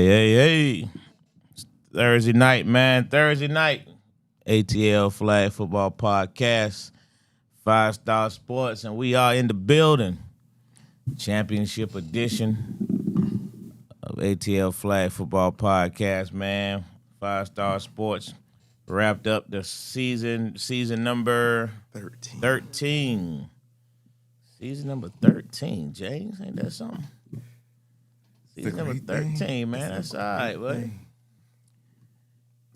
Hey. It's Thursday night, man. Thursday night. ATL Flag Football Podcast. 5-Star Sports, and we are in the building. Championship edition of ATL Flag Football Podcast, man. 5-Star Sports wrapped up the season number 13. Season number 13, James. Ain't that something? Season number 13, man. That's all right, buddy.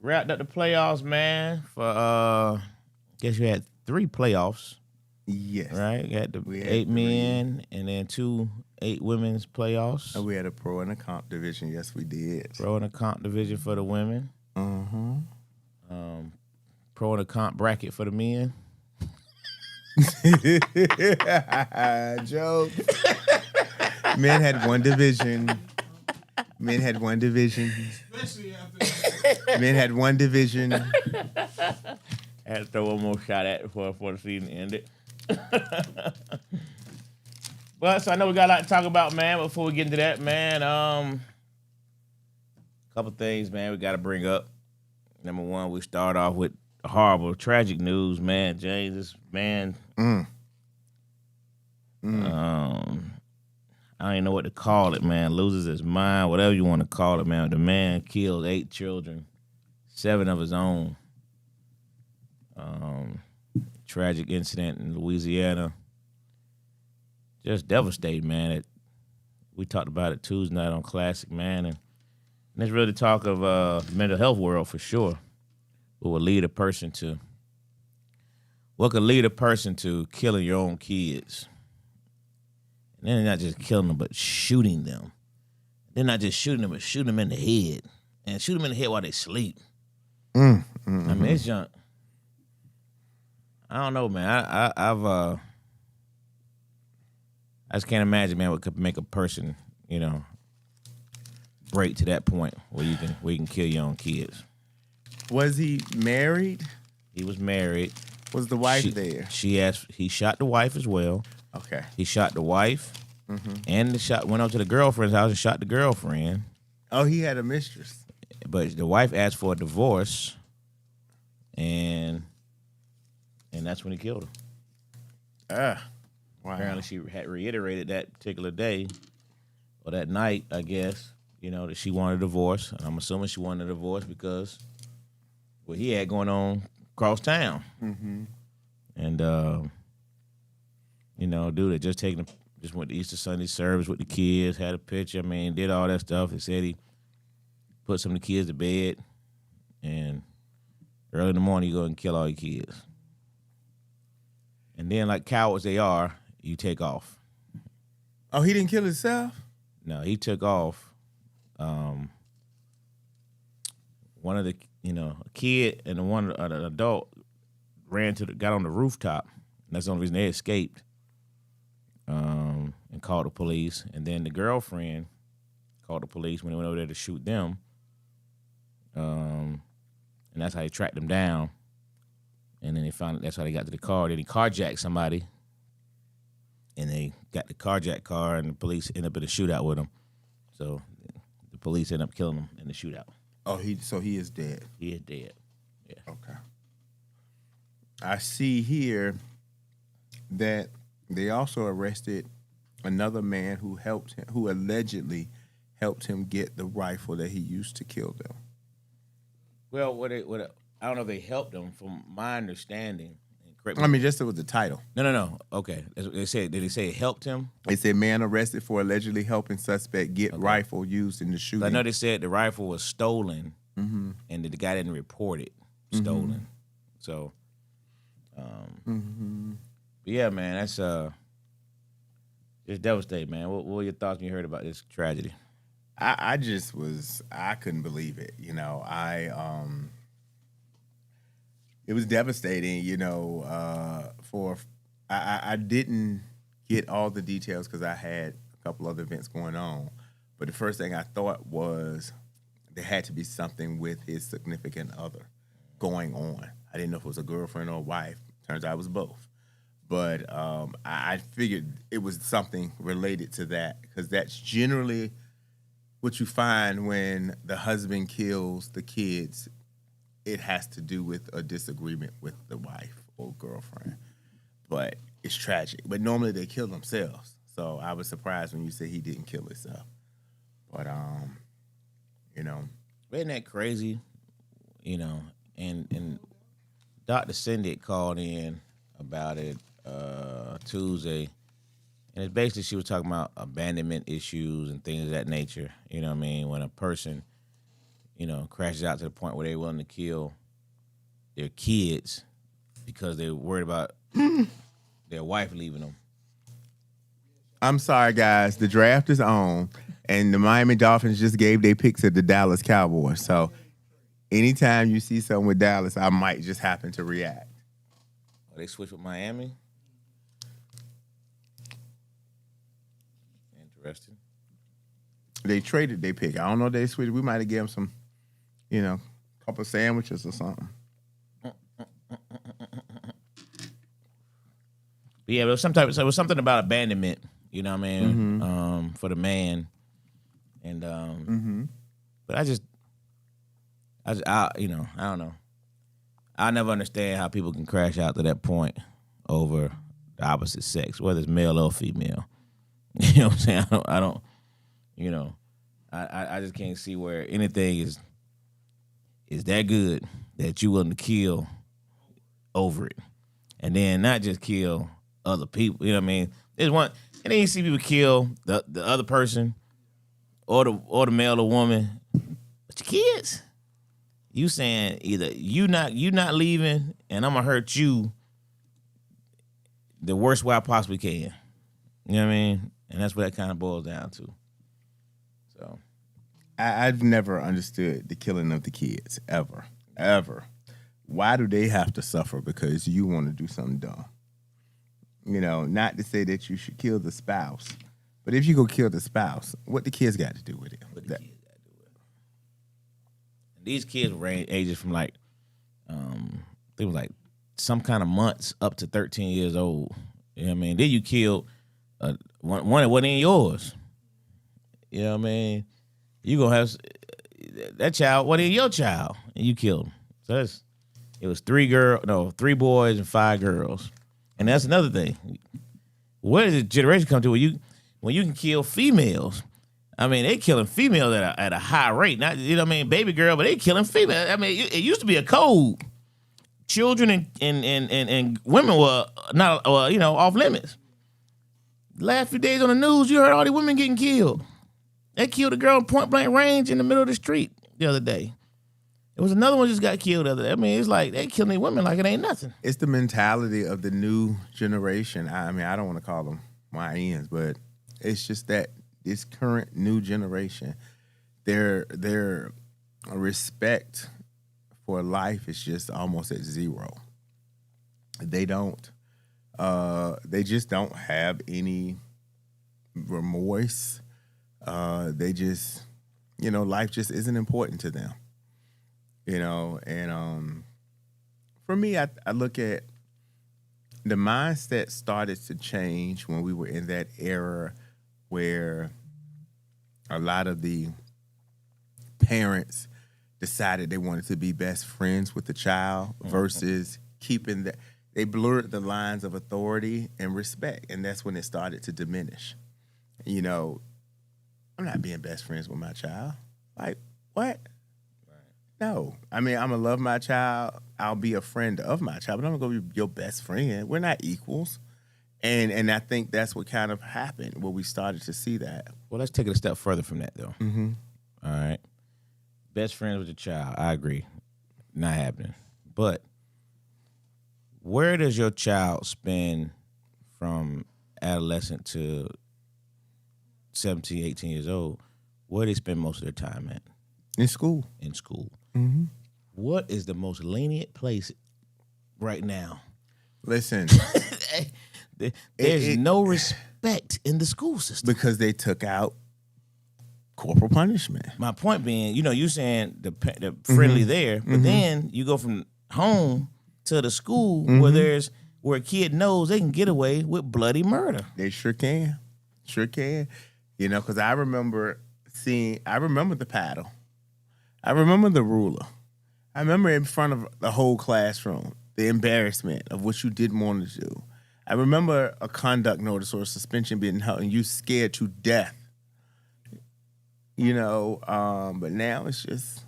Wrapped up the playoffs, man. For guess you had 3 playoffs. Yes. Right? You had the 8 men and then 2 8 women's playoffs. And we had a pro and a comp division. Yes, we did. Pro and a comp division for the women. Pro and a comp bracket for the men. Joke. Men had one division. Men had one division. Men had one division. I had to throw one more shot at it before the season ended. But so I know we got a lot to talk about, man. Before we get into that, man, couple things, man, we got to bring up. Number one, we start off with horrible, tragic news, man. James, this man, I don't even know what to call it, man. Loses his mind, whatever you want to call it, man. The man killed 8 children, 7 of his own. Tragic incident in Louisiana. Just devastating, man. We talked about it Tuesday night on Classic, man. And it's really talk of mental health world for sure. What could lead a person to killing your own kids? And then not just killing them, but shooting them. They're not just shooting them, but shooting them in the head. And shoot them in the head while they sleep. I mean, it's junk. I don't know, man. I just can't imagine, man, what could make a person, break to that point where you can kill your own kids. Was he married? He was married. Was the wife there? He shot the wife as well. Okay. He shot the wife, and went up to the girlfriend's house and shot the girlfriend. Oh, he had a mistress. But the wife asked for a divorce, and that's when he killed her. Wow. Apparently, she had reiterated that particular day, or that night, I guess, that she wanted a divorce. And I'm assuming she wanted a divorce because what he had going on across town. And, dude had just went to Easter Sunday service with the kids, had a picture, did all that stuff. He said he put some of the kids to bed, and early in the morning, you go and kill all your kids. And then, like cowards they are, you take off. Oh, he didn't kill himself? No, he took off. One of the, a kid and an adult got on the rooftop. And that's the only reason they escaped. And called the police. And then the girlfriend called the police when they went over there to shoot them. And that's how they tracked them down. And then that's how they got to the car. Then he carjacked somebody. And they got the carjacked car, and the police ended up in a shootout with him. So the police ended up killing him in the shootout. Oh, so he is dead. He is dead. Yeah. Okay. I see here that they also arrested another man who allegedly helped him get the rifle that he used to kill them. Well, I don't know if they helped him. From my understanding, just with the title. No. Okay, they said. Did they say it helped him? They said man arrested for allegedly helping suspect get rifle used in the shooting. I know they said the rifle was stolen, and the guy didn't report it stolen. So, but yeah, man, that's just devastating, man. What were your thoughts when you heard about this tragedy? I couldn't believe it. It was devastating, I didn't get all the details because I had a couple other events going on. But the first thing I thought was there had to be something with his significant other going on. I didn't know if it was a girlfriend or a wife. Turns out it was both. But I figured it was something related to that because that's generally what you find when the husband kills the kids, it has to do with a disagreement with the wife or girlfriend. But it's tragic. But normally they kill themselves. So I was surprised when you said he didn't kill himself. But you know, Isn't that crazy? You know, and Dr. Cindy called in about it Tuesday, and it's basically she was talking about abandonment issues and things of that nature. You know what I mean? When a person, you know, crashes out to the point where they're willing to kill their kids because they're worried about their wife leaving them. I'm sorry, guys. The draft is on, and the Miami Dolphins just gave their picks at the Dallas Cowboys. So anytime you see something with Dallas, I might just happen to react. Oh, they switched with Miami? Interesting. They traded their pick. I don't know if they switched. We might have given them some, you know, couple sandwiches or something. But yeah, so it was something about abandonment, you know what I mean, for the man. And but I you know, I don't know. I never understand how people can crash out to that point over the opposite sex, whether it's male or female. You know what I'm saying? I don't you know, I just can't see where anything is that good that you willing to kill over it. And then not just kill other people, you know what I mean? There's one, and then you see people kill the other person or the male or woman, but your kids. You saying either you not leaving, and I'm gonna hurt you the worst way I possibly can. You know what I mean? And that's what that kind of boils down to. So I've never understood the killing of the kids ever. Why do they have to suffer because you want to do something dumb? You know, not to say that you should kill the spouse, but if you go kill the spouse, what the kids got to do with it? what the kids got to do with it. And these kids range ages from like, they were like some kind of months up to 13 years old. You know what I mean? Then you killed one that wasn't even yours. You know what I mean? You gonna have that child wasn't even your child, and you killed him. So it was 3 boys and 5 girls. And that's another thing. Where does the generation come to when you can kill females? I mean, they killing females at a high rate. Not, you know what I mean, baby girl, but they killing females. I mean, it used to be a code. Children and women were not, off limits. Last few days on the news, you heard all these women getting killed. They killed a girl in point blank range in the middle of the street the other day. There was another one just got killed the other day. I mean, it's like they killing these women like it ain't nothing. It's the mentality of the new generation. I mean, I don't want to call them YNs, but it's just that this current new generation, their respect for life is just almost at zero. They just don't have any remorse. They just, life just isn't important to them. And for me, I look at the mindset started to change when we were in that era where a lot of the parents decided they wanted to be best friends with the child versus keeping that. They blurred the lines of authority and respect, and that's when it started to diminish. I'm not being best friends with my child. Like, what? No. I mean, I'm going to love my child. I'll be a friend of my child, but I'm going to go be your best friend. We're not equals. And I think that's what kind of happened where we started to see that. Well, let's take it a step further from that, though. Mm-hmm. All right. Best friends with your child. I agree. Not happening. But where does your child spend from adolescent to 17, 18 years old? Where do they spend most of their time at? In school. In school. Mm-hmm. What is the most lenient place right now? Listen. There's no respect in the school system. Because they took out corporal punishment. My point being, you saying the friendly there, but then you go from home to the school where a kid knows they can get away with bloody murder. They sure can. Sure can. Because I remember seeing. I remember the paddle. I remember the ruler. I remember in front of the whole classroom the embarrassment of what you didn't want to do. I remember a conduct notice or a suspension being held, and you scared to death. But now it's just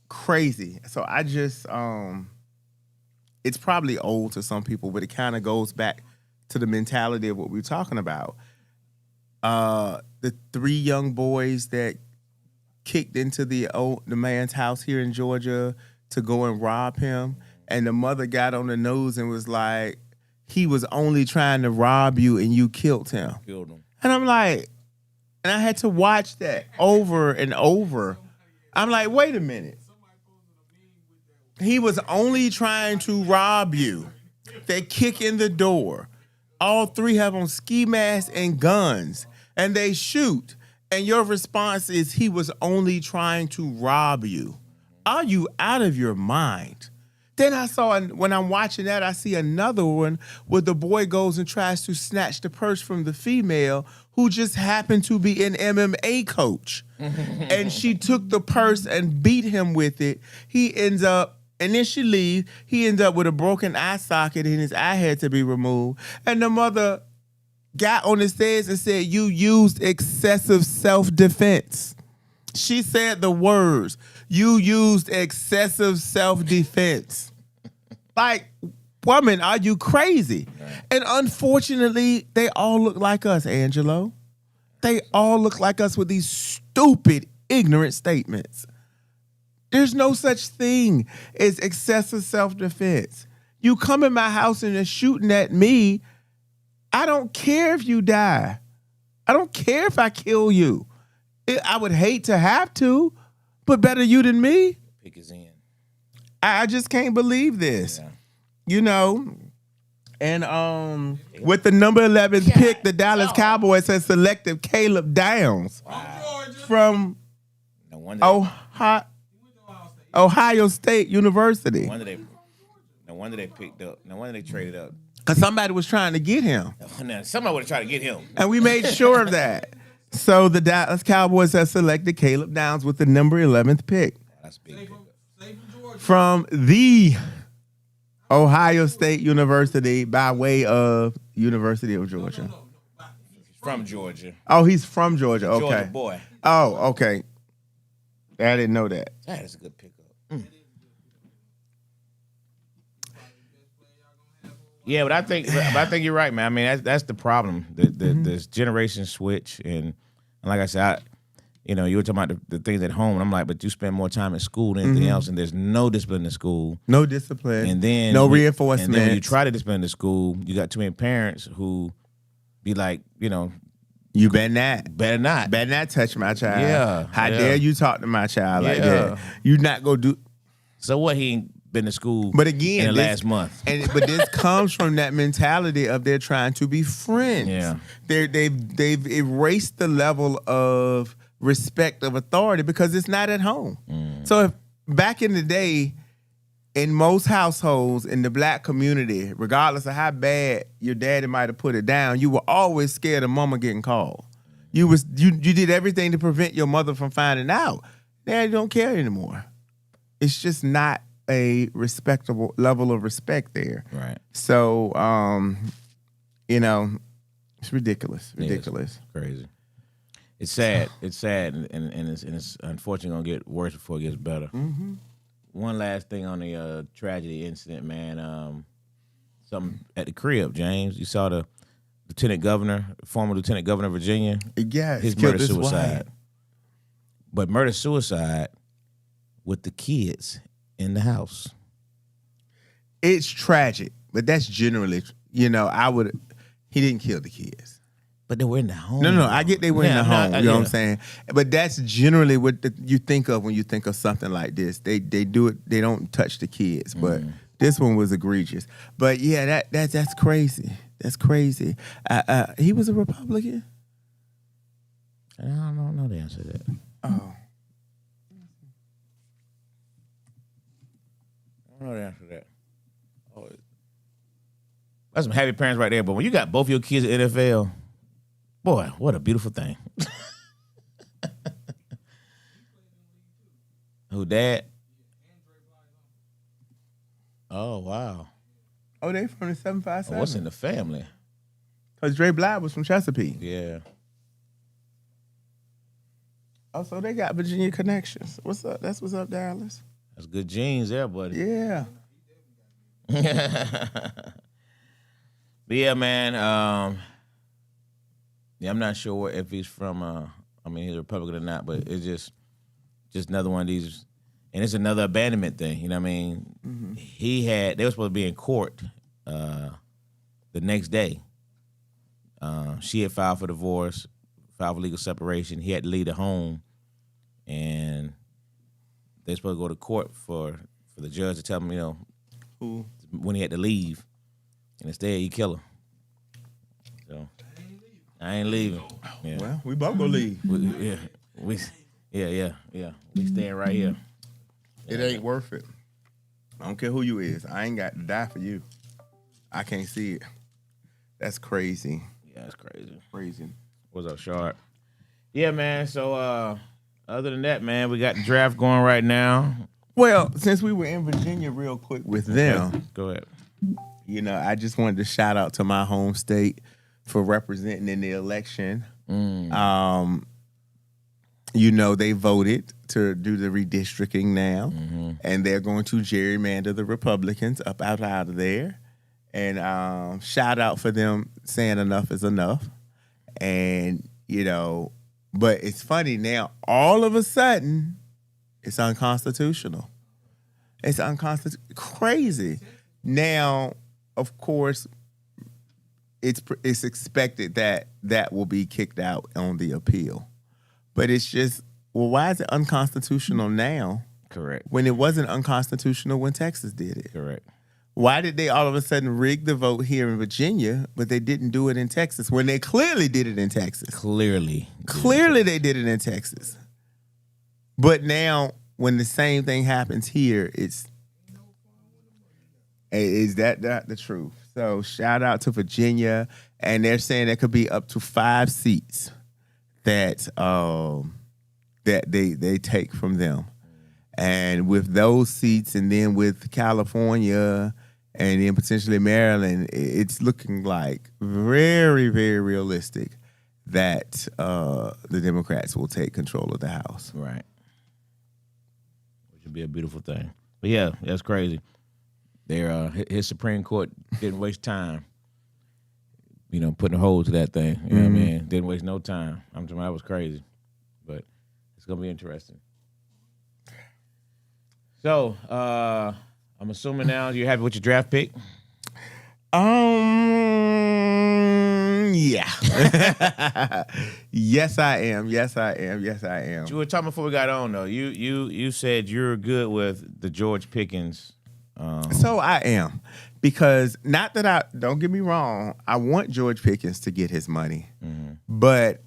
crazy. So I just it's probably old to some people, but it kind of goes back to the mentality of what we're talking about. The 3 young boys that kicked into the man's house here in Georgia to go and rob him, and the mother got on the news and was like, he was only trying to rob you and you killed him. And I'm like, and I had to watch that over and over. I'm like, wait a minute. He was only trying to rob you. They kick in the door. All 3 have on ski masks and guns, and they shoot. And your response is, he was only trying to rob you. Are you out of your mind? Then I saw, when I'm watching that, I see another one where the boy goes and tries to snatch the purse from the female who just happened to be an MMA coach. And she took the purse and beat him with it. He ends up, and then she leaves. He ends up with a broken eye socket and his eye had to be removed. And the mother got on the stage and said, you used excessive self-defense. She said the words, you used excessive self-defense. Like, woman, are you crazy? Right. And unfortunately, they all look like us, Angelo. They all look like us with these stupid, ignorant statements. There's no such thing as excessive self-defense. You come in my house and you're shooting at me, I don't care if you die. I don't care if I kill you. I would hate to have to, but better you than me. Pick is in. I just can't believe this. Yeah. And with the number 11 pick, the Dallas Cowboys has selected Caleb Downs from Ohio State University. No wonder they picked up. No wonder they traded up. Because somebody was trying to get him. Somebody would have tried to get him. And we made sure of that. So the Dallas Cowboys have selected Caleb Downs with the number 11th pick. That's big. From the Ohio State University by way of University of Georgia. From Georgia. Oh, he's from Georgia. Okay. Georgia boy. Oh, okay. I didn't know that. That is a good pickup. Yeah, but I think you're right, man. I mean, that's the problem. This generation switch, and like I said, you were talking about the things at home, and I'm like, but you spend more time at school than anything else, and there's no discipline in school. No discipline. And then no reinforcement. And then when you try to discipline in school, you got too many parents who be like, you better not. Better not touch my child. Yeah. How dare you talk to my child like that? You not go do. So what? He ain't been to school. But again, in the last month. But this comes from that mentality of they're trying to be friends. Yeah. They've erased the level of respect of authority because it's not at home. So if back in the day, in most households in the black community, regardless of how bad your daddy might have put it down, you were always scared of mama getting called. You did everything to prevent your mother from finding out. Daddy don't care anymore. It's just not a respectable level of respect there. Right. So, it's ridiculous. Ridiculous. It's crazy. It's sad. It's sad, and it's unfortunately gonna get worse before it gets better. Mm-hmm. One last thing on the tragedy incident, man. Something at the crib, James. You saw the former lieutenant governor of Virginia. Yeah, his murder suicide. But murder suicide with the kids in the house. It's tragic, but that's generally, he didn't kill the kids. But they were in the home. No, I get they were in the home. You know what I'm saying? But that's generally what you think of when you think of something like this. They do it. They don't touch the kids. But this one was egregious. But yeah, that's crazy. That's crazy. He was a Republican. I don't know the answer to that. Oh. I don't know the answer to that. Oh, that's some happy parents right there. But when you got both your kids at NFL. Boy, what a beautiful thing. Who, Dad? Oh, wow. Oh, they from the 757. What's in the family? Because Dre Bly was from Chesapeake. Yeah. Oh, so they got Virginia connections. What's up? That's what's up, Dallas. That's good genes there, buddy. Yeah. But yeah, man. Yeah, I'm not sure if he's from. He's a Republican or not, but it's just another one of these, and it's another abandonment thing. You know what I mean? Mm-hmm. They were supposed to be in court the next day. She had filed for divorce, filed for legal separation. He had to leave the home, and they were supposed to go to court for the judge to tell him, who when he had to leave, and instead he killed her. So I ain't leaving. Yeah. Well, we both gonna leave. We staying right here. It ain't worth it. I don't care who you is. I ain't got to die for you. I can't see it. That's crazy. Yeah, that's crazy. Crazy. What's up, Sharp? Yeah, man. So other than that, man, we got the draft going right now. Well, since we were in Virginia real quick with them, go ahead. I just wanted to shout out to my home state for representing in the election. They voted to do the redistricting now, and they're going to gerrymander the Republicans up out of there. And shout out for them saying enough is enough. And, but it's funny now, all of a sudden, it's unconstitutional. It's unconstitutional. Crazy. Now, of course, it's expected that will be kicked out on the appeal. But it's just, well, why is it unconstitutional now? Correct. When it wasn't unconstitutional when Texas did it? Correct. Why did they all of a sudden rig the vote here in Virginia, but they didn't do it in Texas when they clearly did it in Texas? Clearly they did it in Texas. But now, when the same thing happens here, is that not the truth? So shout out to Virginia, and they're saying there could be up to 5 seats that they take from them. And with those seats, and then with California, and then potentially Maryland, it's looking like very, very realistic that the Democrats will take control of the House. Right. Which would be a beautiful thing. But yeah, that's crazy. His Supreme Court didn't waste time, putting a hold to that thing. You know what I mean? Didn't waste no time. I'm talking, that was crazy. But it's going to be interesting. So, I'm assuming now you're happy with your draft pick? Yeah. Yes, I am. Yes, I am. You were talking before we got on, though. You said you're good with the George Pickens. So I am. Because don't get me wrong, I want George Pickens to get his money. Mm-hmm. But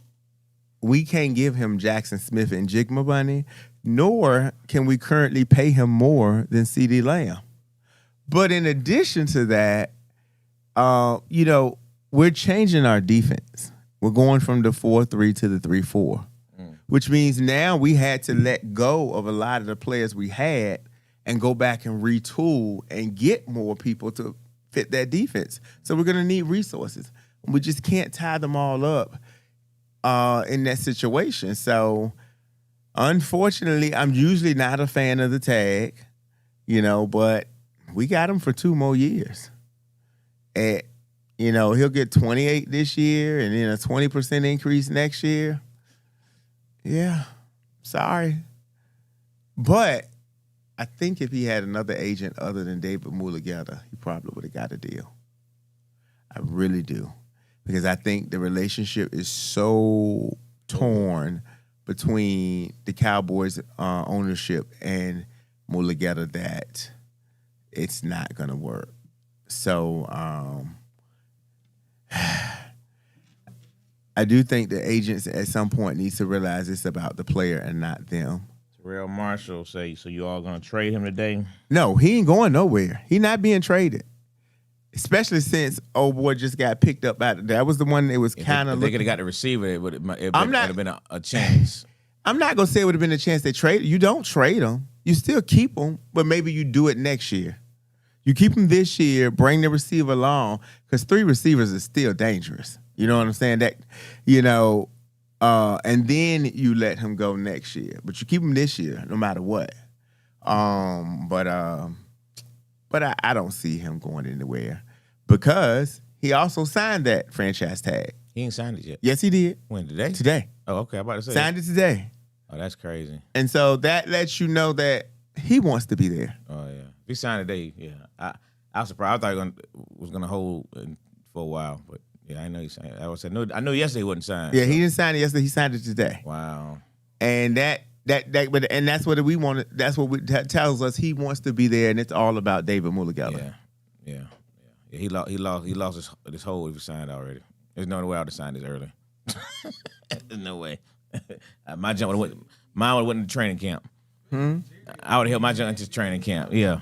we can't give him Jackson Smith and Jigma money, nor can we currently pay him more than CeeDee Lamb. But in addition to that, we're changing our defense. We're going from the 4-3 to the 3-4, which means now we had to let go of a lot of the players we had and go back and retool and get more people to fit that defense. So we're going to need resources. We just can't tie them all up in that situation. So unfortunately, I'm usually not a fan of the tag, but we got him for 2 more years. And, he'll get 28 this year and then a 20% increase next year. Yeah, sorry. But I think if he had another agent other than David Mulugeta, he probably would have got a deal. I really do. Because I think the relationship is so torn between the Cowboys ownership and Mulugeta that it's not going to work. So I do think the agents at some point needs to realize it's about the player and not them. Terrell Marshall say, so you all going to trade him today? No, he ain't going nowhere. He not being traded. Especially since old boy just got picked up out. That was the one that was kind of. If they could have got the receiver, it would have been a chance. I'm not gonna say it would have been a chance they trade. You don't trade him. you still keep him, but maybe you do it next year. You keep him this year, bring the receiver along, because 3 receivers is still dangerous. You know what I'm saying? That, and then you let him go next year. But you keep him this year, no matter what. But I don't see him going anywhere because he also signed that franchise tag. He ain't signed it yet. Yes, he did. When, today? Today. Oh, okay. I'm about to say. Signed it today. Oh, that's crazy. And so that lets you know that he wants to be there. Oh, yeah. If he signed today, yeah. I was surprised. I thought he was going to hold for a while, but yeah, I know he signed it. I knew yesterday he wasn't signed. Yeah, so. he didn't sign it yesterday. He signed it today. Wow. And that's what we want. That's what tells us he wants to be there, and it's all about David Mulligala. Yeah. He lost his hold if he signed already. There's no way I would have signed this early. There's no way. My jump mine would have went to training camp. I would have held my jump to training camp. Yeah.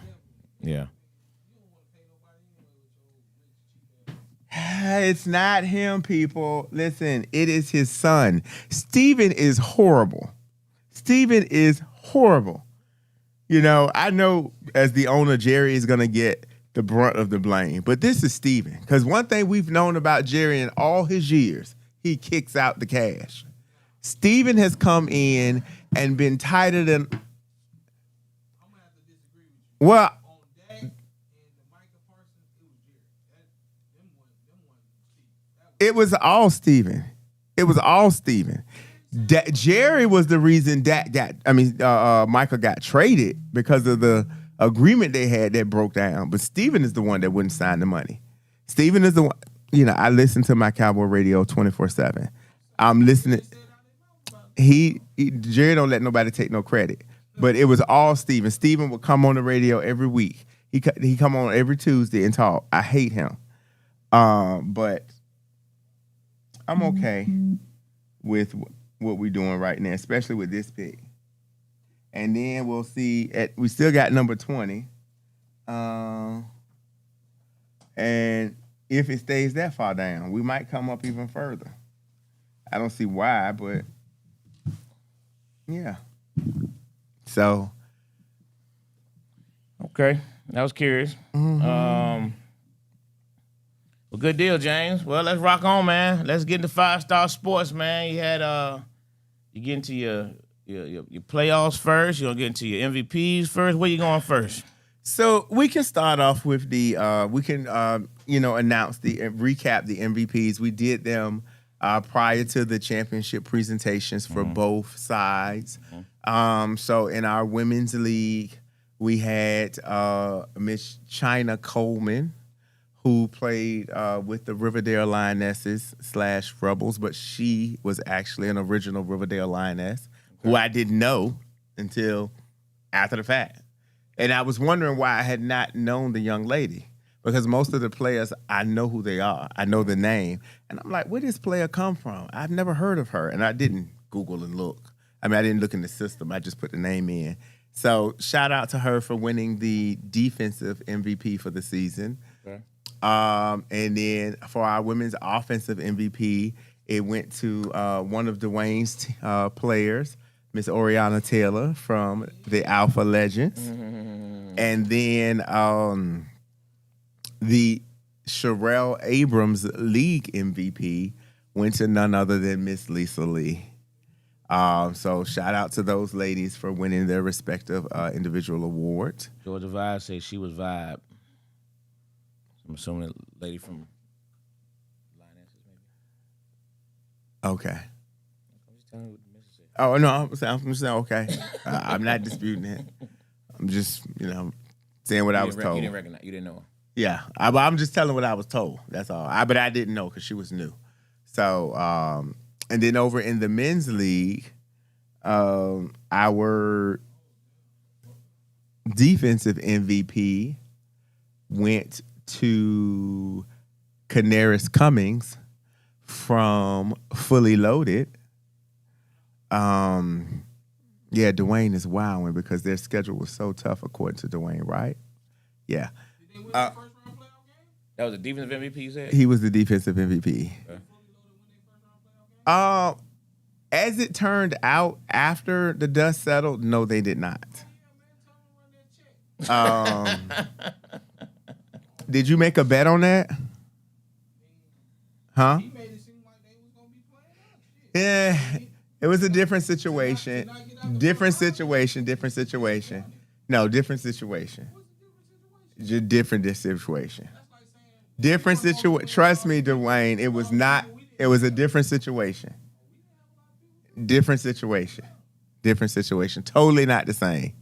It's not him, people. Listen, it is his son. Steven is horrible. I know as the owner, Jerry is going to get the brunt of the blame. But this is Steven. Because one thing we've known about Jerry in all his years, he kicks out the cash. Steven has come in and been tighter than... Well... It was all Steven. Jerry was the reason Michael got traded because of the agreement they had that broke down. But Steven is the one that wouldn't sign the money. Steven is the one, I listen to my Cowboy radio 24/7. I'm listening. Jerry don't let nobody take no credit. But it was all Steven. Steven would come on the radio every week. He come on every Tuesday and talk. I hate him. But I'm okay with what we're doing right now, especially with this pick. And then we'll see. We still got number 20. And if it stays that far down, we might come up even further. I don't see why, but yeah. So. Okay. I was curious. Mm-hmm. Well, good deal, James. Well, let's rock on, man. Let's get into 5-star sports, man. You get into your playoffs first. You're gonna get into your MVPs first. Where you going first? So we can start off with the announce recap the MVPs. We did them prior to the championship presentations for both sides. So in our women's league, we had Miss China Coleman, who played with the Riverdale Lionesses / Rebels, but she was actually an original Riverdale Lioness, who I didn't know until after the fact. And I was wondering why I had not known the young lady, because most of the players, I know who they are. I know the name. And I'm like, where did this player come from? I've never heard of her. And I didn't Google and look. I didn't look in the system. I just put the name in. So shout out to her for winning the defensive MVP for the season. Okay. And then for our women's offensive MVP, it went to one of Dwayne's players, Miss Oriana Taylor from the Alpha Legends. And then the Sherelle Abrams League MVP went to none other than Miss Lisa Lee. So shout out to those ladies for winning their respective individual awards. Georgia Vibe says she was Vibe. I'm assuming a lady from Lionesses, maybe. Okay. I'm just telling you what the message said. Oh, no, I'm saying okay. I'm not disputing it. I'm just, saying what I was told. You didn't recognize, you didn't know her. Yeah, I'm just telling what I was told. That's all. But I didn't know because she was new. So, and then over in the men's league, our defensive MVP went to Canaris Cummings from Fully Loaded. Yeah, Dwayne is wowing because their schedule was so tough, according to Dwayne, right? Yeah. Did they win the first round playoff game? That was a defensive MVP, you said? He was the defensive MVP. Okay. As it turned out after the dust settled, no, they did not. Did you make a bet on that? Huh? He made it seem like they was gonna be playing up. Shit. Yeah, it was a different situation. Different situation. No, different situation. Just different situation. Different situation. Trust me, Dwayne. It was not. It was a different situation. Different situation. Different situation. Totally not the same.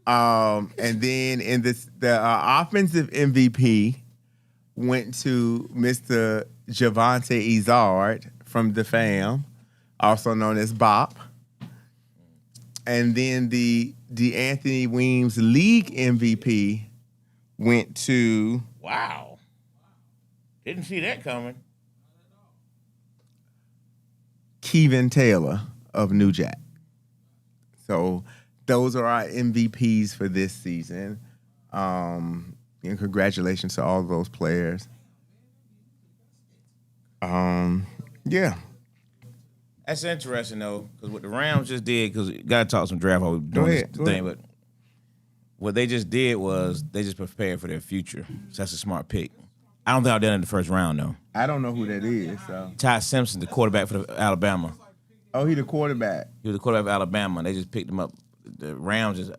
And then in this, the offensive MVP went to Mr. Javante Izard from the fam, also known as Bop. And then the Anthony Weems League MVP went to Wow. Didn't see that coming. Kevin Taylor of New Jack. So those are our MVPs for this season. And congratulations to all of those players. Yeah. That's interesting though, because what the Rams just did, because you gotta talk some draft while we're Go doing ahead, this go thing, ahead. but what they just did was they just prepared for their future. So that's a smart pick. I don't think I'll do that in the first round though. I don't know who that is. So. Ty Simpson, the quarterback for Alabama. Oh, he the quarterback. He was the quarterback of Alabama. They just picked him up. The Rams just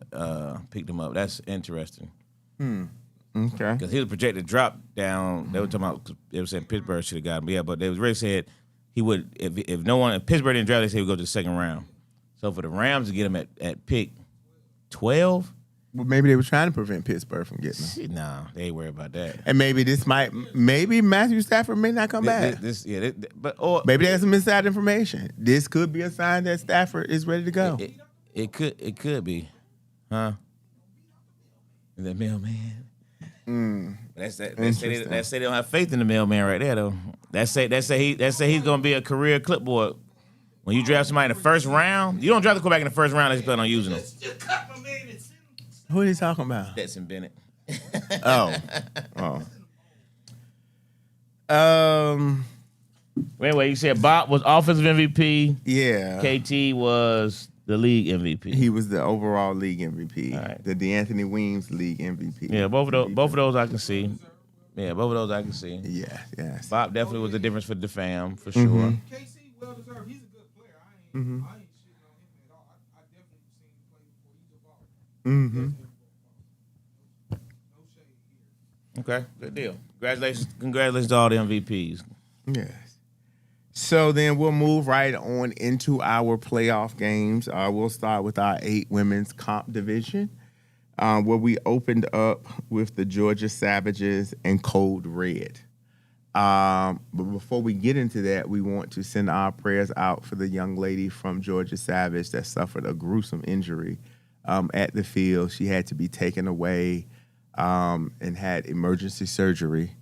picked him up. That's interesting. Okay. Because he was projected to drop down. They were talking about, they were saying Pittsburgh should have got him. Yeah, but they was really said he would, if Pittsburgh didn't draft, they said he would go to the second round. So for the Rams to get him at pick 12, Well, maybe they were trying to prevent Pittsburgh from getting him. shit, nah, they ain't worried about that. And maybe maybe Matthew Stafford may not come back. Maybe there's some inside information. This could be a sign that Stafford is ready to go. It could be, huh? The mailman. That say they don't have faith in the mailman right there though. That say he's gonna be a career clipboard. When you draft somebody in the first round, you don't draft the quarterback in the first round unless you plan on using them. Just cut my man and send him. Who are you talking about? Stetson Bennett. Oh. Anyway, you said Bob was offensive MVP. Yeah. KT was the league MVP. He was the overall league MVP. All right. The DeAnthony Weems league MVP. Yeah, both of those I can see. Yeah, both of those I can see. Yeah, yes. Bob definitely was the difference for the fam for sure. Mm-hmm. KC, well deserved. He's a good player. I ain't shitting on him at all. I definitely seen him play before. He's a baller. Mm-hmm. No shade here. Okay, good deal. Congratulations to all the MVPs. Yes. So then we'll move right on into our playoff games. We'll start with our 8 women's comp division, where we opened up with the Georgia Savages and Code Red. But before we get into that, we want to send our prayers out for the young lady from Georgia Savage that suffered a gruesome injury at the field. She had to be taken away and had emergency surgery.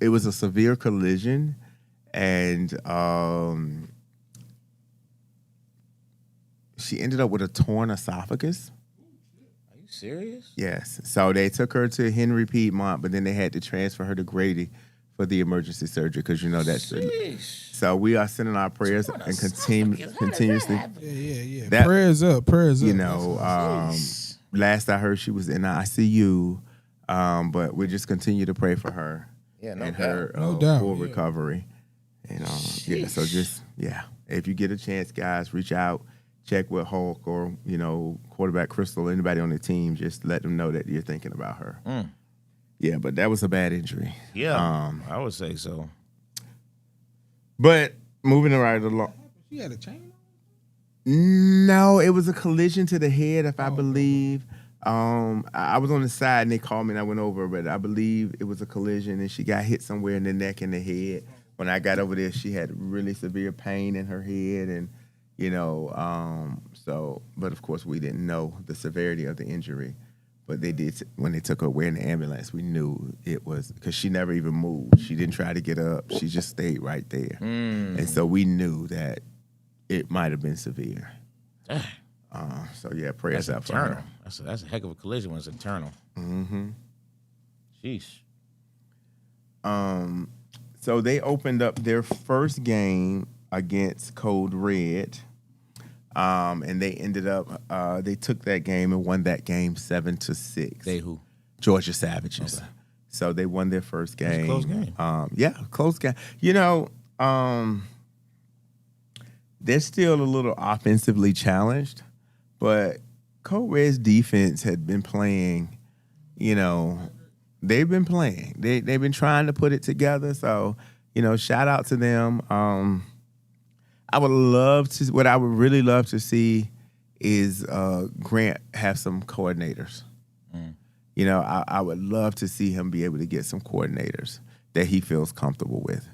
It was a severe collision, and she ended up with a torn esophagus. Are you serious? Yes. So they took her to Henry Piedmont, but then they had to transfer her to Grady for the emergency surgery because, you know, that's Sheesh. so we are sending our prayers and continuously. Yeah. Prayers up. You know, last I heard she was in the ICU, but we just continue to pray for her. Yeah, no and doubt. her No doubt, full yeah. recovery. And yeah, so just if you get a chance, guys, reach out, check with Hulk or quarterback Crystal, anybody on the team. Just let them know that you're thinking about her. Yeah, but that was a bad injury. Yeah, I would say so. But moving right along. She had a chain No, it was a collision to the head, if I believe. I was on the side and they called me and I went over, but I believe it was a collision and she got hit somewhere in the neck and the head. When I got over there, she had really severe pain in her head and, but of course we didn't know the severity of the injury. But they did, when they took her away in the ambulance, we knew it was, because she never even moved. She didn't try to get up. She just stayed right there. And so we knew that it might have been severe. So yeah, prayers That's up for internal. her. That's a heck of a collision when it's internal. Mm-hmm. Sheesh. So they opened up their first game against Code Red And they ended up they took that game and won that game 7-6. They who? Georgia Savages. Okay. So they won their first game. It's a close game. Yeah, close game. You know, they're still a little offensively challenged, but Code Red's defense had been playing, you know, they've been playing. They've been trying to put it together. So, you know, shout out to them. What I would really love to see is Grant have some coordinators. You know, I would love to see him be able to get some coordinators that he feels comfortable with.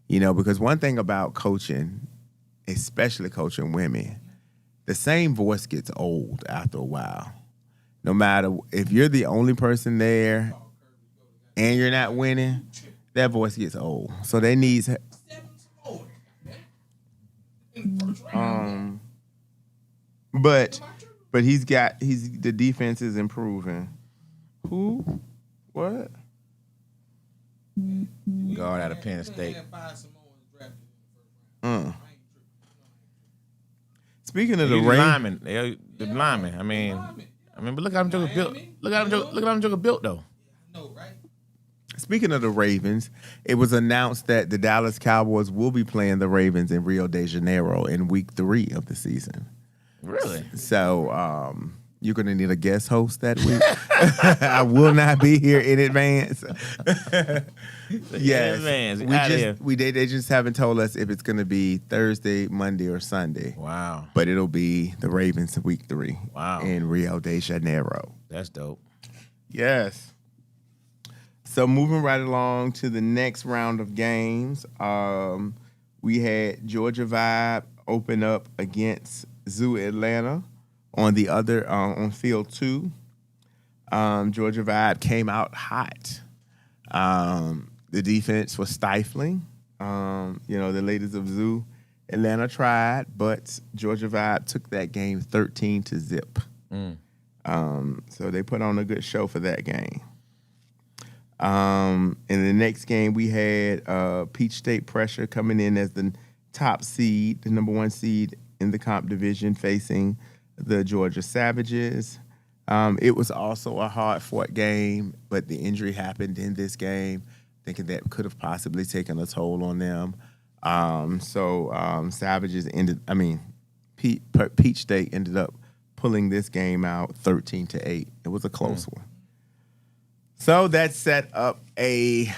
You know, because one thing about coaching, especially coaching women, the same voice gets old after a while. No matter if you're the only person there and you're not winning, that voice gets old. So they need but the defense is improving. Who? What? Guard out of Penn State. Speaking of The the Ravens, lineman. The lineman. I mean, but look how them Joker built. Look how them Joker built though. No, right? speaking of the Ravens, it was announced that the Dallas Cowboys will be playing the Ravens in Rio de Janeiro in week 3 of the season. Really? So you're going to need a guest host that week. I will not be here in advance. Yes, they just haven't told us if it's going to be Thursday, Monday, or Sunday. Wow. But it'll be the Ravens week 3. Wow. In Rio de Janeiro. That's dope. Yes. So moving right along to the next round of games, we had Georgia Vibe open up against Zoo Atlanta on the other on field 2. Georgia Vibe came out hot. The defense was stifling. The ladies of Zoo Atlanta tried, but Georgia Vibe took that game 13-0. So they put on a good show for that game. In the next game, we had Peach State Pressure coming in as the top seed, the number 1 seed in the comp division, facing the Georgia Savages. It was also a hard-fought game, but the injury happened in this game, thinking that could have possibly taken a toll on them. Savages Peach State ended up pulling this game out 13-8. It was a close one. So that set up a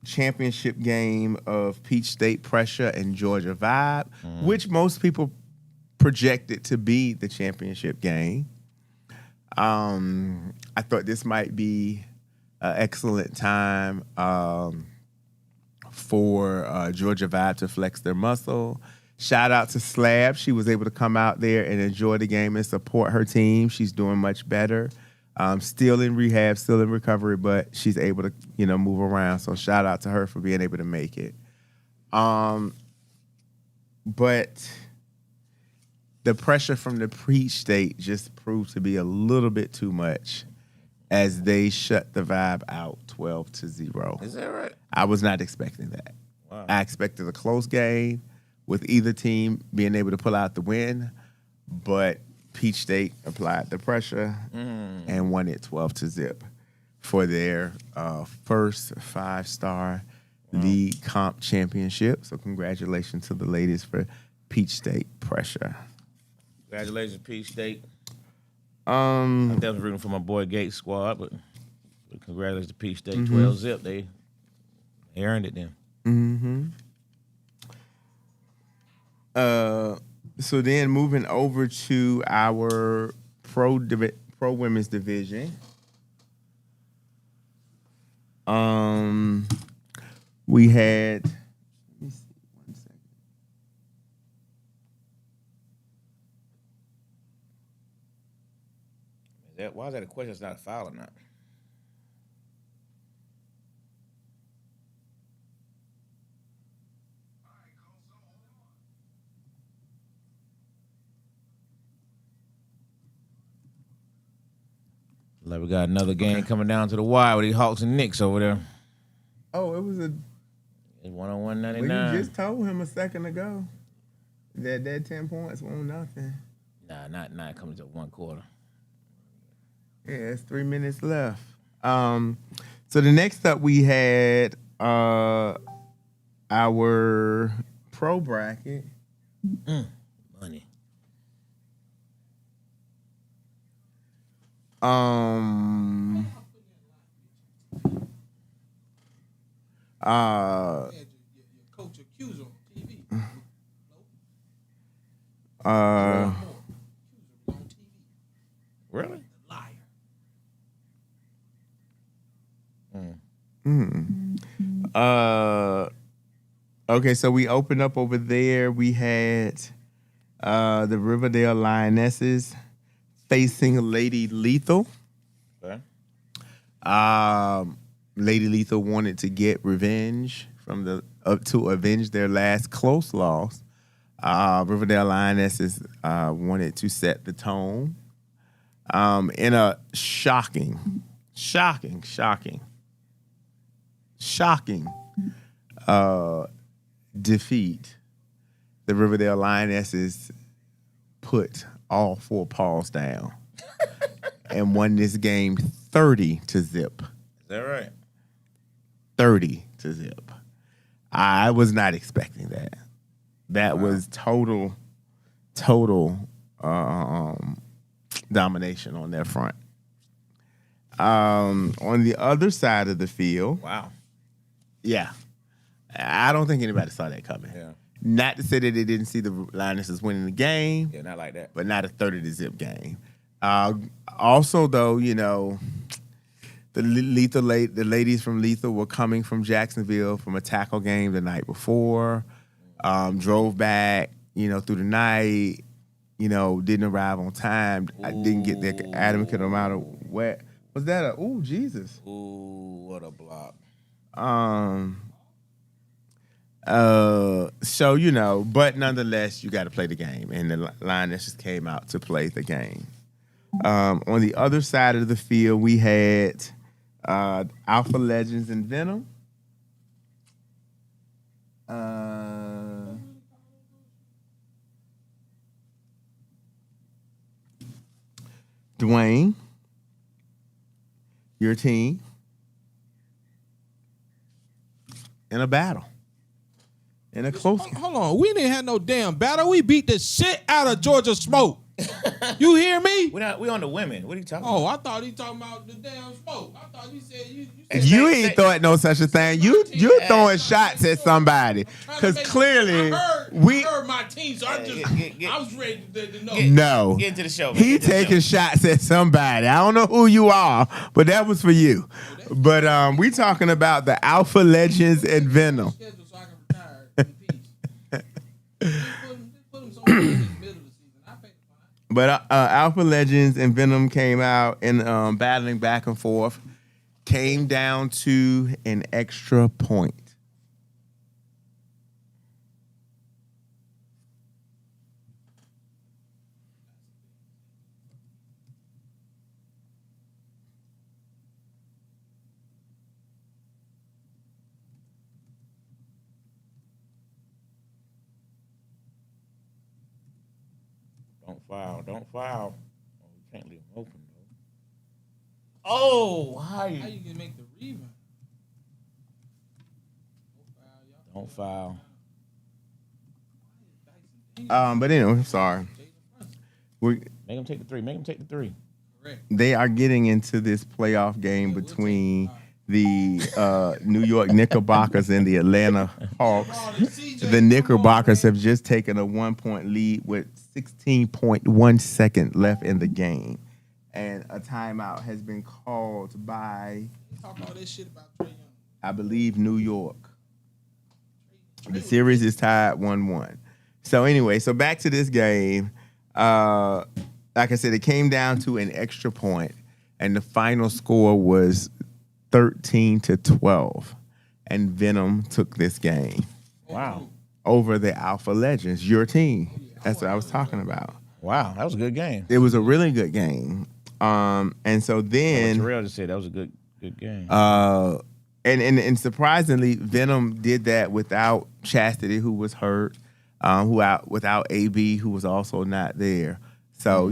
championship game of Peach State Pressure and Georgia Vibe, which most people projected to be the championship game. I thought this might be an excellent time for Georgia Vibe to flex their muscle. Shout out to Slab. She was able to come out there and enjoy the game and support her team. She's doing much better. Still in rehab, still in recovery, but she's able to, move around. So shout out to her for being able to make it. But the pressure from the Peach State just proved to be a little bit too much as they shut the Vibe out 12-0. Is that right? I was not expecting that. Wow. I expected a close game with either team being able to pull out the win, but Peach State applied the pressure and won it 12-0 for their first 5-star league comp championship. So congratulations to the ladies for Peach State Pressure. Congratulations, Peach State. I'm definitely rooting for my boy Gates squad, but congratulations to Peach State. 12-0. They earned it then. So then moving over to our pro women's division, we had. Let me see 1 second. Why is that a question? It's not a foul or not? Like we got another game coming down to the wire with the Hawks and Knicks over there. Oh, it was a. It's 101.99. Well, you just told him a second ago. That 10 points won't nothing. Nah, not coming to one quarter. Yeah, it's 3 minutes left. So the next up we had our pro bracket. Money. Had your coach accuser on TV. Nope. Uh, Accuser was on TV. Really? Liar. okay, so we opened up over there. We had the Riverdale Lionesses facing Lady Lethal. Okay. Lady Lethal wanted to get revenge from to avenge their last close loss. Riverdale Lionesses wanted to set the tone in a shocking defeat. The Riverdale Lionesses put all four paws down and won this game 30-0. Is that right? 30-0. I was not expecting that. That was total domination on their front. On the other side of the field, Wow. yeah, I don't think anybody saw that coming. Yeah. Not to say that they didn't see the Lionesses winning the game, Yeah, not like that. but not a 30-0 game. Also, though, you know, the ladies from Lethal were coming from Jacksonville from a tackle game the night before. Drove back, you know, through the night. You know, didn't arrive on time. I didn't get the adequate amount of wet. Was that a? Ooh, Jesus. Ooh, what a block. So, you know, but nonetheless, you got to play the game, and the Lionesses came out to play the game. On the other side of the field, we had Alpha Legends and Venom. Dwayne, your team, in a battle. In a close one. Hold on. We didn't have no damn battle. We beat the shit out of Georgia Smoke. You hear me? We on the women. What are you talking about? Oh, I thought he talking about the damn Smoke. I thought you said you said You ain't thought no such a thing. You're throwing shots at somebody because clearly I heard my team, so I was ready to know. No, Get into the show, man. he Get to the taking show. shots at somebody. I don't know who you are, but that was for you. But we talking about the Alpha Legends and Venom. Schedule so I can retire in peace. Put him somewhere in the middle of the season. I pay the fine. But Alpha Legends and Venom came out and battling back and forth. Came down to an extra point. Don't foul. Oh, we can't leave them open, though. Oh, How you can make the rebound? Don't foul. But anyway, I'm sorry. Make them take the three. Correct. They are getting into this playoff game between the New York Knickerbockers and the Atlanta Hawks. The Knickerbockers have just taken a 1-point lead with 16.1 seconds left in the game. And a timeout has been called by, Talk all this shit about Trae Young. I believe, New York. The series is tied 1-1. So anyway, so back to this game. Like I said, it came down to an extra point, and the final score was 13-12. And Venom took this game. Wow. Over the Alpha Legends, your team. That's what I was talking about. Wow, that was a good game. It was a really good game. And so then Terrell just said that was a good game. and surprisingly, Venom did that without Chastity, who was hurt. without AB, who was also not there. So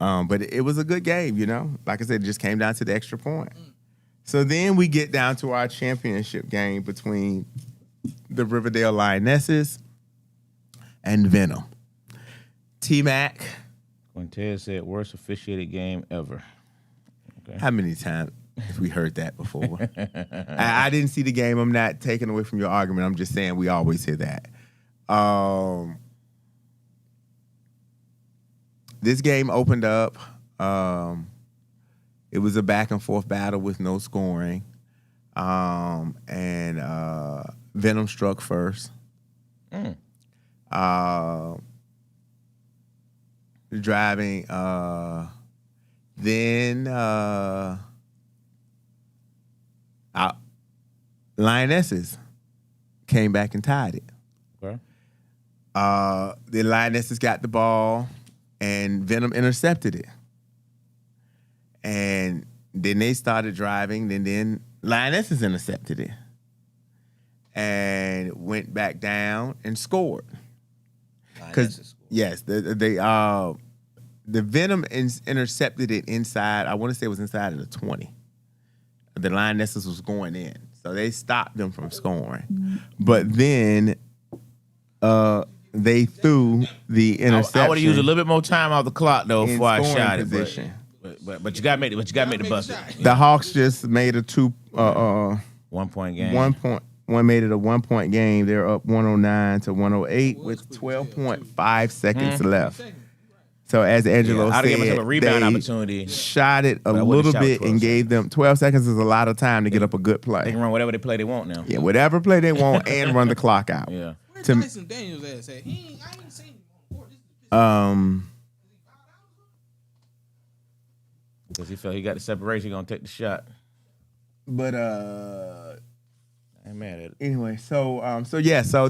but it was a good game. Like I said, it just came down to the extra point. So then we get down to our championship game between the Riverdale Lionesses and Venom. T-Mac. Quintez said, worst officiated game ever. Okay. How many times have we heard that before? I didn't see the game. I'm not taking away from your argument. I'm just saying we always hear that. This game opened up. It was a back and forth battle with no scoring. And Venom struck first. Driving. Then Lionesses came back and tied it. Okay. The Lionesses got the ball, and Venom intercepted it. And then they started driving, and then Lionesses intercepted it. And went back down and scored. Because yes, the Venom intercepted it inside. I want to say it was inside of the 20. The Lionesses was going in, so they stopped them from scoring. But then they threw the interception. I would have used a little bit more time off the clock though before I scoring shot position. it. But you got to make the buzzer. The Hawks just made a 1 point game. 1 point. One made it a 1 point game. They're up 109 to 108 with 12.5 seconds left. So as Angelo I'd give him a rebound they opportunity. shot it a But I would've little shot bit 12 and gave them 12 seconds is a lot of time to get up a good They play. can run whatever they play they want now. Yeah, whatever play they want and run the clock out. Yeah. Where To- Tyson Daniels ass at? I ain't seen him on court. Because he felt he got the separation, he gonna take the shot. But I ain't mad at it. anyway, so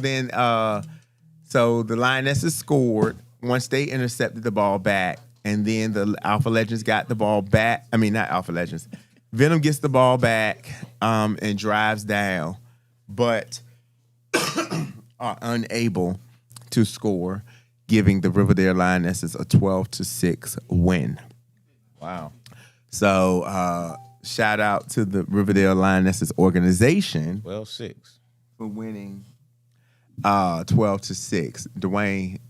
then the Lionesses scored once they intercepted the ball back, and then the Alpha Legends got the ball back. I mean, not Alpha Legends. Venom gets the ball back and drives down, but are unable to score, giving the Riverdale Lionesses a 12-6 win. Wow. So shout out to the Riverdale Lionesses organization 12-6. for winning 12-6. Dwayne,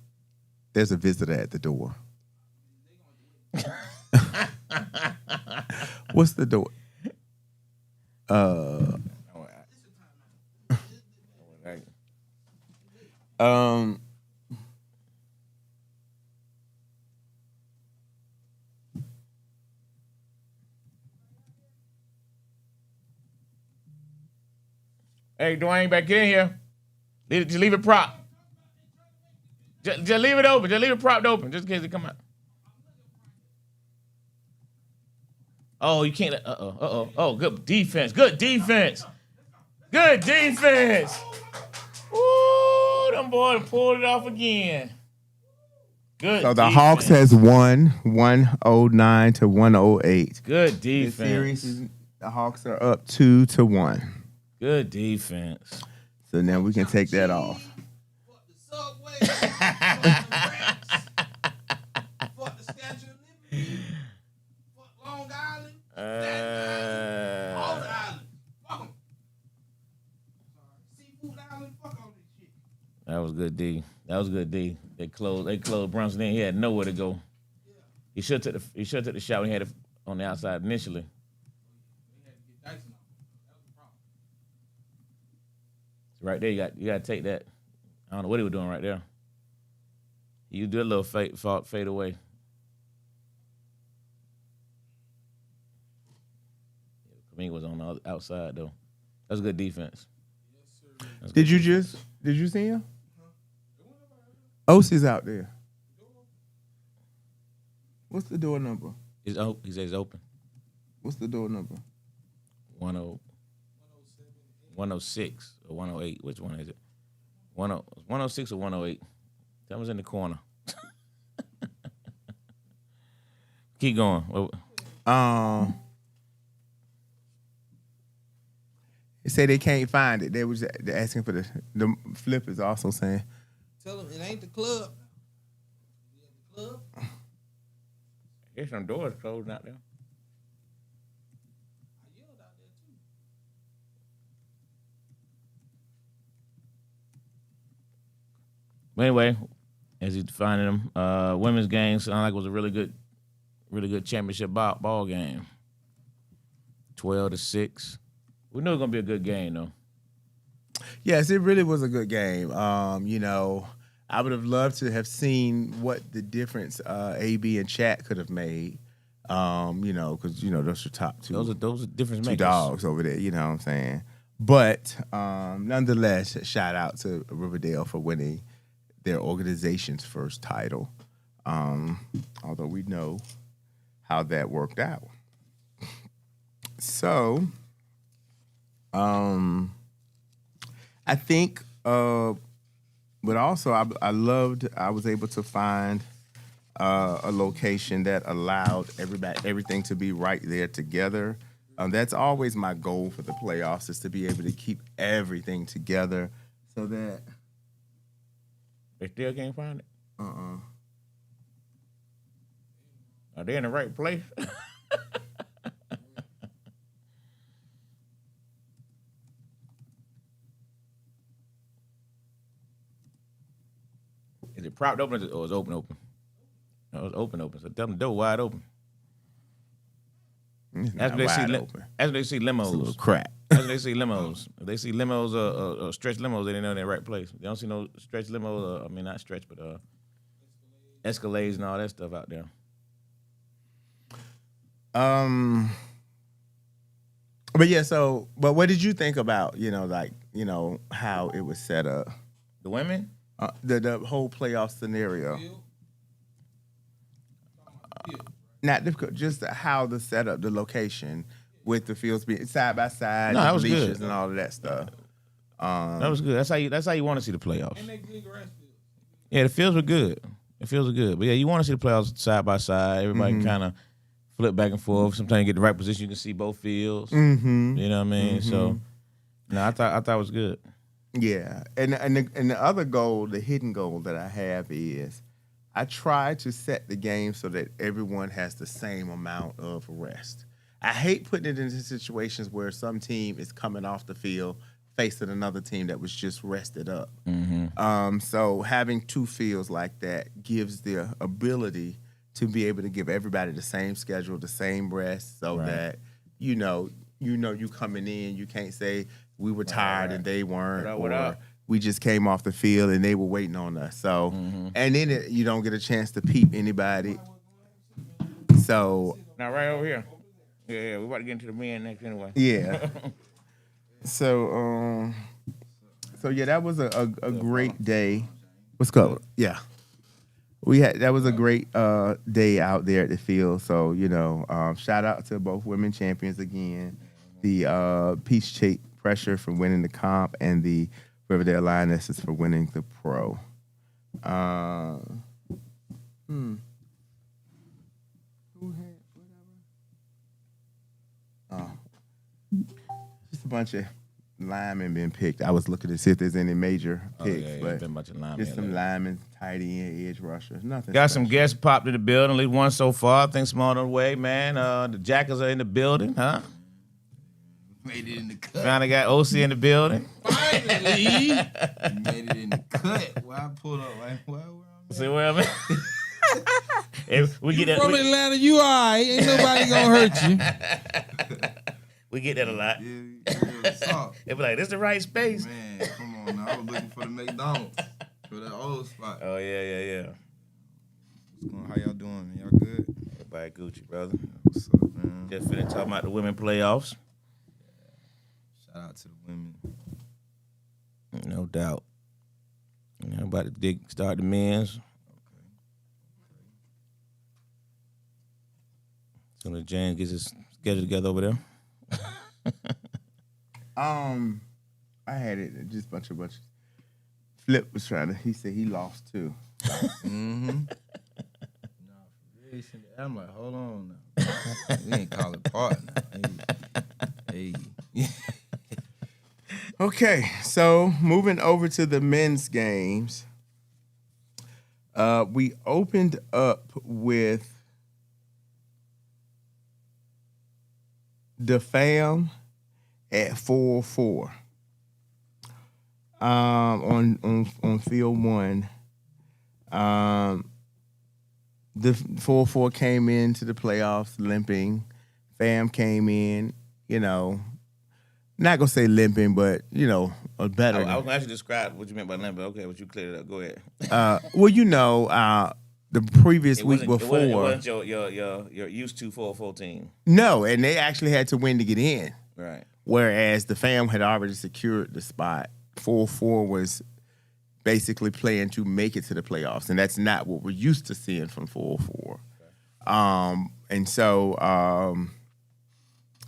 there's a visitor at the door. What's the door? Hey, Dwayne, back in here. Just leave it prop. Just leave it open. Just leave it propped open, just in case it come out. Oh, you can't. Oh, good defense. Good defense. Good defense. Ooh, them boys pulled it off again. Good. So the defense. Hawks has won 109 to 108. Good The defense. series, the Hawks are up 2-1. Good defense. So now we can take that off. Fuck the subway. Fuck the Rats. Fuck the Statue of Liberty. Fuck Long Island. All the islands. Fuck them. Seafood Island. Fuck all this shit. That was good D. That was good D. They closed Brunson in. He had nowhere to go. He should have took the shot when he had it on the outside initially. They had to get Dyson off. That was the problem. Right there, you got to take that. I don't know what he was doing right there. You do a little fade away. Kaminga was on the outside though. That's good defense. Did you see him? OC's out there. What's the door number? He says he's open. What's the door number? 106 or 108. Which one is it? 106 or 108. That was in the corner. Keep going. They say they can't find it. They're asking for the flip is also saying Tell them it ain't the club. The club. There's some doors closed out there. I yelled out there too. But anyway, as he's defining them, women's game sounded like it was a really good championship ball game. 12-6. We knew it was gonna be a good game though. Yes, it really was a good game. You know, I would have loved to have seen what the difference AB and Chat could have made. You know, because you know those are top two. Those are difference two makers. dogs over there. You know what I'm saying? But nonetheless, shout out to Riverdale for winning their organization's first title. Although we know how that worked out. So, I think, but also I was able to find a location that allowed everything to be right there together. That's always my goal for the playoffs, is to be able to keep everything together so that. They still can't find it? Are they in the right place? Is it propped open or is it open? No, it's open. So tell them the door wide open. As they see limos. It's a little crap. As they see limos. If they see limos or stretch limos, they know they're in the right place. They don't see no stretch limos, not stretch, but Escalades and all that stuff out there. But yeah, but what did you think about, how it was set up? The women? The whole playoff scenario. Not difficult, just how the setup, the location, with the fields being side by side, that was bleachers good. and all of that stuff. That was good. That's how you want to see the playoffs. And they good grass fields. Yeah, the fields were good. But yeah, you want to see the playoffs side by side. Everybody can kind of flip back and forth. Sometimes you get the right position, you can see both fields. Mm-hmm. You know what I mean? So, I thought it was good. Yeah, and the other goal, the hidden goal that I have is, I try to set the game so that everyone has the same amount of rest. I hate putting it into situations where some team is coming off the field facing another team that was just rested up. So having two fields like that gives the ability to be able to give everybody the same schedule, the same rest, so that you coming in, you can't say we were tired and they weren't, What up? we just came off the field and they were waiting on us. So, and then you don't get a chance to peep anybody. So, Now, right over here. Yeah, we're about to get into the men next anyway. yeah. So yeah, that was a great day. What's going? Yeah. That was a great day out there at the field. So, shout out to both women champions again. The Peach Pressure for winning the comp, and the Riverdale Lionesses for winning the pro. Who had whatever? Just a bunch of linemen being picked. I was looking to see if there's any major picks, but been a bunch of linemen just some linemen, tight end, edge rushers, nothing. Got special. some guests popped in the building. At least one so far. I think small on the way, man. The Jackers are in the building, huh? Made it in the cut. Finally got OC in the building. Finally. You made it in the cut. Why I pulled up? Where I'm at? See what I mean? If we get that. From Atlanta, you all right. Ain't nobody gonna hurt you. We get that a lot. Yeah, what's up? They be like, "This the right space." Man, come on now. I was looking for the McDonald's. For that old spot. Oh yeah. What's going on? How y'all doing, man? Y'all good? Everybody Gucci, brother. What's up, man? Just finished talking about the women playoffs. Shout out to the women. No doubt. About to start the men's. Soon as James gets his schedule together over there. I had it just bunch of. Flip was he said he lost too. I'm like, hold on now. We ain't call it partner. Hey. Okay, so moving over to the men's games. We opened up with the Fam at 4-4 on field one. The 4-4 came into the playoffs limping. Fam came in, not gonna say limping, but a better. I was going to actually describe what you meant by limping. Okay, but you cleared it up. Go ahead. The previous week before. It wasn't your used to 4-4 team. No, and they actually had to win to get in. Right. Whereas the Fam had already secured the spot. 4-4 was basically playing to make it to the playoffs, and that's not what we're used to seeing from 4-4. And so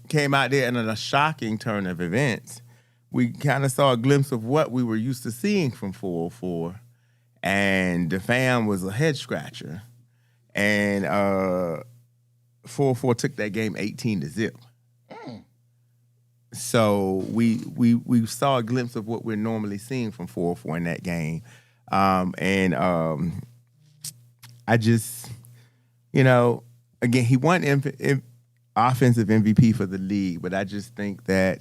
came out there, and in a shocking turn of events, we kind of saw a glimpse of what we were used to seeing from 4-4, and the Fam was a head scratcher, and 4-4 took that game 18-0. So we saw a glimpse of what we're normally seeing from 4-4 in that game. I just, again, he won offensive MVP for the league, but I just think that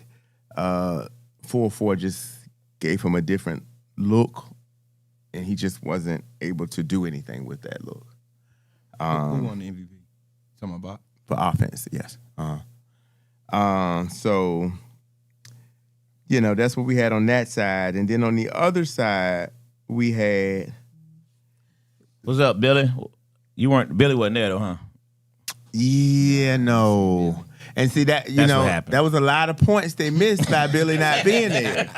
4-4 just gave him a different look, and he just wasn't able to do anything with that look. Who won the MVP? Talking about? For offense, yes. So, that's what we had on that side. And then on the other side, we had... What's up, Billy? Billy wasn't there, though, huh? Yeah, no. And see, that, That's what happened. that was a lot of points they missed by Billy not being there.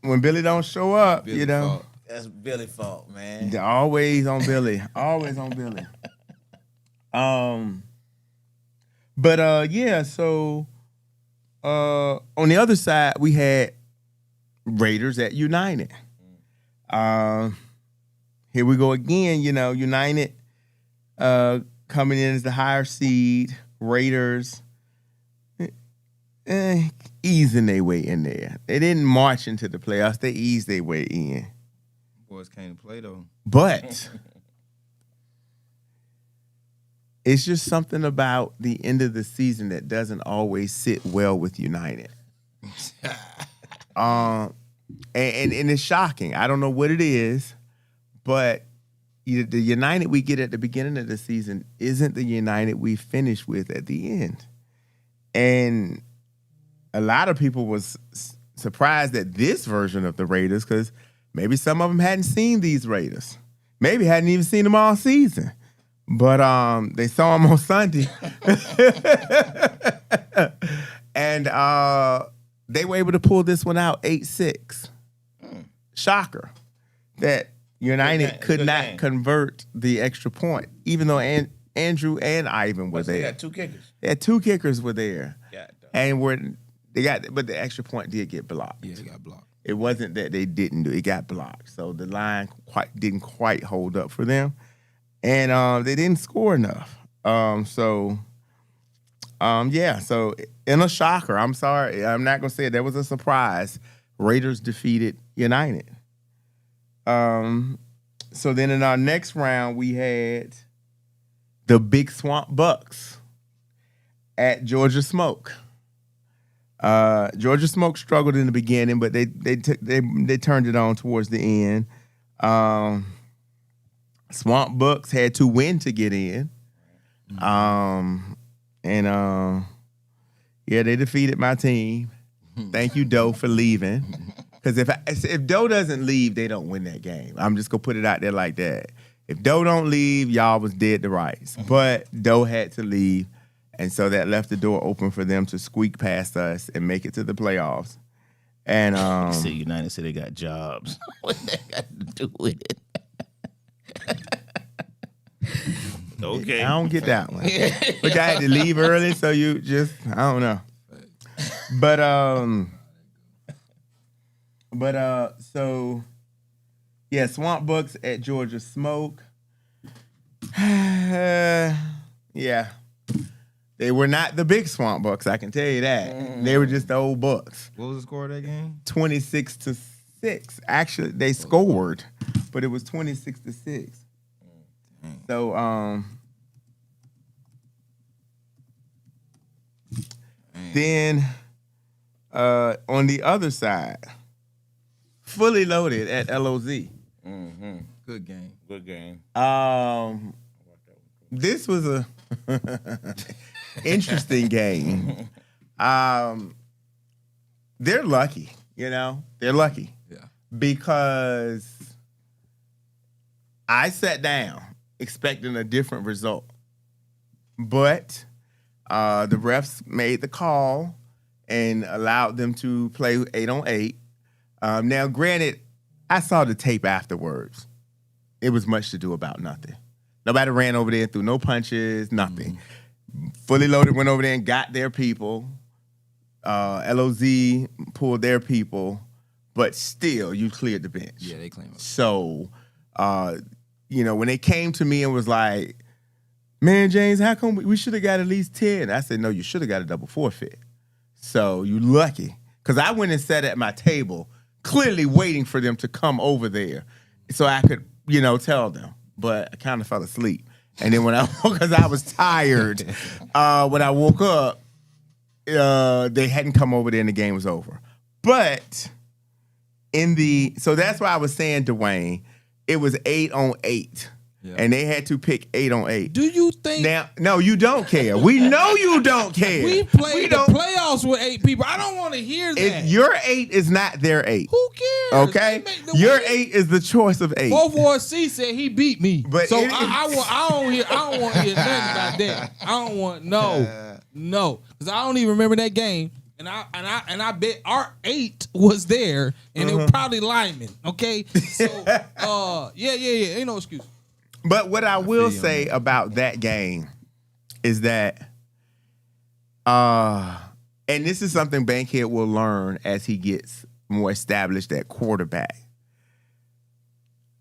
When Billy don't show up, Billy's fault. That's Billy's fault, man. They're always on Billy. Always on Billy. So on the other side, we had Raiders at United. Here we go again, United coming in as the higher seed, Raiders easing their way in there. They didn't march into the playoffs, they eased their way in. Boys came to play, though. But it's just something about the end of the season that doesn't always sit well with United. And it's shocking. I don't know what it is, but the United we get at the beginning of the season isn't the United we finish with at the end. And a lot of people was surprised at this version of the Raiders because maybe some of them hadn't seen these Raiders. Maybe hadn't even seen them all season. But they saw him on Sunday. And they were able to pull this one out 8-6. Shocker. That United could not convert the extra point, even though Andrew and Ivan were there. They got two kickers. They had two kickers were there. God, but the extra point did get blocked. Yeah, it got blocked. It wasn't that they didn't do it. It got blocked. So the line didn't quite hold up for them. And they didn't score enough. So in a shocker, I'm sorry. I'm not going to say it. That was a surprise. Raiders defeated United. So then in our next round, we had the Big Swamp Bucks at Georgia Smoke. Georgia Smoke struggled in the beginning, but they turned it on towards the end. Swamp Bucks had to win to get in. They defeated my team. Thank you, Doe, for leaving. Because if Doe doesn't leave, they don't win that game. I'm just gonna put it out there like that. If Doe don't leave, y'all was dead to rights. But Doe had to leave, and so that left the door open for them to squeak past us and make it to the playoffs. And United said they got jobs. What that got to do with it? Okay. I don't get that one. But I had to leave early, so you just, I don't know. Swamp Bucks at Georgia Smoke. Yeah. They were not the big Swamp Bucks, I can tell you that. They were just the old Bucks. What was the score of that game? 26-6. Actually, they scored. but it was 26-6. So then on the other side, fully loaded at LOZ. Mm-hmm. Good game. Good game. This was a interesting game. They're lucky, They're lucky. Yeah. Because I sat down expecting a different result. But the refs made the call and allowed them to play 8-on-8. Now, granted, I saw the tape afterwards. It was much to do about nothing. Nobody ran over there and threw no punches, nothing. Fully loaded went over there and got their people. LOZ pulled their people, but still, you cleared the bench. Yeah, they claim it. So, when they came to me and was like, man, James, how come we should have got at least 10? I said, no, you should have got a double forfeit. So you lucky. Because I went and sat at my table, clearly waiting for them to come over there so I could, tell them. But I kind of fell asleep. And then because I was tired, when I woke up, they hadn't come over there and the game was over. But so that's why I was saying, Dwayne, it was 8-on-8. Yeah. And they had to pick 8-on-8. Do you think? Now, no, you don't care. We know you don't care. We played the playoffs with 8 people. I don't want to hear that. Your 8 is not their 8. Who cares? Okay, your 8 is the choice of 8. 4-4-C said he beat me, but so I don't want to hear nothing about that. I don't want no, because I don't even remember that game. And I bet our 8 was there, and it was probably linemen. Okay, so yeah, ain't no excuse. But what I will say about that game is that, and this is something Bankhead will learn as he gets more established at quarterback.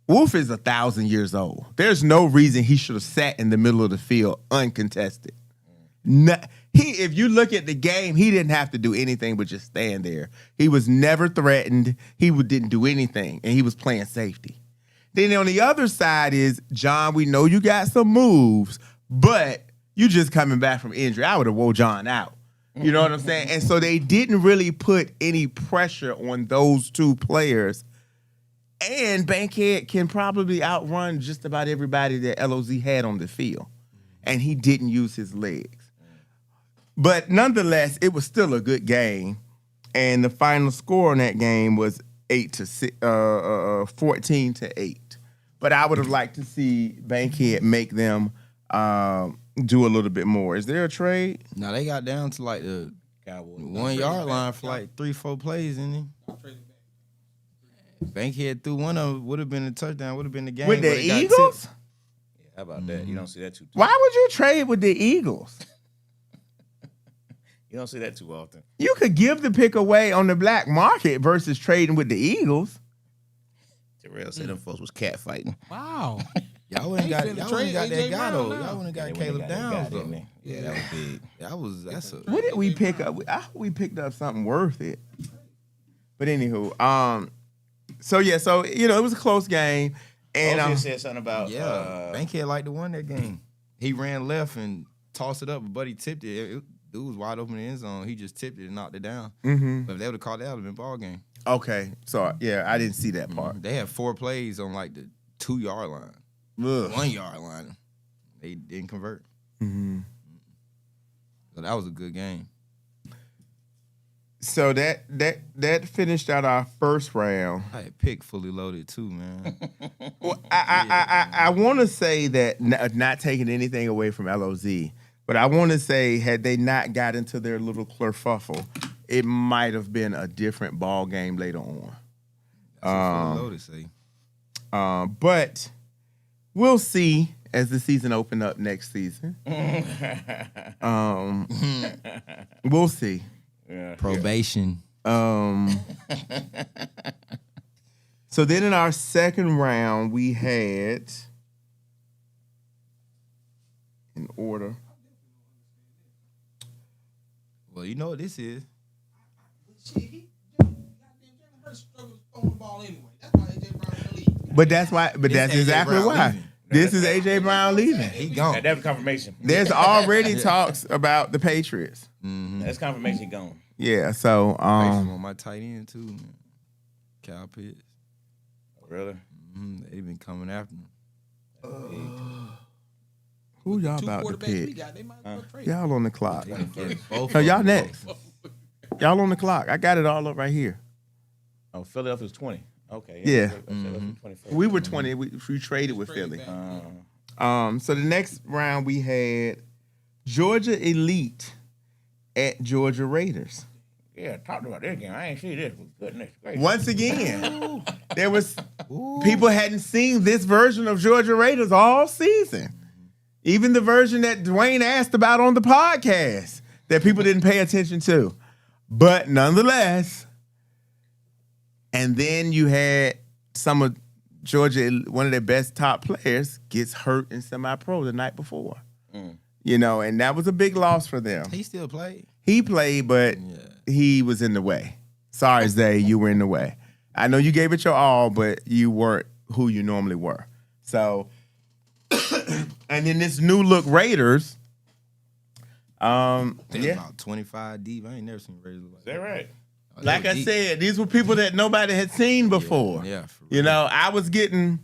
Wolf is 1,000 years old. There's no reason he should have sat in the middle of the field uncontested. If you look at the game, he didn't have to do anything but just stand there. He was never threatened. He didn't do anything, and he was playing safety. Then on the other side is, John, we know you got some moves, but you just coming back from injury. I would have wore John out. You know what I'm saying? And so they didn't really put any pressure on those two players. And Bankhead can probably outrun just about everybody that LOZ had on the field. And he didn't use his legs. But nonetheless, it was still a good game. And the final score in that game was 14-8. But I would have liked to see Bankhead make them do a little bit more. Is there a trade? No, they got down to like the 1 yard line for like 3-4 plays, didn't he? Bankhead threw one of them, would have been a touchdown, would have been the game. With the Eagles? Yeah, how about that? You don't see that too. Why would you trade with the Eagles? You don't see that too often. You could give the pick away on the black market versus trading with the Eagles. Terrell said them folks was catfighting. Wow. Y'all wouldn't got that guy though. Y'all wouldn't got Caleb Downs though. Yeah, that was big. That's a. What did we pick up? I hope we picked up something worth it. But anywho, so it was a close game. And said something about Bankhead like to win that game. He ran left and tossed it up, but he tipped it. Dude was wide open in the end zone. He just tipped it and knocked it down. Mm-hmm. But if they would have caught that, it would have been ball game. Okay, so yeah, I didn't see that part. They had 4 plays on like the 2 yard line, 1 yard line. They didn't convert. Mm-hmm. So that was a good game. So that finished out our first round. I had pick fully loaded too, man. Well, I want to say that not taking anything away from LOZ, but I want to say had they not got into their little kerfuffle, it might have been a different ball game later on. That's what fully loaded say. But we'll see as the season open up next season. We'll see. Yeah. Probation. So then in our second round, we had, in order. Well, you know what this is. Shit, goddamn Jalen Hurts struggles on the ball anyway. That's why AJ Brown in the league. But that's why. But that's AJ exactly Brown why. leaving. This is AJ Brown leaving. He gone. That's confirmation. There's already talks about the Patriots. That's confirmation. He gone. Yeah. So On my tight end too, man. Cal Pitts. Really? They've been coming after him. who y'all Two about to quarterbacks we pick? got, they might as well trade. Y'all on the clock. Both No, of y'all them. next. Y'all on the clock. I got it all up right here. Oh, Philadelphia's 20. Okay. Yeah. 21st. We were 20. We traded with Philly. So the next round we had Georgia Elite at Georgia Raiders. Yeah, talked about this game. I ain't see this. Goodness gracious. Once again, there was people hadn't seen this version of Georgia Raiders all season. Even the version that Dwayne asked about on the podcast that people didn't pay attention to. But nonetheless, and then you had some of Georgia, one of their best top players, gets hurt in semi-pro the night before. You know, and that was a big loss for them. He still played. He played, but he was in the way. Sorry, Zay, you were in the way. I know you gave it your all, but you weren't who you normally were. So, and then this new look Raiders. They was Yeah. about 25 deep. I ain't never seen Raiders like Is that right? They Like were I deep. said, these were people that nobody had seen before. Yeah, for You real. know, I was getting,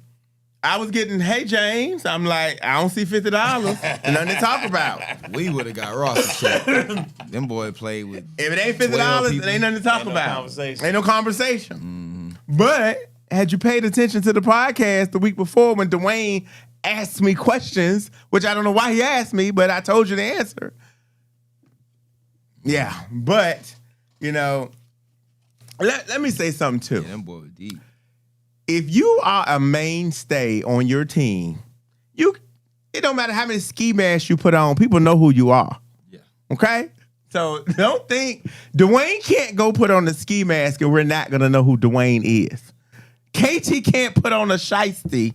hey James, I'm like, I don't see $50. Nothing to talk about. We would have got roster check. Them boy played with. If it ain't $50, 12 it people. ain't nothing to talk Ain't no about. conversation. Ain't no conversation. But had you paid attention to the podcast the week before when Dwayne asked me questions, which I don't know why he asked me, but I told you the answer. Yeah, but you know, let me say something too. Yeah, them boy was deep. If you are a mainstay on your team, it don't matter how many ski masks you put on, people know who you are. Yeah. Okay? So don't think Dwayne can't go put on a ski mask and we're not gonna know who Dwayne is. KT can't put on a shiesty,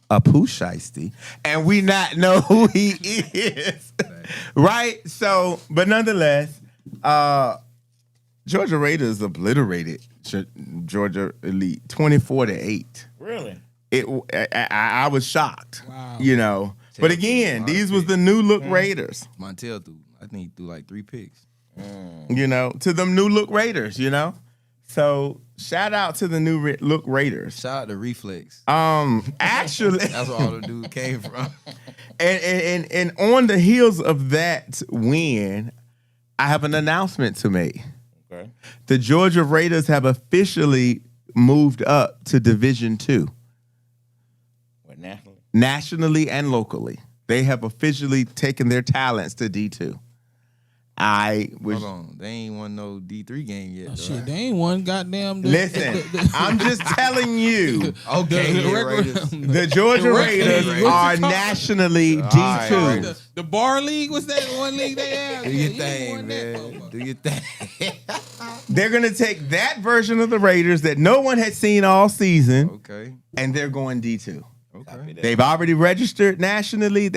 a poo shiesty, and we not know who he is. Right? So, but nonetheless, Georgia Raiders obliterated Georgia Elite 24-8. Really? I was shocked. Wow. You know. But again, these was the new look Raiders. Montel threw. I think he threw like 3 picks. You know, to them new look Raiders, you know? So shout out to the new look Raiders. Shout out to Reflex. Actually, That's where all the dudes came from. and on the heels of that win, I have an announcement to make. Okay. The Georgia Raiders have officially moved up to Division II, What, nationally? nationally and locally. They have officially taken their talents to D2. I was Hold on. They ain't won no D3 game yet. though, Shit, right? they ain't one goddamn. listen. I'm just telling you. Okay, the yeah, regular- Raiders. The Georgia The Raiders regular- are nationally All D2. right, the bar league was that one league they had? Do your Yeah, you thing, won that man. motherfucker. Do your thing. They're going to take that version of the Raiders that no one had seen all season, Okay. and they're going D2. Okay. They've already registered nationally.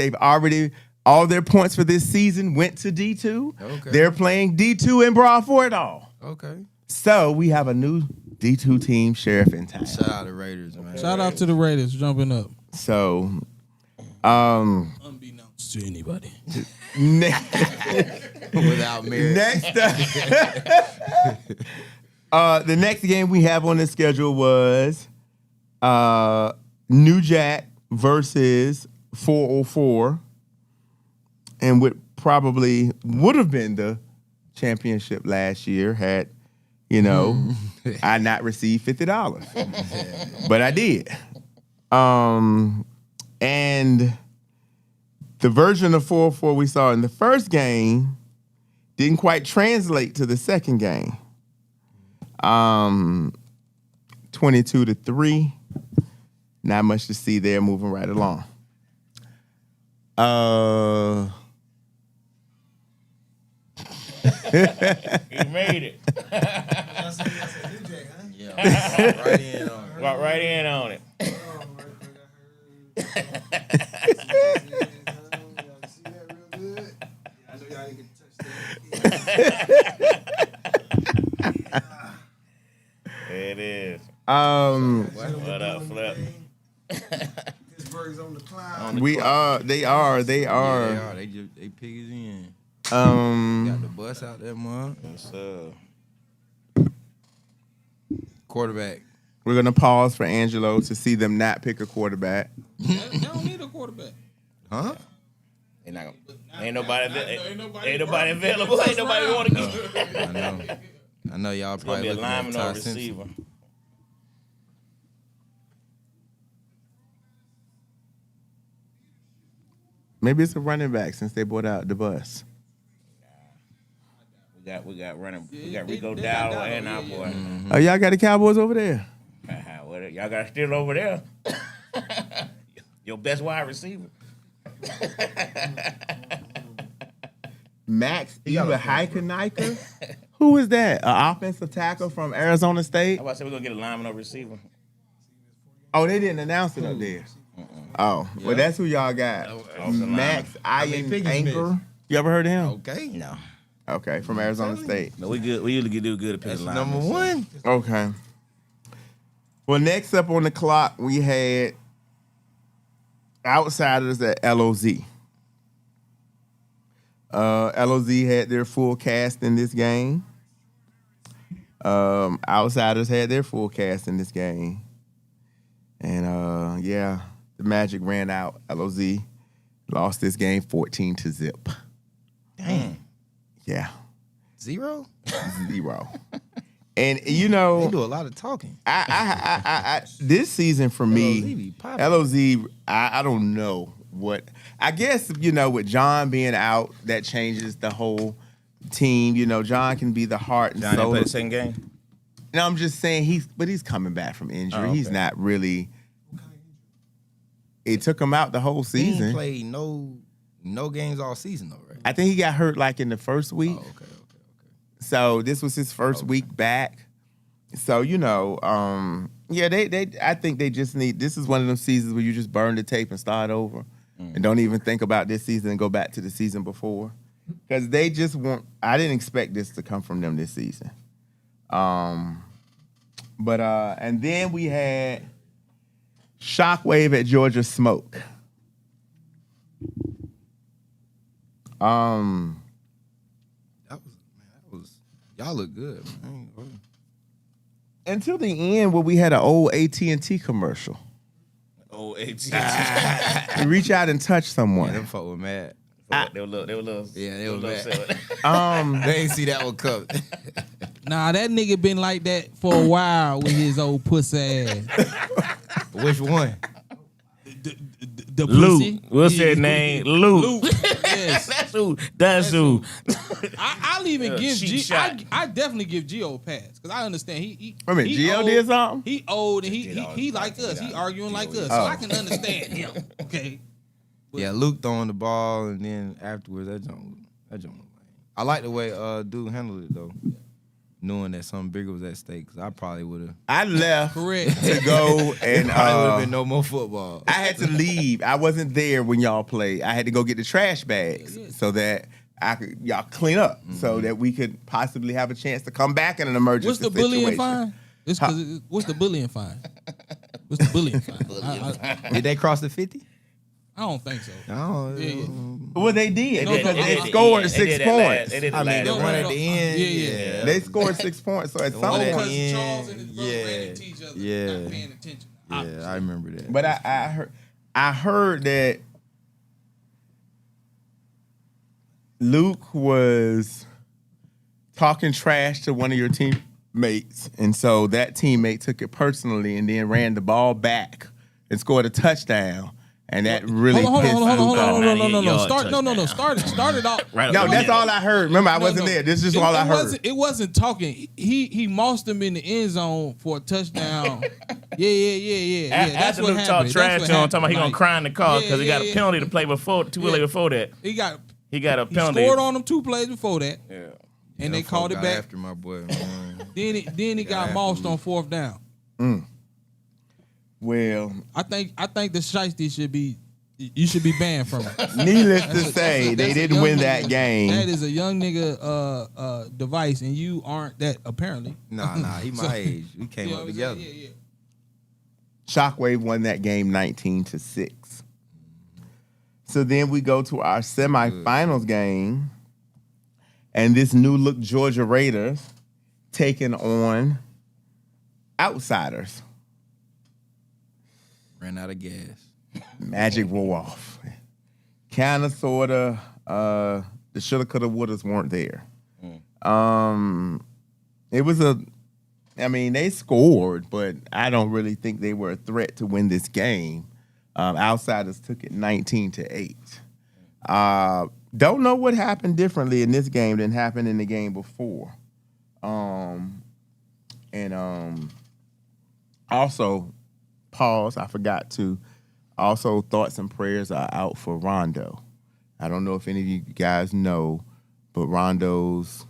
All their points for this season went to D2. Okay. They're playing D2 in Broad for it all. Okay. So we have a new D2 team sheriff in town. Shout out to Raiders, man. Shout out to the Raiders jumping up. So, Unbeknownst to anybody. Without merit. next the next game we have on the schedule was New Jack versus 404, and would have been the championship last year had I not received $50, but I did. And the version of 404 we saw in the first game didn't quite translate to the second game. 22-3. Not much to see there, moving right along. He made it. Yeah. Right in on it. Walk right in on it. It is. Um, What up, Flip? on the We clock. are. They are. They pick it in. Got the bus out there, man. Yes, Quarterback. We're gonna pause for Angelo to see them not pick a quarterback. They don't need a quarterback. Huh? Ain't nobody available. Ain't First nobody round. want to get. I know y'all It's gonna probably be a looking at lineman or Ty a Simpson. receiver. Maybe it's a running back since they brought out the bus. We got running. We got they- Rico they got Dowdle Dowdle, and our yeah, boy. Oh, y'all got the Cowboys over there. Well, y'all got still over there. Your best wide receiver. Max Hiker. Who is that? An offensive tackle from Arizona State? How about I say we're gonna get a lineman or receiver? Oh, they didn't announce it up there. Oh, well, that's who y'all got. Max Iron Pickens Anchor. missed? You ever heard of him? Okay. No. Okay, from Arizona State. No, we good. We usually do good at That's picking linemen. number one. Okay. Well, next up on the clock, we had Outsiders at LOZ. LOZ had their full cast in this game. Outsiders had their full cast in this game. And yeah, the Magic ran out. LOZ lost this game 14-0. Damn. Yeah, 0? 0. And you They know, do a lot of talking. I this season for LOZ me, be popping. LOZ, I don't know what. I guess, you know, with John being out, that changes the whole team. You know, John can be the heart and John didn't soul. play the second game. No, I'm just saying he's coming back from injury. Oh, okay. He's not really. It took him out the whole He ain't season. played no games all season though, right? I think he got hurt like in the first week. Oh, okay. So this was his first week back. So, you know, yeah, they I think they just need, this is one of them seasons where you just burn the tape and start over and don't even think about this season and go back to the season before. Because they just want, I didn't expect this to come from them this season. And then we had Shockwave at Georgia Smoke. That was y'all look good, man. Until the end where we had an old AT&T commercial. Oh, 18. You reach out and touch someone. Them folk were mad. They were little. Yeah, they were mad. upset. They ain't see that one coming. Nah, that nigga been like that for a while with his old pussy ass. Which one? The Luke. pussy. What's his name? Luke. Yes. That's who. I'll even give cheap G. shot. I definitely give Gio a pass because I understand he. Wait a minute, he Gio old, did something? He old and Did all he the like fucking us. He shit. arguing like us, so Oh. I can understand him. Okay. Yeah, Luke throwing the ball and then afterwards that jump. I like the way dude handled it though, knowing that something bigger was at stake. Cause I probably would have. I left Correct. to go and Probably would have been no more football. I had to leave. I wasn't there when y'all played. I had to go get the trash bags so that I could y'all clean up so that we could possibly have a chance to come back in an emergency What's the situation. bullying fine? It's 'cause what's the bullying fine? What's the bullying fine? Did they cross the 50? I don't think so. No. Yeah. Well, they did No, because no, they no, scored They 6 did that last- points. They did I the mean, the last one one. at the end. Yeah. They scored 6 points. So at some one at point, the Because end, Charles and his brother ran yeah, into each other, yeah. not paying attention. Yeah, I remember that. but I heard that Luke was talking trash to one of your teammates, and so that teammate took it personally and then ran the ball back and scored a touchdown, and that really Hold pissed on. Luke off. Yard Start it off. Right No, up that's the all I heard. Remember, I wasn't there. This is just all I heard. It wasn't talking. He mossed him in the end zone for a touchdown. Yeah. That's After what Luke happened. talked trash That's to what him, talking about he gonna happened. cry in the car because he got a Yeah. penalty to play before that. He got He got a he penalty. scored on him 2 plays before that, Yeah. and they Them called folk it got back. after my boy, man. Then he got after mossed Luke. on 4th down. Well, I think the shiesty should be. You should be banned from it. needless to say, they That's a didn't young win nigga. that game. That is a young nigga device, and you aren't that apparently. Nah, he my age. We came You know up what I'm together. saying? Yeah. Shockwave won that game 19-6. So then we go to our semifinals game, and this new look Georgia Raiders taking on outsiders. Ran out of gas. Magic wore off. Kinda, sorta. The shoulda, coulda, wouldas weren't there. It was they scored, but I don't really think they were a threat to win this game. Outsiders took it 19-8. Don't know what happened differently in this game than happened in the game before. Also, pause, I forgot to. Also, thoughts and prayers are out for Rondo. I don't know if any of you guys know, but Rondo's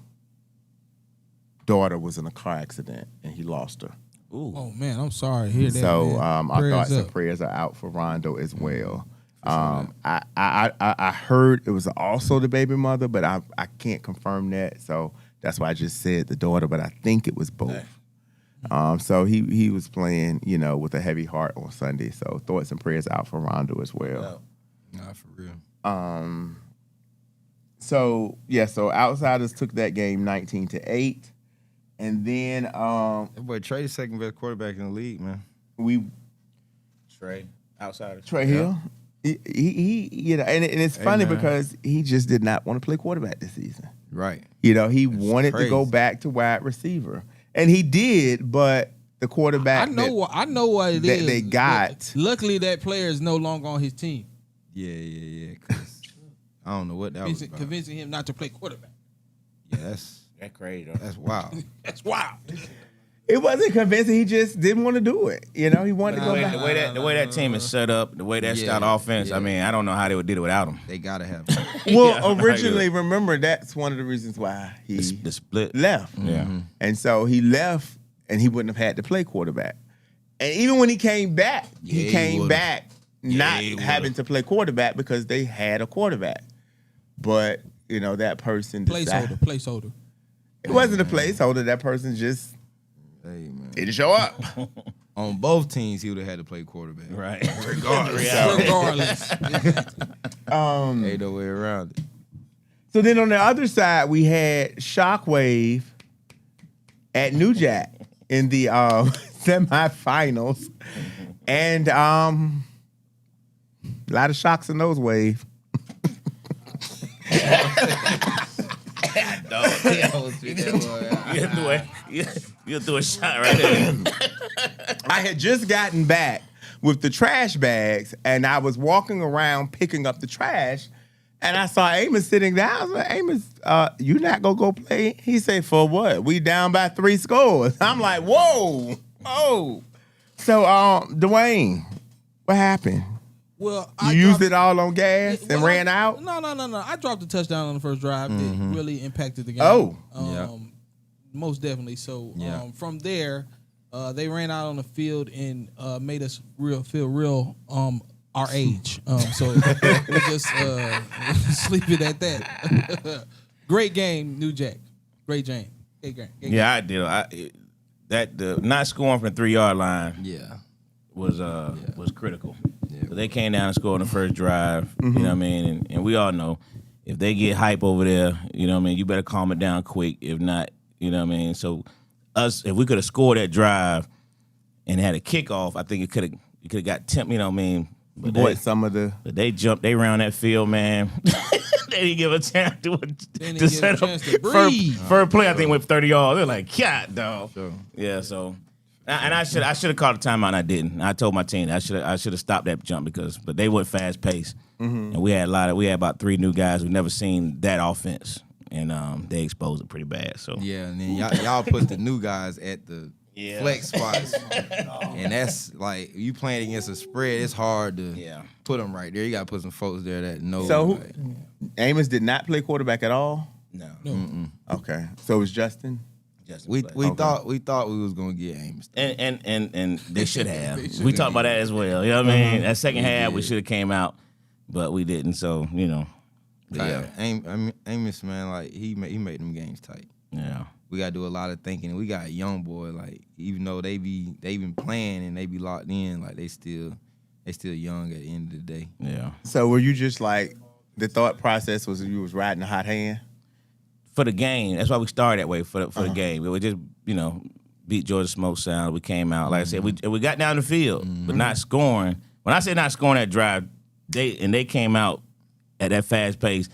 daughter was in a car accident and he lost her. Ooh. Oh man, I'm sorry to hear that. So man. our Prayers thoughts and up. prayers are out for Rondo as well. I heard it was also the baby mother, but I can't confirm that. So that's why I just said the daughter, but I think it was both. So he was playing, with a heavy heart on Sunday. So thoughts and prayers out for Rondo as well. Nah, for real. So Outsiders took that game 19-8. And then That boy Trey the second best quarterback in the league, man. Trey, outsiders. Trey Hill, he and it's funny man. because he just did not want to play quarterback this season. Right. He wanted to go crazy. back to wide receiver, and he did. But the quarterback, I know what it that is. they got. Luckily, that player is no longer on his team. Yeah. 'Cause I don't know what that was about. Convincing him not to play quarterback. Yeah, that's crazy. that's wild. That's wild. It wasn't convincing. He just didn't want to do it. He wanted to go back. The way that team is set up, the way that style offense. yeah. I mean, I don't know how they would do it without him. They gotta have him. Well, originally, remember that's one of the reasons why he The split. left. Yeah. And so he left, and he wouldn't have had to play quarterback. And even when he came back, Yeah, he he came would've. back not he would've. having to play quarterback because they had a quarterback. But that person decided, Placeholder. it wasn't a placeholder. That person just Hey man. didn't show up. On both teams, he would have had to play quarterback. Right. Regardless. Ain't no way around it. So then on the other side, we had Shockwave at New Jack in the semifinals. And a lot of shocks in those wave. You threw a shot right there. I had just gotten back with the trash bags, and I was walking around picking up the trash, and I saw Amos sitting down. I was like, Amos, you not gonna go play? He said, for what? We down by 3 scores. I'm like, whoa, oh. So, Dwayne, what happened? Well, You used it all on gas and ran out? No. I dropped a touchdown on the first drive. It really impacted the game. Oh. Yeah. Most definitely. So Yeah. from there, they ran out on the field and made us feel real our age. So we just sleep it at that. Great game, New Jack. Great game. Great game. Yeah, I did. The not scoring from the 3-yard line Yeah. was critical. Yeah. So they came down and scored on the first drive. You know what I mean? And we all know if they get hype over there, you know what I mean, you better calm it down quick. If not, you know what I mean? So if we could have scored that drive and had a kickoff, I think it could have got temp, you know what I mean? But they jumped, they ran that field, man. They didn't give a chance to set up. to breathe. First play, I think, went 30 yards. They're like, God, dog. Sure. Yeah, so. And I should have called a timeout, and I didn't. I told my team I should have stopped that jump but they went fast paced, and we had about 3 new guys who never seen that offense, and they exposed it pretty bad. So Yeah, and then y'all put the new guys at the flex spots, and that's like you playing against a spread. It's hard to put them right there. You got to put some folks there that know. So Amos did not play quarterback at all? no. Okay. So it was Justin? We thought we was gonna get Amos. And they should have. We talked about that as well. You know what I mean? That second half we should have came out, but we didn't. So Yeah, Amos, man, like he made them games tight. Yeah. We gotta do a lot of thinking. We got a young boy, like even though they been playing and they be locked in, like they still They still young at the end of the day. Yeah. So were you just like the thought process was you was riding a hot hand? For the game, that's why we started that way for the game. We would just beat Georgia Smoke Sound. We came out like I said. We got down the field, but not scoring. When I say not scoring that drive, they came out at that fast pace.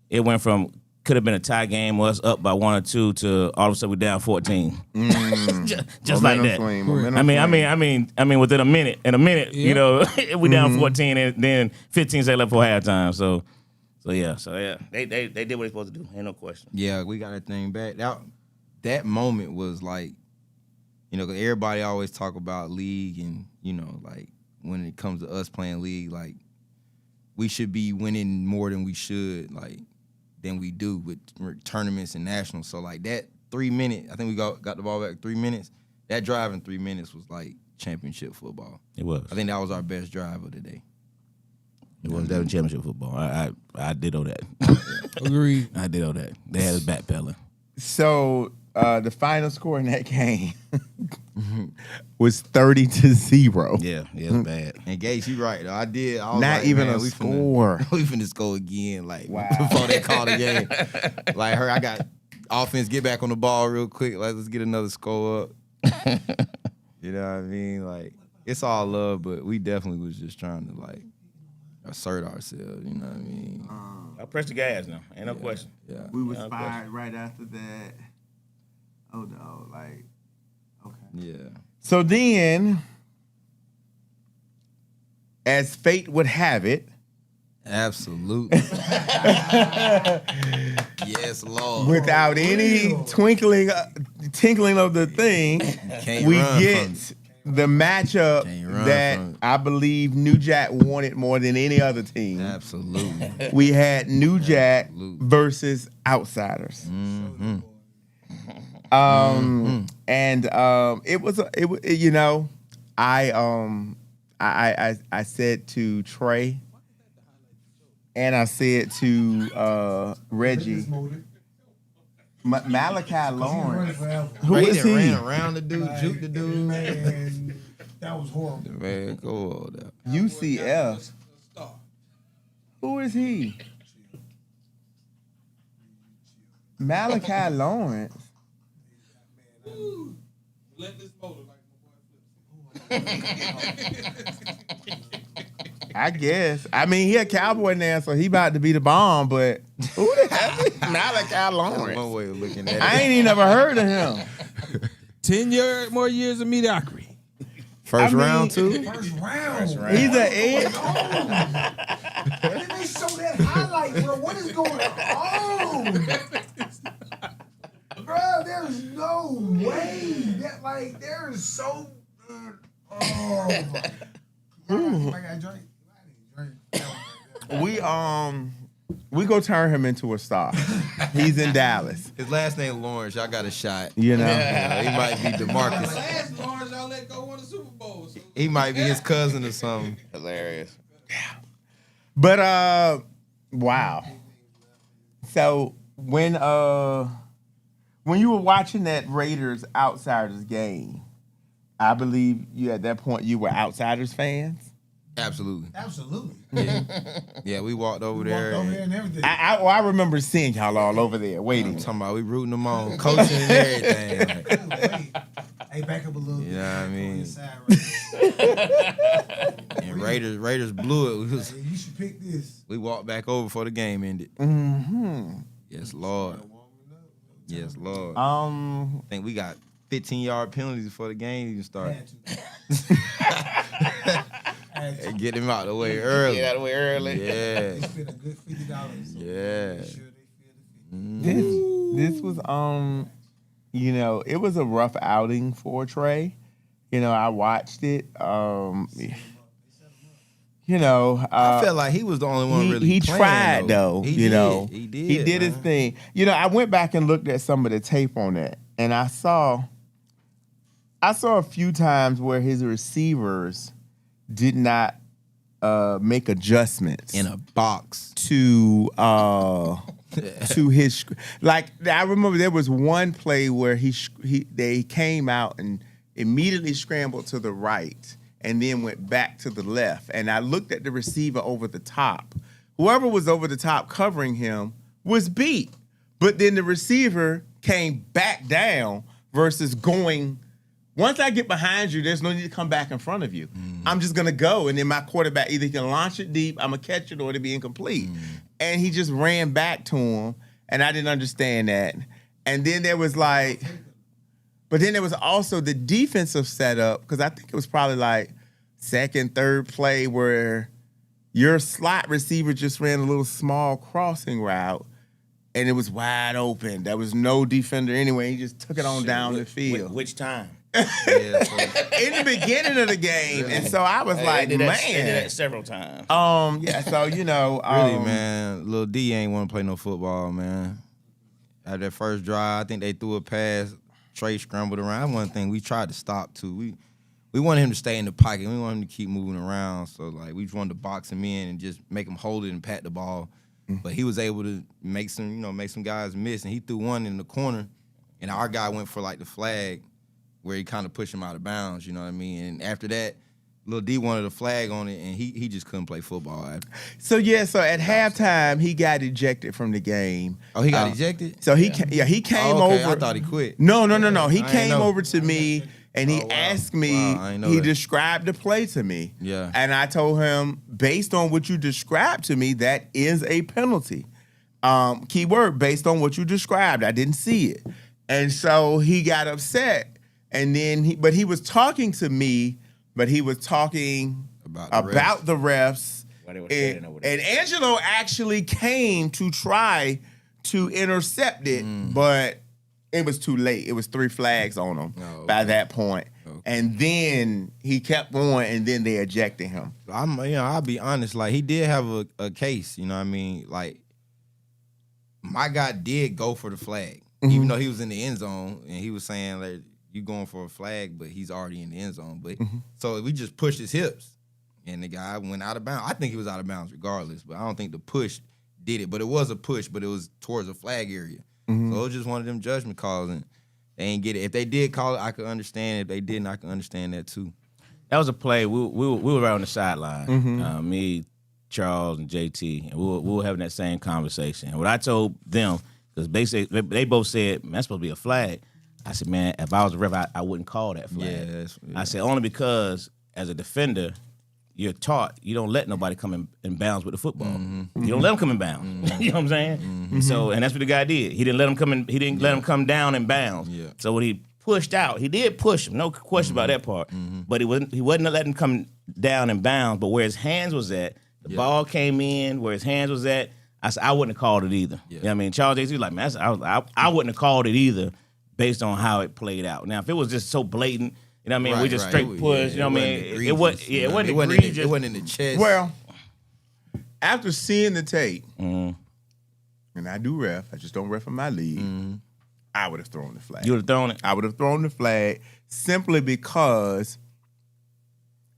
It went from could have been a tie game, was up by 1 or 2 to all of a sudden we're down 14. just like that. I mean, within a minute, we down 14 and then 15 seconds left for halftime. So yeah, they did what they're supposed to do. Ain't no question. Yeah, we got that thing back. That moment was like, 'cause everybody always talk about league and like when it comes to us playing league, like we should be winning more than we should, like than we do with tournaments and nationals. So like that 3 minute, I think we got the ball back 3 minutes. That drive in 3 minutes was like championship football. It was. I think that was our best drive of the day. It was definitely championship football. I did know that. Agreed. I did know that. They had us backpedaling. So the final score in that game was 30-0. Yeah, it was bad. And Gates, you right though. I was Not like, even man, a we score. We finna score again, like Wow. before they call the game. Like I got offense, get back on the ball real quick. Like let's get another score up. You know what I mean? Like it's all love, but we definitely was just trying to like assert ourselves. You know what I mean? I press the gas now. Ain't no question. Yeah. We was fired right after that. Oh no, like okay. Yeah. So then, as fate would have it, Absolutely. Yes, Lord. without any tinkling of the thing, Can't we run get from it. the matchup Can't run that from it. I believe New Jack wanted more than any other team. Absolutely. We had New Jack Absolutely. versus Outsiders. Mm-hmm. And I said to Trey and I said to Reggie, Malachi Lawrence. Who Right, is that he? ran around the dude, juke the dude. Man, that was horrible. Man, go on there. UCF. Who is he? Malachi Lawrence. Let this motor like my boy I guess. I mean, he a Cowboy now, so he about to be the bomb, but who the hell is Malachi That's Lawrence? one way of looking at it. I ain't even never heard of him. 10 more years of mediocrity. First I mean- round, too? First round. He's an edge. Didn't they show that highlight, bro? What is going on? Bro, there's no way that, like, there is so. Oh, my. I got drink. We go turn him into a star. He's in Dallas. His last name Lawrence. Y'all got a shot. You know? He might be DeMarcus. last Lawrence, y'all let go won the Super Bowl. So He might be his cousin or something. Hilarious. But wow. So when you were watching that Raiders Outsiders game, I believe you at that point you were Outsiders fans. Absolutely. Absolutely. Yeah, we walked over there. Walked over there and everything. I remember seeing y'all all over there I'm waiting. talking about we rooting them on, coaching and everything. Like, Wait. Hey, back up a little bit. You know what I mean? Inside right and Raiders blew it. there. You should pick this. We walked back over before the game ended. Mm-hmm. Yes, Lord. Yes, Lord. I I think we got 15-yard penalties before the game even started. Had to. And get him out the way early. Get out of the way early. Yeah. They spent a good $50. So Yeah. make sure they feel the 50. this was it was a rough outing for Trey. I watched it. I I felt like he was the only one really he playing, tried though. He He did did his man. thing. I went back and looked at some of the tape on that, and I saw a few times where his receivers did not make adjustments In a box. to his like. I remember there was one play where they came out and immediately scrambled to the right, and then went back to the left. And I looked at the receiver over the top. Whoever was over the top covering him was beat. But then the receiver came back down versus going. Once I get behind you, there's no need to come back in front of you. I'm just going to go. And then my quarterback either can launch it deep, I'm going to catch it, or it'll be incomplete. And he just ran back to him. And I didn't understand that. And then there was also the defensive setup, because I think it was probably like second, third play where your slot receiver just ran a little small crossing route, and it was wide open. There was no defender anyway. He just took it on down the field. Which time? In the beginning of the game. And so I was like, They did man. that several times. Yeah, so, Really, man, Lil D ain't want to play no football, man. At that first drive, I think they threw a pass. Trey scrambled around. That's one thing we tried to stop, too. We wanted him to stay in the pocket. We wanted him to keep moving around. So, like, we just wanted to box him in and just make him hold it and pat the ball. But he was able to make some guys miss. And he threw one in the corner, and our guy went for, like, the flag where he kind of pushed him out of bounds, you know what I mean? And after that, Lil D wanted a flag on it, and he just couldn't play football after. So at halftime, he got ejected from the game. Oh, he got ejected? So he came over. I thought he quit. No. He I came ain't know. over to me, and he asked me, I ain't know he that. described the play to me. Yeah. And I told him, based on what you described to me, that is a penalty. Key word, based on what you described. I didn't see it. And so he got upset. And then he was talking to me, but he was talking about the refs. Why they were standing over there. And Angelo actually came to try to intercept it, but it was too late. It was 3 flags on him by that point. Okay. And then he kept going, and then they ejected him. I'll be honest, like, he did have a case, you know what I mean? Like, my guy did go for the flag, even though he was in the end zone, and he was saying, like, you going for a flag, but he's already in the end zone. But so we just pushed his hips, and the guy went out of bounds. I think he was out of bounds regardless, but I don't think the push did it. But it was a push, but it was towards a flag area. So it was just one of them judgment calls, and they ain't get it. If they did call it, I could understand. If they didn't, I could understand that too. That was a play. We were right on the sideline. Me, Charles, and JT, and we were having that same conversation. And what I told them, because they both said, man, that's supposed to be a flag. I said, man, if I was a ref, I wouldn't call that flag. Yeah. I said, only because as a defender, you're taught you don't let nobody come in bounds with the football. You don't let them come in bounds. You know what I'm saying? So, and that's what the guy did. He didn't let him come in. He didn't let him come down in bounds. Yeah. So when he pushed out, he did push him. No question about that part. But he wasn't letting him come down in bounds. But where his hands was at, the ball came in. Where his hands was at, I said I wouldn't have called it either. You know what I mean? Charles JC was like, man, I wouldn't have called it either, based on how it played out. Now, if it was just so blatant, you know what I mean, we just straight push, you know what I mean? It wasn't egregious. It wasn't in the chest. Well, after seeing the tape, and I do ref, I just don't ref in my league, I would have thrown the flag. You would have thrown it? I would have thrown the flag simply because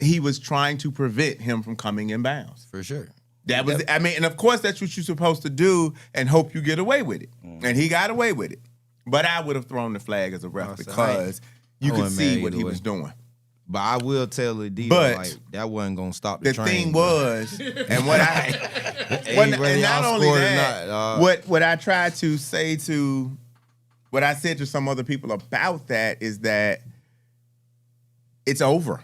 he was trying to prevent him from coming in bounds. For sure. That was, I mean, and of course that's what you're supposed to do and hope you get away with it. And he got away with it. But I would have thrown the flag as a ref because you could see what he was doing. But I will tell the deal, But like, that wasn't gonna stop the train. The thing was, and what and not only that, what I tried to say to, what I said to some other people about that is that it's over.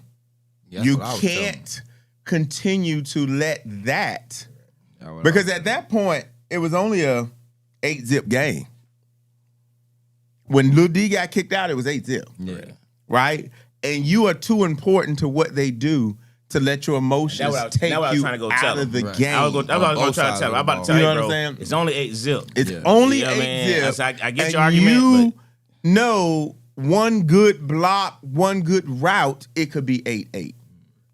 Yeah, You can't continue to let that, because at that point it was only a 8-zip game. When Lil D got kicked out, it was 8-zip. Yeah. Right? And you are too important to what they do to let your emotions take you out of the game. I was going to try to tell you. I'm about to tell You you, know bro. what I'm saying? It's only 8-zip. It's only You know what I mean? 8-zip. I get and your argument, you but know one good block, one good route, it could be 8-8.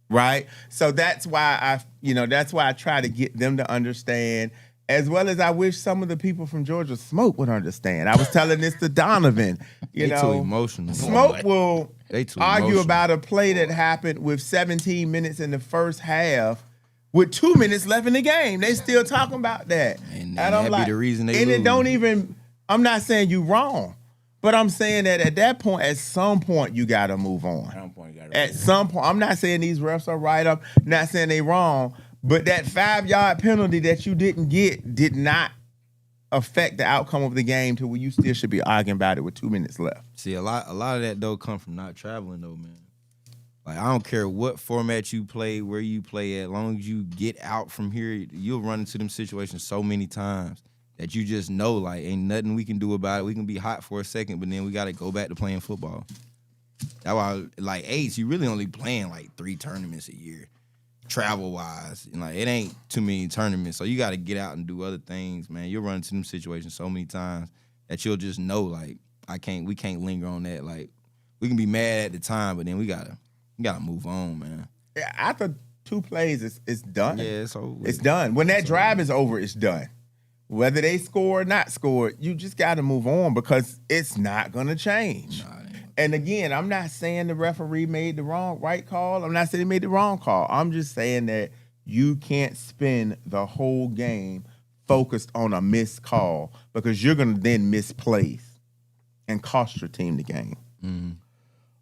Right? So that's why I try to get them to understand, as well as I wish some of the people from Georgia Smoke would understand. I was telling this to Donovan. You know, too emotional. Smoke will argue emotional. about a play that happened with 17 minutes in the first half with 2 minutes left in the game. They still talking about that. And I'm that'd like, be the reason they and lose. it don't even, I'm not saying you wrong, but I'm saying that at that point, at some point, you got to move on. At some point, I'm not saying these refs are right. I'm not saying they wrong. But that 5-yard penalty that you didn't get did not affect the outcome of the game to where you still should be arguing about it with 2 minutes left. See, a lot of that though come from not traveling though, man. Like, I don't care what format you play, where you play at, as long as you get out from here, you'll run into them situations so many times that you just know, like, ain't nothing we can do about it. We can be hot for a second, but then we got to go back to playing football. That's why, like, Ace, you really only playing, like, 3 tournaments a year, travel-wise. And, like, it ain't too many tournaments, so you got to get out and do other things, man. You'll run into them situations so many times that you'll just know, like, we can't linger on that. Like, we can be mad at the time, but then we gotta move on, man. Yeah, after 2 plays, it's done. Yeah, it's over. It's done. When that drive is over, it's done. Whether they score or not score, you just got to move on because it's not going to change. And again, I'm not saying the referee made the right call. I'm not saying he made the wrong call. I'm just saying that you can't spend the whole game focused on a missed call because you're going to then misplace and cost your team the game. Mm-hmm.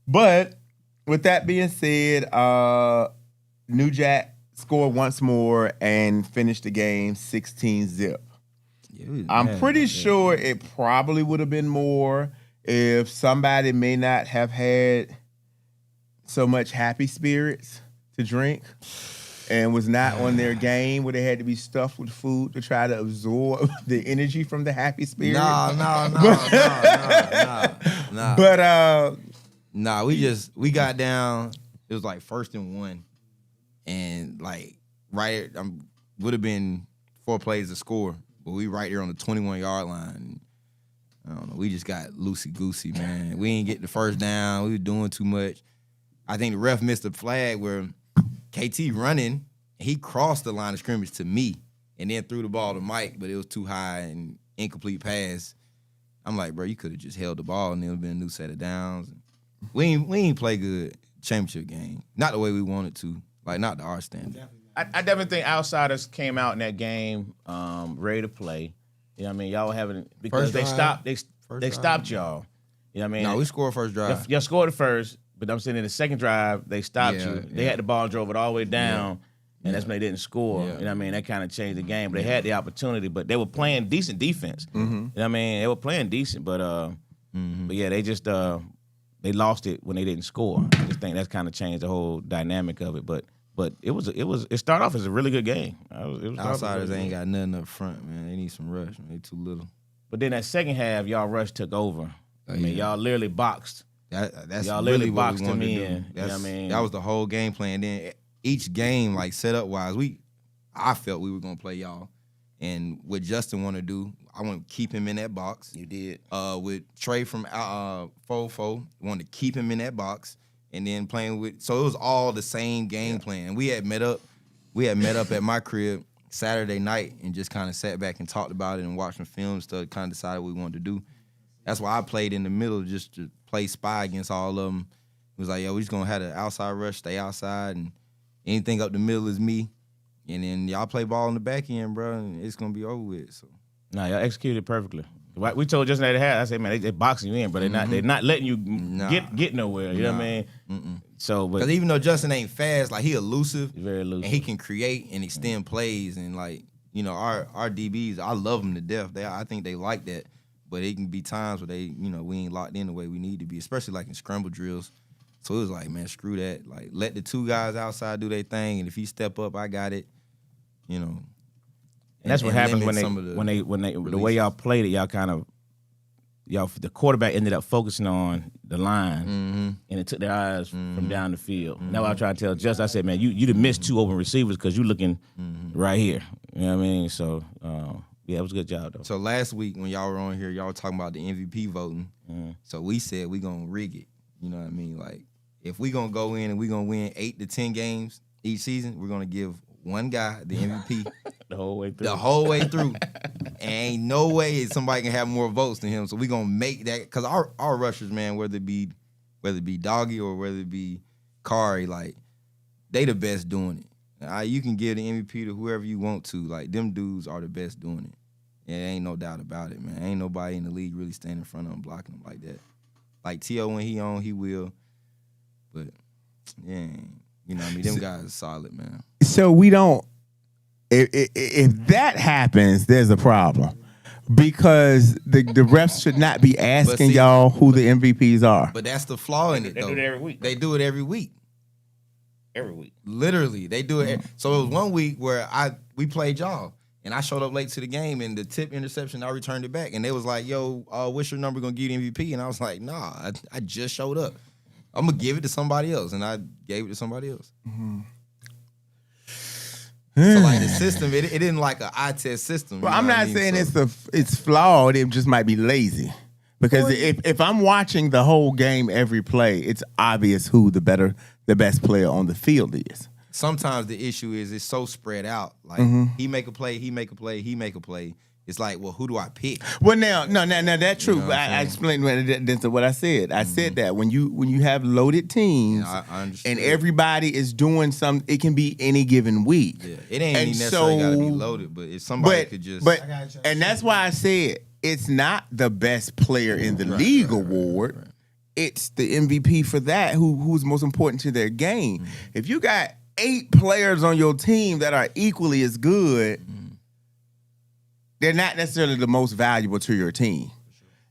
But with that being said, New Jack scored once more and finished the game 16-0. Yeah, I'm pretty sure it probably would have been more if somebody may not have had so much happy spirits to drink and was not on their game where they had to be stuffed with food to try to absorb the energy from the happy spirit. No. But we got down. It was like 1st and 1, and like would have been 4 plays to score, but we right there on the 21-yard line. I don't know. We just got loosey-goosey, man. We ain't get the first down. We were doing too much. I think the ref missed a flag where KT running, he crossed the line of scrimmage to me and then threw the ball to Mike, but it was too high and incomplete pass. I'm like, bro, you could have just held the ball and it would have been a new set of downs. We ain't play good championship game. Not the way we wanted to. Like, not to our standard. I definitely think outsiders came out in that game ready to play. You know what I mean? Y'all were having because First they drive. stopped they stopped y'all. You know what I mean? No, we scored first drive. Y'all scored the first, but I'm saying in the second drive, they stopped you. They had the ball and drove it all the way down, and that's when they didn't score. Yeah. You know what I mean? That kind of changed the game. But they had the opportunity, but they were playing decent defense. Mm-hmm. You know what I mean? They were playing decent, but yeah, they just they lost it when they didn't score. I just think that's kind of changed the whole dynamic of it. But it started off as a really good game. Outsiders ain't got nothing up front, man. They need some rush. Man. They too little. But then that second half, y'all rush took over. I mean, y'all literally boxed. That's y'all really literally what boxed we them wanted to in. do. You know what I mean? That was the whole game plan. Then each game, like setup wise, I felt we were gonna play y'all. And what Justin want to do, I want to keep him in that box. You did. With Trey from Fofo, wanted to keep him in that box, and then playing with. So it was all the same game plan. We had met up at my crib Saturday night and just kind of sat back and talked about it and watched some films to kind of decide what we wanted to do. That's why I played in the middle just to play spy against all of them. It was like, yo, we just gonna have the outside rush, stay outside, and anything up the middle is me. And then y'all play ball in the back end, bro, and it's gonna be over with. So Nah, y'all executed perfectly. We told Justin that they had. I said, man, they boxing you in, but they're not letting you get nowhere. You know what I mean? So, but because even though Justin ain't fast, like he elusive, very elusive, and he can create and extend plays, and like our DBs, I love them to death. I think they like that, but it can be times where they we ain't locked in the way we need to be, especially like in scramble drills. So it was like, man, screw that. Like let the 2 guys outside do their thing, and if he step up, I got it. And that's what happens when they the way y'all played it, the quarterback ended up focusing on the line, and it took their eyes from down the field. That's what I try to tell Justin. I said, man, you done missed 2 open receivers because you looking right here. You know what I mean? So yeah, it was a good job though. So last week when y'all were on here, y'all were talking about the MVP voting. So we said we gonna rig it. You know what I mean? Like if we gonna go in and we gonna win 8 to 10 games each season, we're gonna give one guy the MVP the whole way through. And ain't no way somebody can have more votes than him. So we gonna make that because our rushers, man, whether it be Doggy or whether it be Kari, like they the best doing it. You can give the MVP to whoever you want to. Like them dudes are the best doing it. And ain't no doubt about it, man. Ain't nobody in the league really standing in front of them blocking them like that. Like T.O. when he on, he will. But yeah, you know what I mean? Them guys are solid, man. So we don't. If that happens, there's a problem because the refs should not be asking see- y'all who the MVPs are. But that's the flaw in it, They though. do it every week. They do it every week. Every week. Literally, they do it. So it was one week where we played y'all, and I showed up late to the game, and the tip interception, I returned it back, and they was like, "Yo, what's your number gonna give you the MVP?" And I was like, "Nah, I just showed up. I'm gonna give it to somebody else," and I gave it to somebody else. So like the system, it isn't like an eye test system. Well, you I'm know what not I mean? saying So- it's flawed. It just might be lazy. Because if I'm watching the whole game, every play, it's obvious who the best player on the field is. Sometimes the issue is it's so spread out. Like he make a play, he make a play, he make a play. It's like, well, who do I pick? Well, now that's true. You know what I'm I explained what I said. I Mm-hmm. said that when you have loaded teams Yeah, I understand. and everybody is doing something, it can be any given week. Yeah, it ain't And even necessarily got to be so- loaded, but if somebody could just, and that's why I said it's not the best player in the league award. right. It's the MVP for that who's most important to their game. Mm-hmm. If you got 8 players on your team that are equally as good, they're not necessarily the most valuable to your team.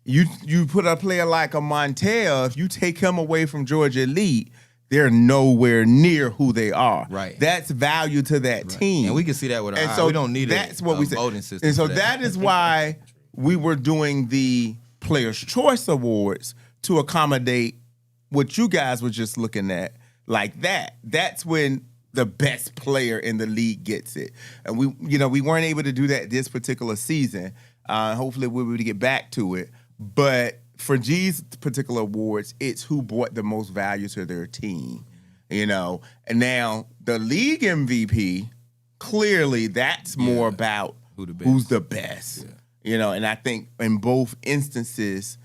You put a player like a Montel, if you take him away from Georgia Elite, they're nowhere near who they are. Right. That's value to that team. and we can see that with our And eye. so We don't need that's a what we said. voting system. And so for that is why we were doing the Players' Choice Awards to accommodate what you guys were just looking at like that. That's when the best player in the league gets it. And we weren't able to do that this particular season. Hopefully we'll be able to get back to it. But for G's particular awards, it's who brought the most value to their team. And now the league MVP, clearly that's more about who's the best. And I think in both instances,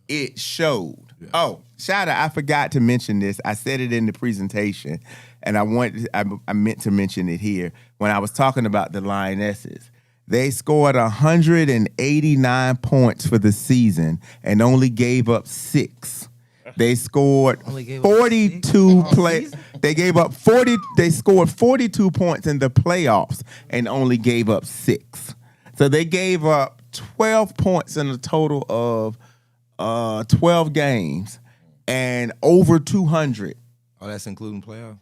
it showed. Yeah. Oh, shout out, I forgot to mention this. I said it in the presentation, and I meant to mention it here. When I was talking about the Lionesses, they scored 189 points for the season and only gave up 6. They scored 42 play. They gave up 40. They scored 42 points in the playoffs and only gave up 6. So they gave up 12 points in a total of 12 games and over 200. Oh, that's including playoffs?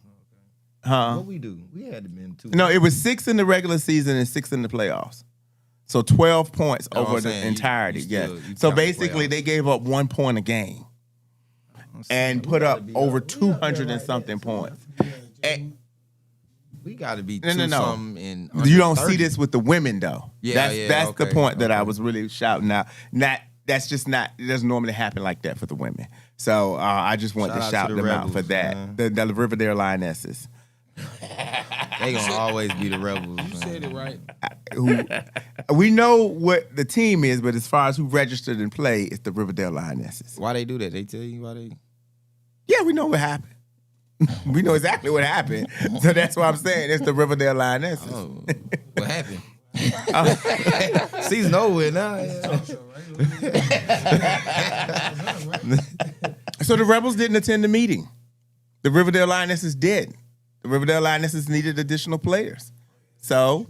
Huh? What we do? We had to been 2. No, it was 6 in the regular season and 6 in the playoffs. So 12 points No, over I'm the saying entirety. you Yes. still- you So count the basically, playoffs. they gave up 1 point a game and put up over 200 and something points. And We got to be No, 2 no, no. something in you don't 30. see this with the women though. Yeah, that's the okay, point that I okay. was really shouting out. That's just not. It doesn't normally happen like that for the women. So I just want Shout to out shout to the them out for Rebels, that. man. The Riverdale Lionesses. They gonna always be the rebels. You said it right. Who we know what the team is, but as far as who registered and played, it's the Riverdale Lionesses. Why they do that? They tell you why they? Yeah, we know what happened. We know exactly what happened. So that's why I'm saying it's the Riverdale Lionesses. Oh, what happened? Season over with now. So the Rebels didn't attend the meeting. The Riverdale Lionesses did. The Riverdale Lionesses needed additional players. So,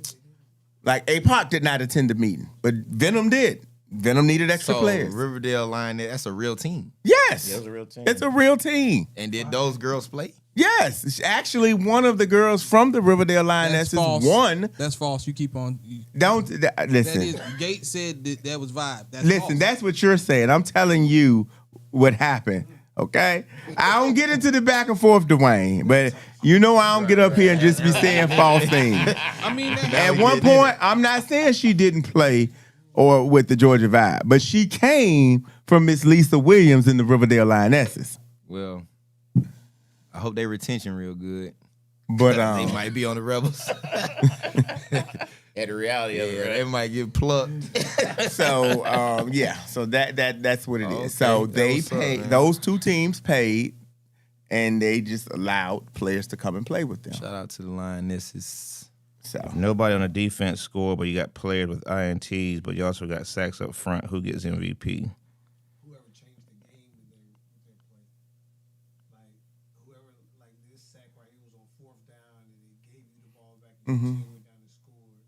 like APOC did not attend the meeting, but Venom did. Venom needed extra So players. Riverdale Lioness, that's a real team. Yes. Yeah, it was a real team. It's a real team. And did those girls play? Yes. Actually, one of the girls from the Riverdale Lionesses won. That's false. You keep on. Listen. That is. Gates said that was vibe. That's Listen, false. that's what you're saying. I'm telling you what happened. Okay? I don't get into the back and forth, Dwayne, but I don't get up here and just be saying false things. I mean, At one point, I'm not saying she didn't play or with the Georgia Vibe, but she came from Miss Lisa Williams in the Riverdale Lionesses. Well, I hope they retention real good. But They might be on the Rebels. At the reality of it, Yeah, right? they might get plucked. so so that's what it is. Okay, So that they was up, paid. man. Those 2 teams paid, and they just allowed players to come and play with them. Shout out to the Lionesses. So Nobody on the defense scored, but you got players with INTs, but you also got sacks up front. Who gets MVP? Whoever changed the game with their play. Like whoever, like this team went down and scored,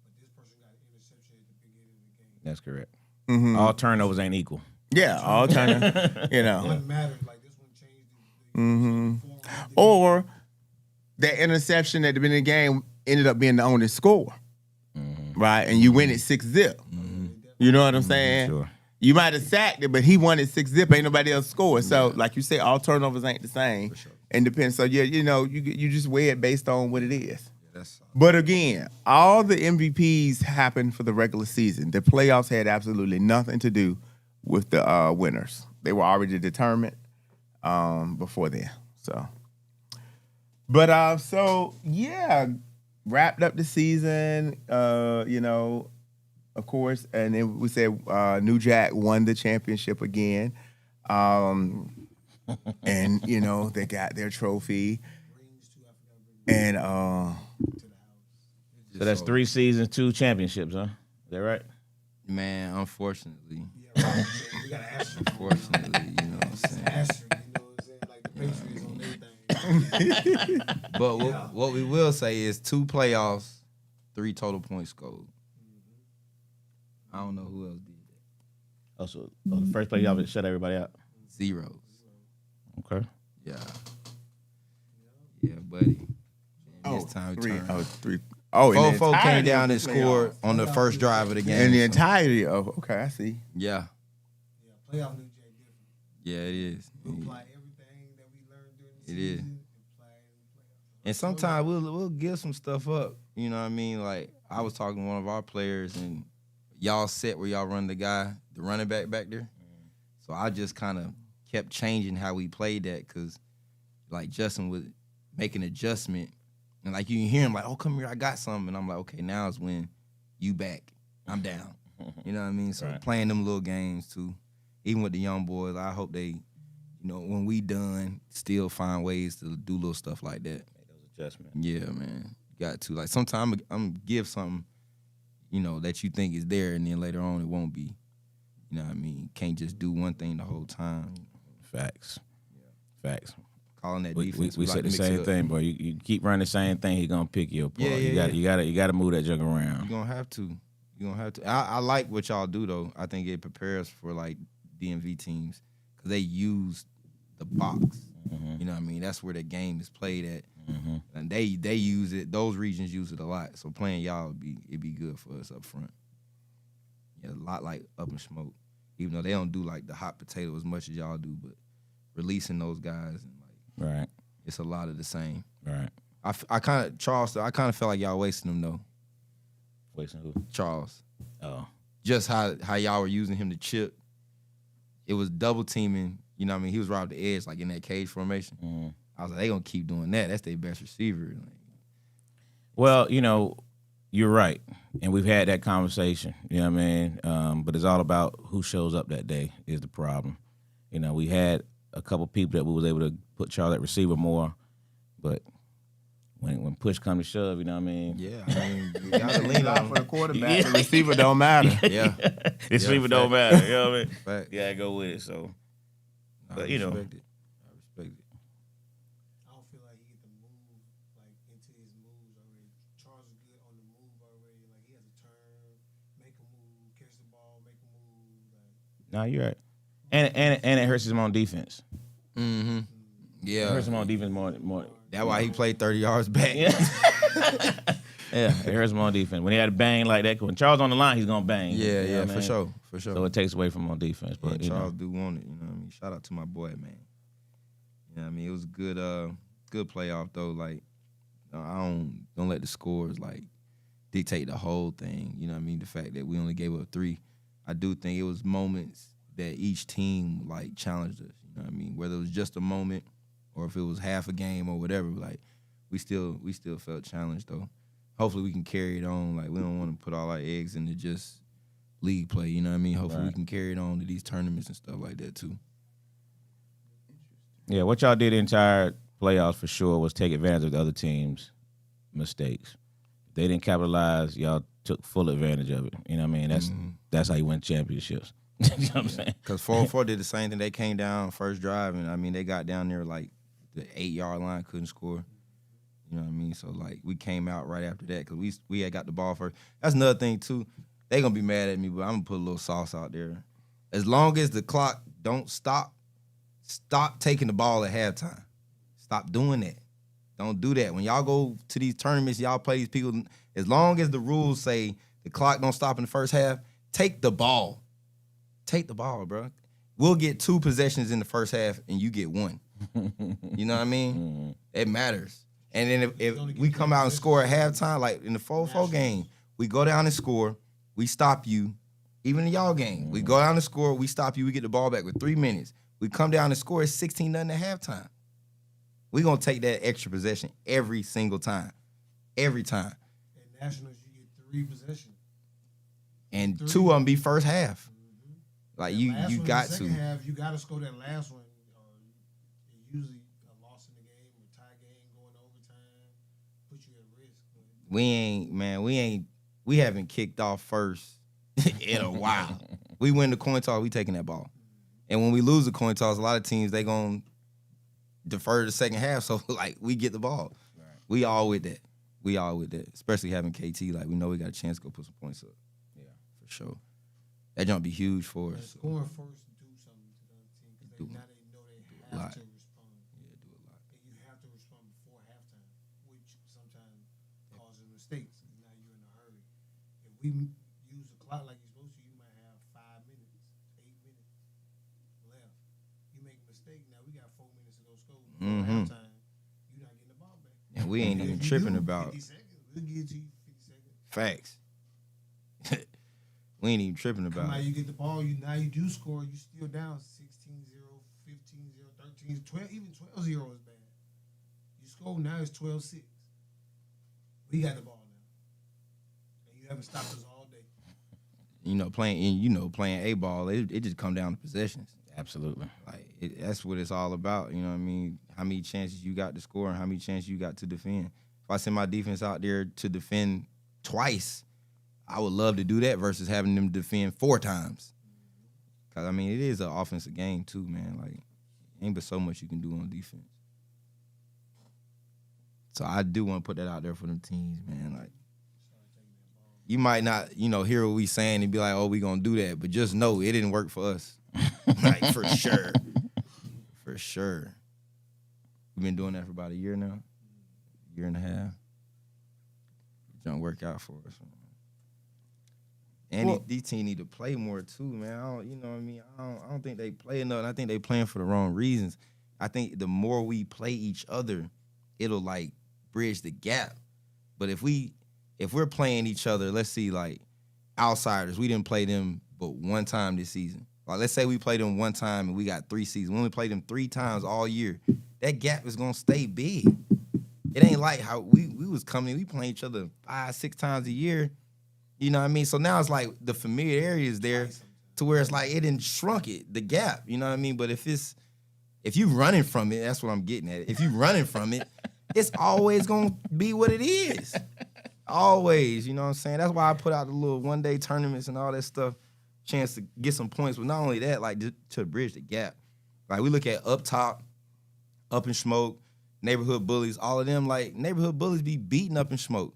but this person got an interception at the beginning of the game. That's correct. Mm-hmm. All turnovers ain't equal. Yeah, all time. You know. It matters. Like this one changed the Mm-hmm. form of the game. Or that interception at the beginning of the game ended up being the only score, right? And you win it 6-0. You know what I'm saying? Sure. You might have sacked it, but he won it 6-0. Ain't nobody else scored. So, like you say, all turnovers ain't the same. For sure. And depends. So, yeah, you know, you just weigh it based on what it is. That's But again, all the MVPs happened for the regular season. The playoffs had absolutely nothing to do with the winners. They were already determined before then. So, but so yeah, wrapped up the season. You know, of course, and then we said New Jack won the championship again. And you know they got their trophy, and So that's 3 seasons, 2 championships, huh? Is that right? man, unfortunately. Yeah, right. We got an asterisk. Unfortunately, you know what I'm saying? Asterisk, you know what I'm saying? Like the Patriots on everything. But what we will say is 2 playoffs, 3 total points scored. I don't know who else did that. Oh, so the first place y'all shut everybody out. 0s. Okay. Yeah. Yeah, buddy. And this time three. turned. Oh, 3. Oh, in the 4-4 came entirety down of and the scored playoffs. on the first drive of the game. In the so, entirety of okay, I see. yeah. Yeah, playoff New Jack different. Yeah, it is. We apply everything that we learned during the It season is. and apply it in the playoffs. And sometimes we'll give some stuff up. You know what I mean? Like I was talking to one of our players and y'all set where y'all run the running back there. So I just kind of kept changing how we played that because like Justin would make an adjustment and like you can hear him like, oh, come here, I got something. And I'm like, okay, now is when you back. I'm down. You know what I mean? So Right. playing them little games too. Even with the young boys, I hope they, you know, when we done, still find ways to do little stuff like that. Make those adjustments. Yeah, man. Got to. Like, sometimes I'm give something, you know, that you think is there, and then later on it won't be. You know what I mean? Can't just do one thing the whole time. Facts. Facts. Calling that We defense. said like the to mix same it up. thing, bro. You keep running the same thing, he gonna pick you apart. Yeah, You gotta move that junk around. You're gonna have to. You're gonna have to. I like what y'all do though. I think it prepares for like DMV teams because they use the box. You know what I mean? That's where the game is played at. And they use it. Those regions use it a lot. So playing y'all it'd be good for us up front. Yeah, a lot like Up and Smoke. Even though they don't do like the hot potato as much as y'all do, but releasing those guys and like Right. it's a lot of the same. Right. I kind of Charles. I kind of felt like y'all wasting him though. Wasting who? Charles. Oh. Just how y'all were using him to chip. It was double teaming. You know what I mean? He was right off the edge, like in that cage formation. I was like, they gonna keep doing that. That's their best receiver. Like, Well, you know, you're right. And we've had that conversation. You know what I mean? But it's all about who shows up that day is the problem. You know, we had a couple people that we was able to put Charles at receiver more, but when push come to shove, you know what I mean? yeah, I mean, you gotta lean on For the him. quarterback, the receiver don't matter. Yeah, The Yeah, receiver don't fact. matter. You know what I mean? fact. Yeah, I go with it. So I But, you know. respect it. I respect it. I don't feel like he get the move like into his moves already. Charles is good on the move already. Like he has a turn, make a move, catch the ball, make a move. Like no, you're right. And it hurts him on defense. Mm-hmm. It Yeah, hurts him on defense more. that's why he played 30 yards back. Yeah. Yeah, it hurts him on defense. When he had a bang like that, when Charles on the line, he's gonna bang. Yeah, You know yeah, what I for mean? sure, for sure. So it takes away from him on defense. But And you know. Charles do want it, you know what I mean? Shout out to my boy, man. You know what I mean? It was a good playoff though. Like I don't let the scores like dictate the whole thing. You know what I mean? The fact that we only gave up 3. I do think it was moments that each team like challenged us. You know what I mean? Whether it was just a moment or if it was half a game or whatever, like we still felt challenged though. Hopefully we can carry it on. Like we don't want to put all our eggs into just league play. You know what I mean? Hopefully we Right. can carry it on to these tournaments and stuff like that too. Yeah, what y'all did the entire playoffs for sure was take advantage of the other team's mistakes. If they didn't capitalize, y'all took full advantage of it. You know what I mean? That's how you win championships. You know what I'm saying? Because 4-4 did the same thing. They came down first drive, and I mean they got down there like the 8-yard line, couldn't score. You know what I mean? So like we came out right after that because we had got the ball first. That's another thing too. They gonna be mad at me, but I'm gonna put a little sauce out there. As long as the clock don't stop taking the ball at halftime. Stop doing that. Don't do that. When y'all go to these tournaments, y'all play these people. As long as the rules say the clock don't stop in the first half, take the ball. Take the ball, bro. We'll get 2 possessions in the first half, and you get 1. You know what I mean? It matters. And then if we come out and score at halftime, like in the 4-4 game, we go down and score, we stop you. Even in y'all game, we go down and score, we stop you, we get the ball back with 3 minutes. We come down and score, it's 16-0 at halftime. We're going to take that extra possession every single time. Every time. At Nationals, you get 3 possessions. And 3. 2 of them be first half. Like, That you last one, got the to. second half, you got to score that last one. Or usually a loss in the game, a tie game, going to overtime, put you at risk. But We haven't kicked off first in a while. We win the coin toss, we taking that ball. And when we lose the coin toss, a lot of teams, they going to defer to the second half, so, like, we get the ball. Right. We all with that. Especially having KT, like, we know we got a chance to go put some points up. Yeah, for sure. That jump be huge for us. Scoring first do something to the other team because now they know they have to respond. Yeah, do a lot. And you have to respond before halftime, which sometimes causes mistakes. Now you're in a hurry. If we use the clock like you're supposed to, you might have 5 minutes, 8 minutes left. You make a mistake, now we got 4 minutes to go score before halftime. You're not getting the ball back. And we ain't even tripping about 50 seconds. We'll give it to you 50 seconds. facts. We ain't even tripping Come about out, it. you get the ball, now you do score, you still down 16-0, 15-0, 13, 12, even 12-0 is bad. You score, now it's 12-6. We got the ball now. And you haven't stopped us all day. Playing A-ball, it just come down to possessions. Absolutely. Like that's what it's all about. You know what I mean? How many chances you got to score and how many chances you got to defend. If I send my defense out there to defend twice, I would love to do that versus having them defend 4 times. Because, I mean, it is an offensive game, too, man. Like, ain't but so much you can do on defense. So I do want to put that out there for them teams, man. Like, you might not, hear what we saying and be like, oh, we going to do that. But just know it didn't work for us. Like, for sure. For sure. We've been doing that for about a year now. Year and a half. It don't work out for us, man. And these teams need to play more too, man. I don't think they play enough. I think they playing for the wrong reasons. I think the more we play each other, it'll like bridge the gap. But if we're playing each other, let's see, like outsiders, we didn't play them but one time this season. Like let's say we played them one time and we got 3 seasons. We only played them 3 times all year. That gap is gonna stay big. It ain't like how we was coming. We playing each other 5-6 times a year. You know what I mean? So now it's like the familiarity is there to where it's like it didn't shrunk it, the gap. You know what I mean? But if you running from it, that's what I'm getting at. If you running from it, it's always gonna be what it is. Always, you know what I'm saying? That's why I put out the little one-day tournaments and all that stuff, chance to get some points. But not only that, like to bridge the gap. Like we look at Up Top, Up in Smoke, Neighborhood Bullies, all of them, like Neighborhood Bullies be beating Up in Smoke.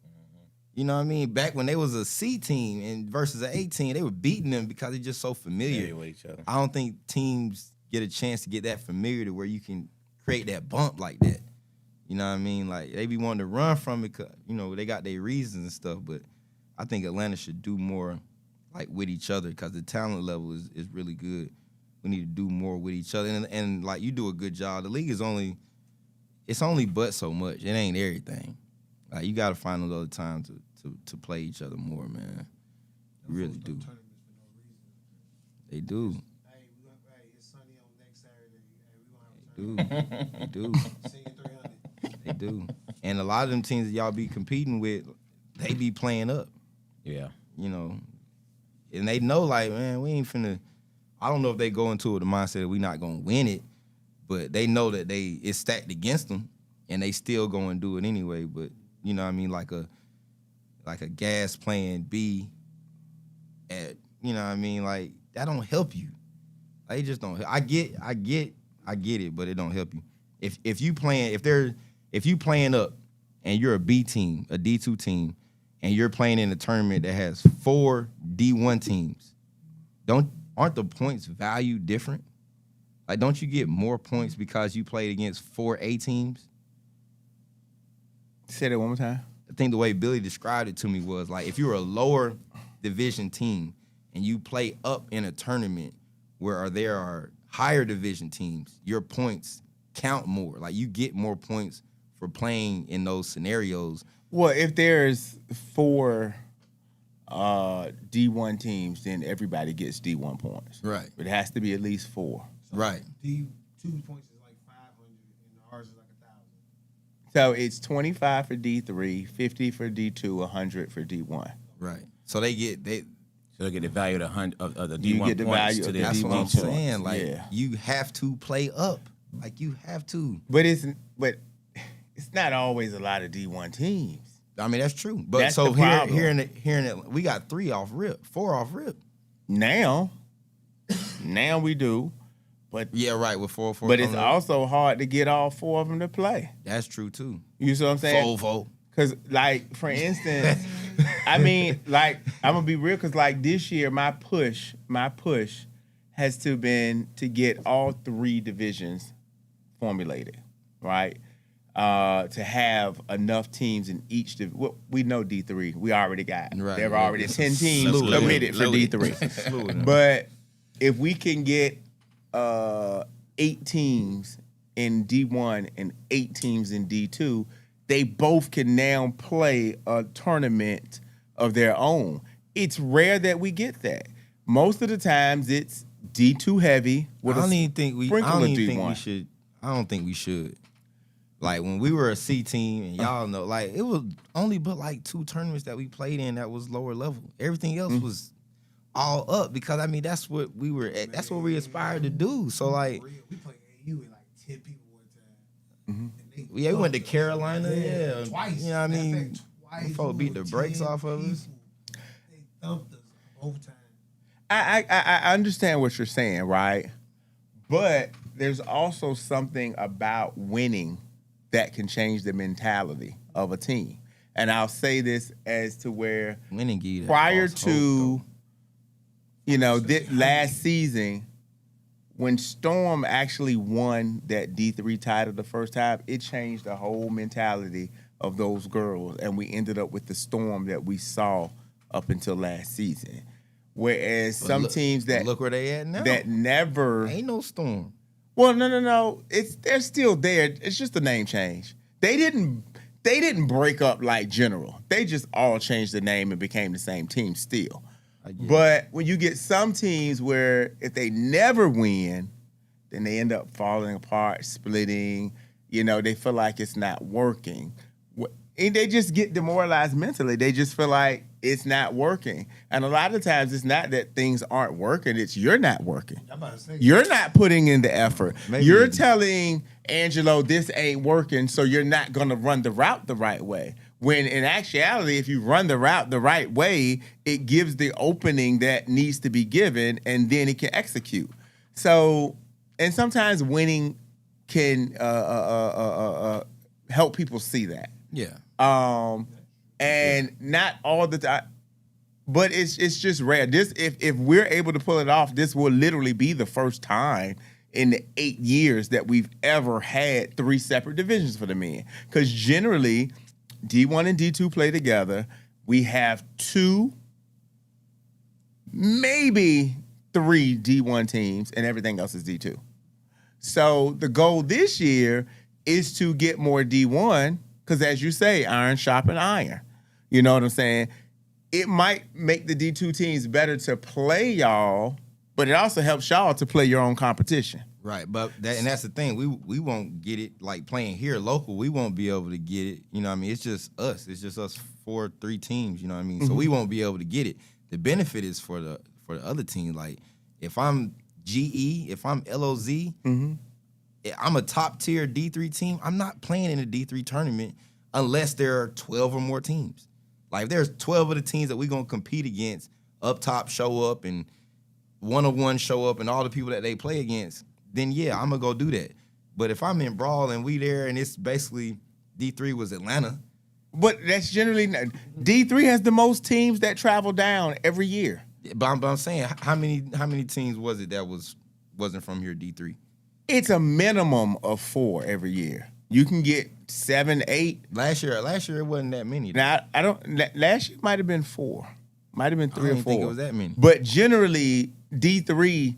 You know what I mean? Back when they was a C team and versus an A team, they were beating them because they're just so familiar with each other. I don't think teams get a chance to get that familiar to where you can create that bump like that. You know what I mean? Like they be wanting to run from it, 'cause, they got their reasons and stuff. But I think Atlanta should do more like with each other because the talent level is really good. We need to do more with each other. And like you do a good job. The league is only but so much. It ain't everything. Like you got to find another time to play each other more, man. You really do. They do. Hey, it's sunny on next Saturday. Hey, we gonna have a tournament. They do. Senior 300. They do. And a lot of them teams that y'all be competing with, they be playing up. Yeah. And they know, like, man, we ain't finna. I don't know if they go into it the mindset that we not gonna win it, but they know that it's stacked against them, and they still go and do it anyway. But you know what I mean, like a Gas playing B at, you know what I mean, like that don't help you. Like, it just don't. I get it, but it don't help you. If you playing up and you're a B team, a D2 team, and you're playing in a tournament that has 4 D1 teams, aren't the points value different? Like, don't you get more points because you played against 4 A teams? Say that one more time. I think the way Billy described it to me was like, if you're a lower division team and you play up in a tournament where there are higher division teams, your points count more. Like, you get more points for playing in those scenarios. Well, if there's 4 D1 teams, then everybody gets D1 points. Right. But it has to be at least 4. Right. D2 points is like 500, and ours is like 1,000. So it's 25 for D3, 50 for D2, 100 for D1. Right. So they get So they get the value of the D1 You get the points value to of their the that's D1 what I'm points. saying. Like, Yeah. you have to play up. Like, you have to. But it's not always a lot of D1 teams. I mean, that's true. But That's so the problem. here in it, we got 3 off rip, 4 off rip. Now we do. But Yeah, right. With 4. but it's also hard to get all 4 of them to play. That's true too. You see what I'm saying? Fovo. Because, like, for instance, I mean, like, I'm going to be real, because, like, this year, my push has been to get all 3 divisions formulated, right? To have enough teams in each division. We know D3. We already got. Right. There are already It's 10 teams loaded. committed for Loaded. D3. But if we can get 8 teams in D1 and 8 teams in D2, they both can now play a tournament of their own. It's rare that we get that. Most of the times it's D2 heavy with I don't a even think we D1. should. I don't think we should. Like, when we were a C team, and y'all know, like, it was only but like 2 tournaments that we played in that was lower level. Everything else was all up, because I mean, that's what we were at. That's what we aspired to do. So, like, We played AU with like 10 people one time. And they yeah, we went to Carolina. Yeah, twice. You know what I mean? Matter of fact, twice. Folks beat the with brakes 10 off of us. people. They thumped us both times. I understand what you're saying, right? But there's also something about winning that can change the mentality of a team. And I'll say this as to where Winning give you that prior false to, last season, when Storm actually won that D3 title the first time, it changed the whole mentality of those girls. And we ended up with the Storm that we saw up until last season. Whereas some teams that look where they at now. that never Ain't no Storm. well, no. They're still there. It's just a name change. They didn't break up like General. They just all changed the name and became the same team still. But when you get some teams where if they never win, then they end up falling apart, splitting. They feel like it's not working. And they just get demoralized mentally. They just feel like it's not working. And a lot of times it's not that things aren't working. It's you're not working. I'm about to say, You're not putting in the effort. Maybe. You're telling Angelo this ain't working, so you're not going to run the route the right way. When in actuality, if you run the route the right way, it gives the opening that needs to be given, and then it can execute. So, and sometimes winning can help people see that. Yeah. And not all the time, but it's just rare. This if we're able to pull it off, this will literally be the first time in the 8 years that we've ever had 3 separate divisions for the men. Because generally, D1 and D2 play together. We have 2, maybe 3 D1 teams, and everything else is D2. So the goal this year is to get more D1, because as you say, iron sharpen iron. You know what I'm saying? It might make the D2 teams better to play y'all, but it also helps y'all to play your own competition. Right, but that's the thing. We won't get it like playing here local. We won't be able to get it. You know what I mean? It's just us. It's just us 3 teams. You know what I mean? So we won't be able to get it. The benefit is for the other team. Like if I'm GE, if I'm LOZ, I'm a top tier D3 team. I'm not playing in a D3 tournament unless there are 12 or more teams. Like if there's 12 of the teams that we're gonna compete against up top show up and 1-on-1 show up and all the people that they play against, then yeah, I'm gonna go do that. But if I'm in Brawl and we there and it's basically D3 was Atlanta But that's generally D3 has the most teams that travel down every year. But I'm saying, how many teams was it that wasn't from here D3? It's a minimum of 4 every year. You can get 7, 8. Last year it wasn't that many. Now I don't. Last year might have been 4, might have been 3 I or didn't 4. think it was that many. But generally, D3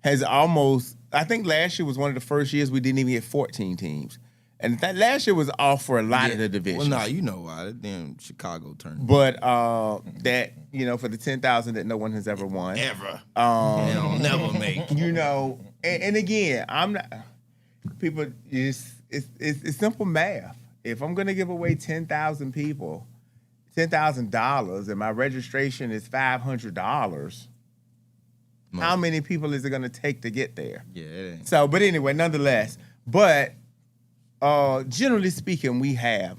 has almost. I think last year was one of the first years we didn't even get 14 teams, and that last year was off for a lot of the divisions. Well, no, you know why? That damn Chicago turned. But that for the 10,000 that no one has ever won. Ever. They'll never make. And again, I'm not. People, it's simple math. If I'm gonna give away 10,000 people $10,000 and my registration is $500, how many people is it gonna take to get there? Yeah, it ain't. So, but anyway, nonetheless, but generally speaking, we have,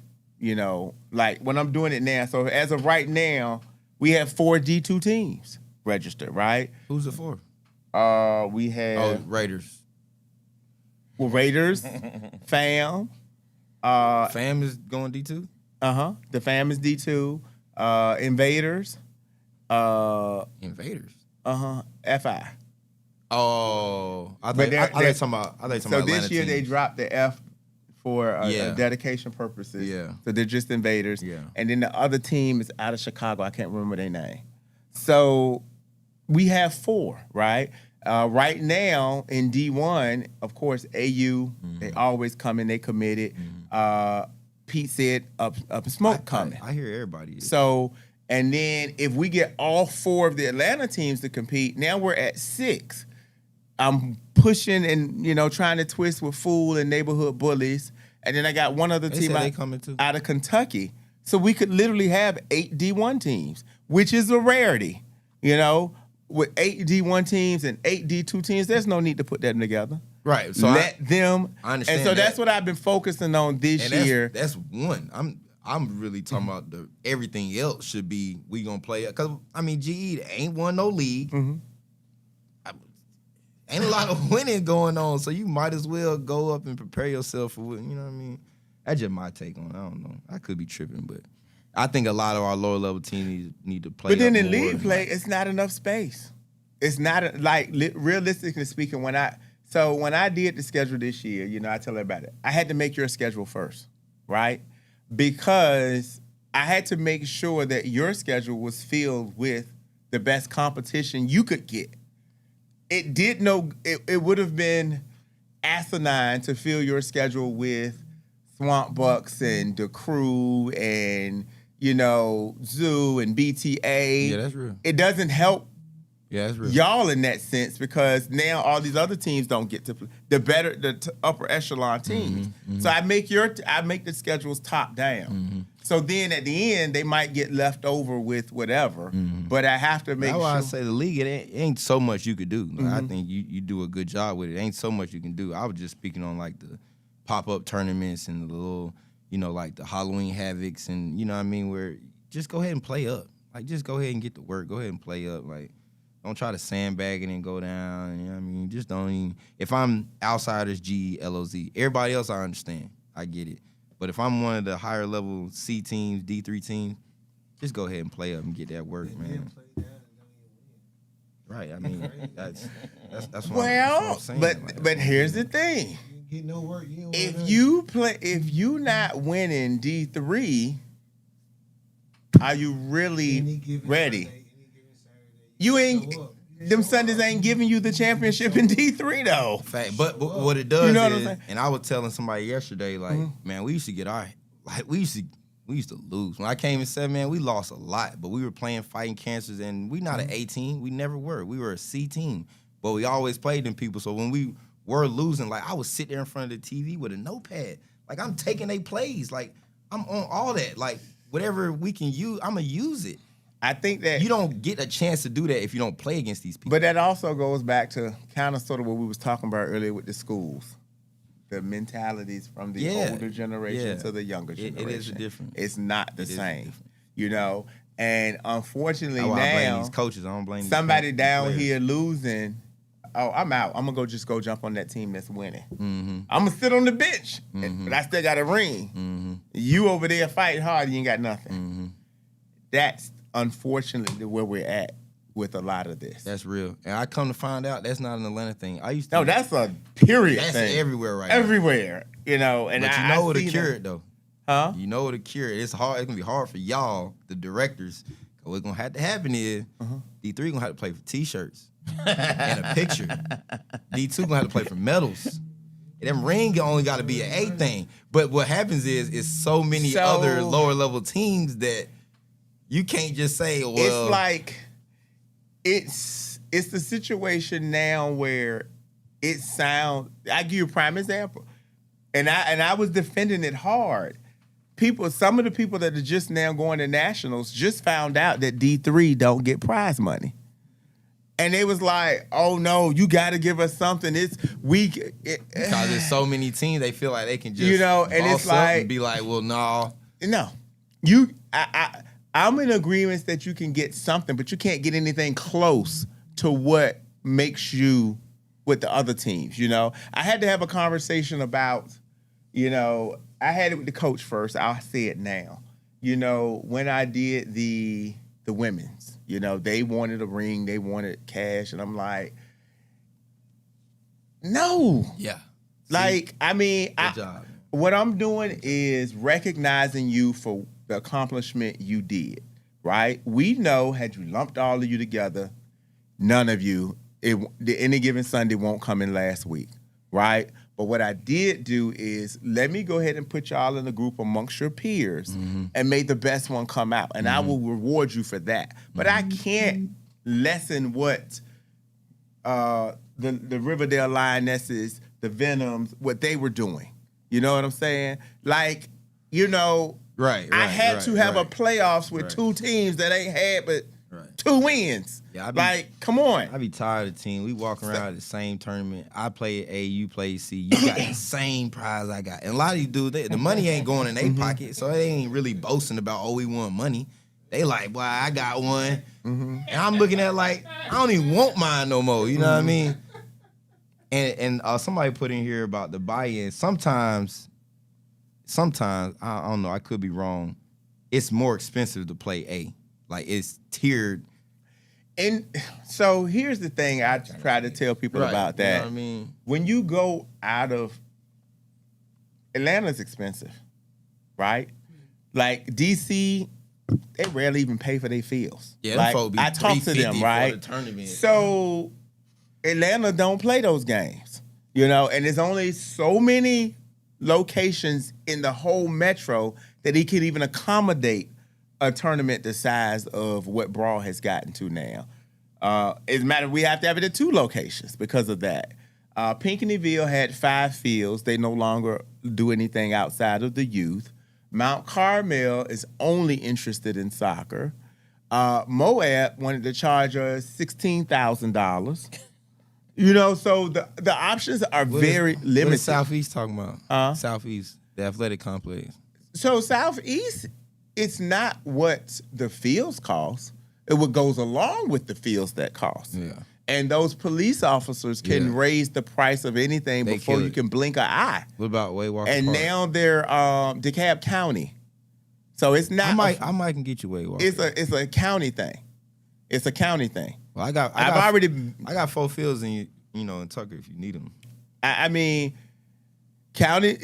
like when I'm doing it now. So as of right now, we have 4 D2 teams registered, right? Who's it for? We have Raiders. Raiders, FAM. FAM is going D2? The FAM is D2. Invaders. Invaders. FI. Oh, I But think they're- talking about. I think So about this Atlanta year they teams. dropped the F for Yeah. dedication purposes. Yeah. So they're just Invaders. Yeah. And then the other team is out of Chicago. I can't remember their name. So we have 4, right? Right now in D1, of course, AU, they always come in, they committed. Pete said up smoke coming. I hear everybody. Is. So, and then if we get all 4 of the Atlanta teams to compete, now we're at 6. I'm pushing and, trying to twist with Fool and Neighborhood Bullies. And then I got one other They team said they coming too. out of Kentucky. So we could literally have 8 D1 teams, which is a rarity. With 8 D1 teams and 8 D2 teams, there's no need to put them together. Right. So Let them. I understand And so that. that's what I've been focusing on this year. That's one. I'm really talking about everything else should be we gonna play it because GE ain't won no league. Ain't a lot of winning going on, so you might as well go up and prepare yourself for what what I mean. That's just my take on it. I don't know. I could be tripping, but I think a lot of our lower level teams need to play. But then up in more league and, play, it's not enough space. It's not realistically speaking. When I did the schedule this year, I tell everybody I had to make your schedule first, right? Because I had to make sure that your schedule was filled with the best competition you could get. It would have been asinine to fill your schedule with Swamp Bucks and the Crew and Zoo and BTA. Yeah, that's real. It doesn't help Yeah, that's real. y'all in that sense because now all these other teams don't get to play. The upper echelon teams. So I make the schedules top down. So then at the end they might get left over with whatever, but I have to make That's sure. why I say the league, it ain't so much you could do. Like, I think you do a good job with it. Ain't so much you can do. I was just speaking on like the pop-up tournaments and the little, like the Halloween Havocs and where just go ahead and play up. Like just go ahead and get to work. Go ahead and play up. Like don't try to sandbag it and go down. Just don't even. If I'm outsiders, G, LOZ, everybody else I understand. I get it. But if I'm one of the higher level C teams, D3 teams, just go ahead and play up and get that work, man. Right. That's what I'm saying. But here's the thing. You get no work. You don't If you not winning D3, are you really ready? You ain't. Them Sundays ain't giving you the championship in D3 though. Fact. But what it does what I'm is, saying? and I was telling somebody yesterday, like, man, we used to get we used to lose. When I came in 7, man, we lost a lot, but we were playing fighting cancers, and we not an A team. We never were. We were a C team, but we always played them people. So when we were losing, like I would sit there in front of the TV with a notepad, like I'm taking their plays, like I'm on all that, like whatever we can use, I'm gonna use it. I think that You don't get a chance to do that if you don't play against these people. But that also goes back to kind of sort of what we was talking about earlier with the schools. The mentalities from the older generation to the younger generation. It is different. It's not the It is same. different. And unfortunately I blame now these coaches. I don't blame these somebody coaches, down players. here losing oh, I'm out. I'm gonna go jump on that team that's winning. Mm-hmm. I'm gonna sit on the bench, but I still got a ring. Mm-hmm. You over there fighting hard, you ain't got nothing. Mm-hmm. That's unfortunately where we're at with a lot of this. That's real. And I come to find out that's not an Atlanta thing. I used to. No, that's a period that's thing. everywhere right now. Everywhere, you know. And But you I know what to see cure that. it though. Huh? You know what to cure it. It's hard. It's gonna be hard for y'all, the directors. What's gonna have to happen is D3 gonna have to play for T-shirts and a picture. D2 gonna have to play for medals. And them ring only got to be an A thing. But what happens is so many other lower level teams that you can't just say, well, it's like it's the situation now where it sounds. I give you a prime example, and I was defending it hard. Some of the people that are just now going to nationals just found out that D3 don't get prize money. And they was like, oh no, you got to give us something. Because there's so many teams, they feel like they can just, and it's like, and be like, well, no. I'm in agreement that you can get something, but you can't get anything close to what makes you with the other teams. I had to have a conversation about, I had it with the coach first. I'll say it now. When I did the women's, they wanted a ring, they wanted cash, and I'm like, no. Yeah. Like, Good job. What I'm doing is recognizing you for the accomplishment you did, right? We know, had you lumped all of you together, none of you, any given Sunday won't come in last week, right? But what I did do is let me go ahead and put y'all in a group amongst your peers and make the best one come out. And I will reward you for that. But I can't lessen what the Riverdale Lionesses, the Venoms, what they were doing. You know what I'm saying? Like, Right. I had to have a playoffs with two teams that ain't had but two wins. Yeah, come on. I be tired of the team. We walk around at the same tournament. I play A, you play C. You got the same prize I got. And a lot of these dudes, the money ain't going in their pocket, so they ain't really boasting about, oh, we won money. They like, well, I got one. And I'm looking at like, I don't even want mine no more. You know what I mean? And somebody put in here about the buy-in. Sometimes, I don't know, I could be wrong. It's more expensive to play A. Like, it's tiered. And so here's the thing I try to tell people about that. You know what I mean? When you go out of Atlanta's expensive, right? Like DC, they rarely even pay for their fields. Yeah, like, folk be I talk to them, right? For the tournament. So Atlanta don't play those games, and there's only so many locations in the whole metro that he can even accommodate a tournament the size of what Brawl has gotten to now. As a matter of, we have to have it at 2 locations because of that. Pinckneyville had 5 fields. They no longer do anything outside of the youth. Mount Carmel is only interested in soccer. Moab wanted to charge us $16,000. So the options are very limited. What is Southeast talking about? Southeast, the athletic complex. So Southeast, it's not what the fields cost. It what goes along with the fields that cost. Yeah. And those police officers can raise the price of anything before you can blink an eye. What about Waywalker And Park? now they're DeKalb County. So it's not. I might can get you Waywalker. It's a county thing. It's a county thing. Well, I got 4 fields in in Tucker if you need them. I mean, county.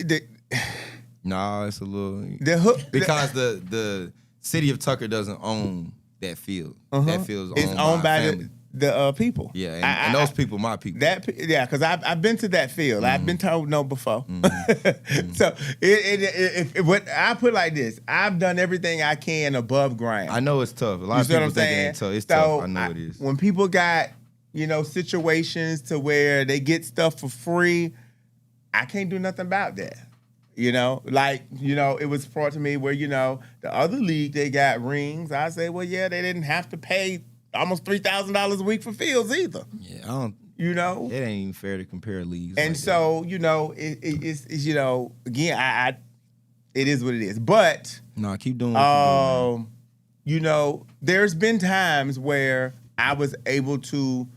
No, it's a little hook because the city of Tucker doesn't own that field. That field is owned by a family. the people. Yeah, and those people, my people. Because I've been to that field. I've been told no before. So what I put like this: I've done everything I can above ground. I know it's tough. A lot of people think it ain't tough. It's tough. I know it is. When people got situations to where they get stuff for free, I can't do nothing about that. It was brought to me where, the other league, they got rings. I say, well, yeah, they didn't have to pay almost $3,000 a week for fields either. Yeah, I don't. It ain't even fair to compare leagues. And so, it's again, it is what it is. But no, keep doing what you're doing. There's been times where I was able to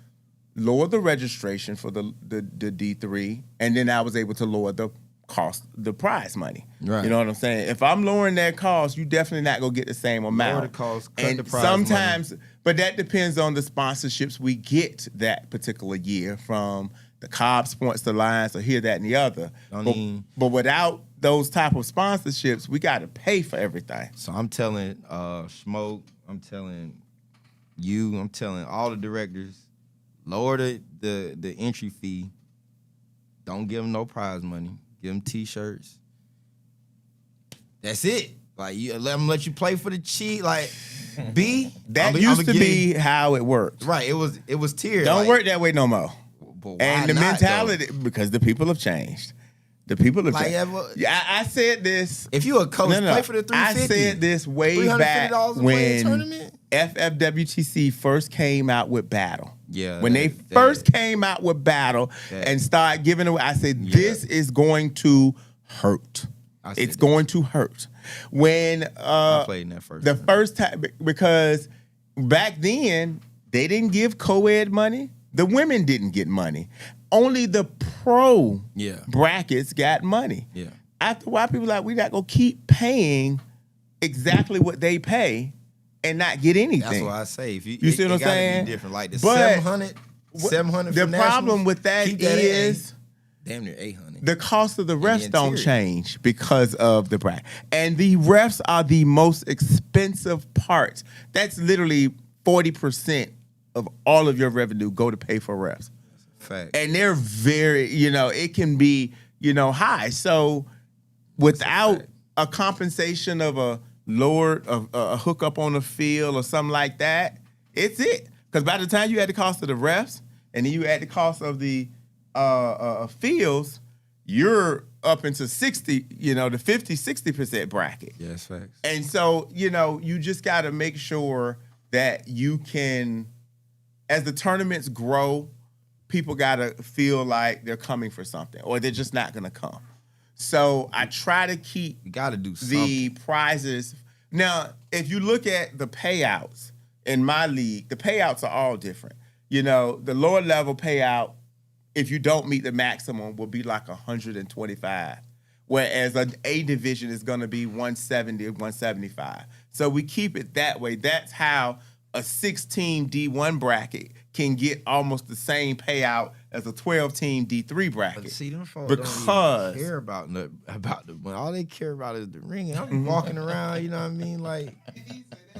lower the registration for the D3, and then I was able to lower the cost, the prize money. Right. You know what I'm saying? If I'm lowering that cost, you definitely not gonna get the same amount. Lower the cost, cut and the prize sometimes, but that depends on the sponsorships we get that particular year from the Cobb Points, the Lions, or here, that, and the other. But without those type of sponsorships, we got to pay for everything. So I'm telling Smoke, I'm telling you, I'm telling all the directors, lower the entry fee. Don't give them no prize money. Give them T-shirts. That's it. Like let them let you play for the cheat. Like That used to be how it worked. Right. It was tiered. Don't work that way no more. But why And the not, mentality, though? because the people have changed. The people have Like, changed. I said this. If you a coach, play for the $350. I said this way back $350 when tournament? FFWTC first came out with Battle. Yeah. When they first came out with Battle and started giving away, I said, this is going to hurt. It's going to hurt. When I played in that first time, because back then they didn't give co-ed money. The women didn't get money. Only the pro brackets got money. Yeah. After a while, people like, we not gonna keep paying exactly what they pay and not get anything. That's what I say. If you see what I'm saying? Be different. Like the But 700 the for problem nationals, with that keep that is damn near 800. the cost of the refs the don't interior. change because of the bracket. And the refs are the most expensive part. That's literally 40% of all of your revenue go to pay for refs. Fact. And they're very, it can be, high. So without a compensation of a lower, a hookup on the field or something like that, it's it. Because by the time you add the cost of the refs and then you add the cost of the fields, you're up into 60, the 50, 60% bracket. Yes, facts. And so, you just got to make sure that you can, as the tournaments grow, people got to feel like they're coming for something or they're just not going to come. So I try to keep You got to do something. the prizes. Now, if you look at the payouts in my league, the payouts are all different. The lower level payout, if you don't meet the maximum, will be like 125. Whereas an A division is going to be 170 or 175. So we keep it that way. That's how a 16 D1 bracket can get almost the same payout as a 12-team D3 bracket. But see, them folks Because- don't even care about the money. All they care about is the ring. And I'm walking around, you know what I mean? Like,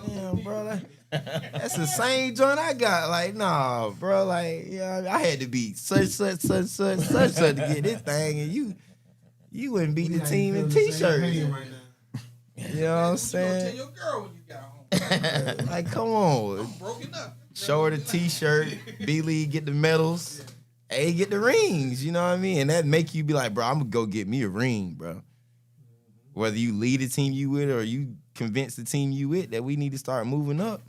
damn, bro, that's the same joint I got. Like, nah, bro, like, I had to be such to get this thing, and you wouldn't beat the team in T-shirts. Right You now. know what I'm What you gonna tell saying? your girl when you got home? Like, come on. Broken up. Show her the T-shirt. B-League get the medals. A get the rings. You know what I mean? And that make you be like, bro, I'm gonna go get me a ring, bro. Whether you lead the team you with or you convince the team you with that we need to start moving up.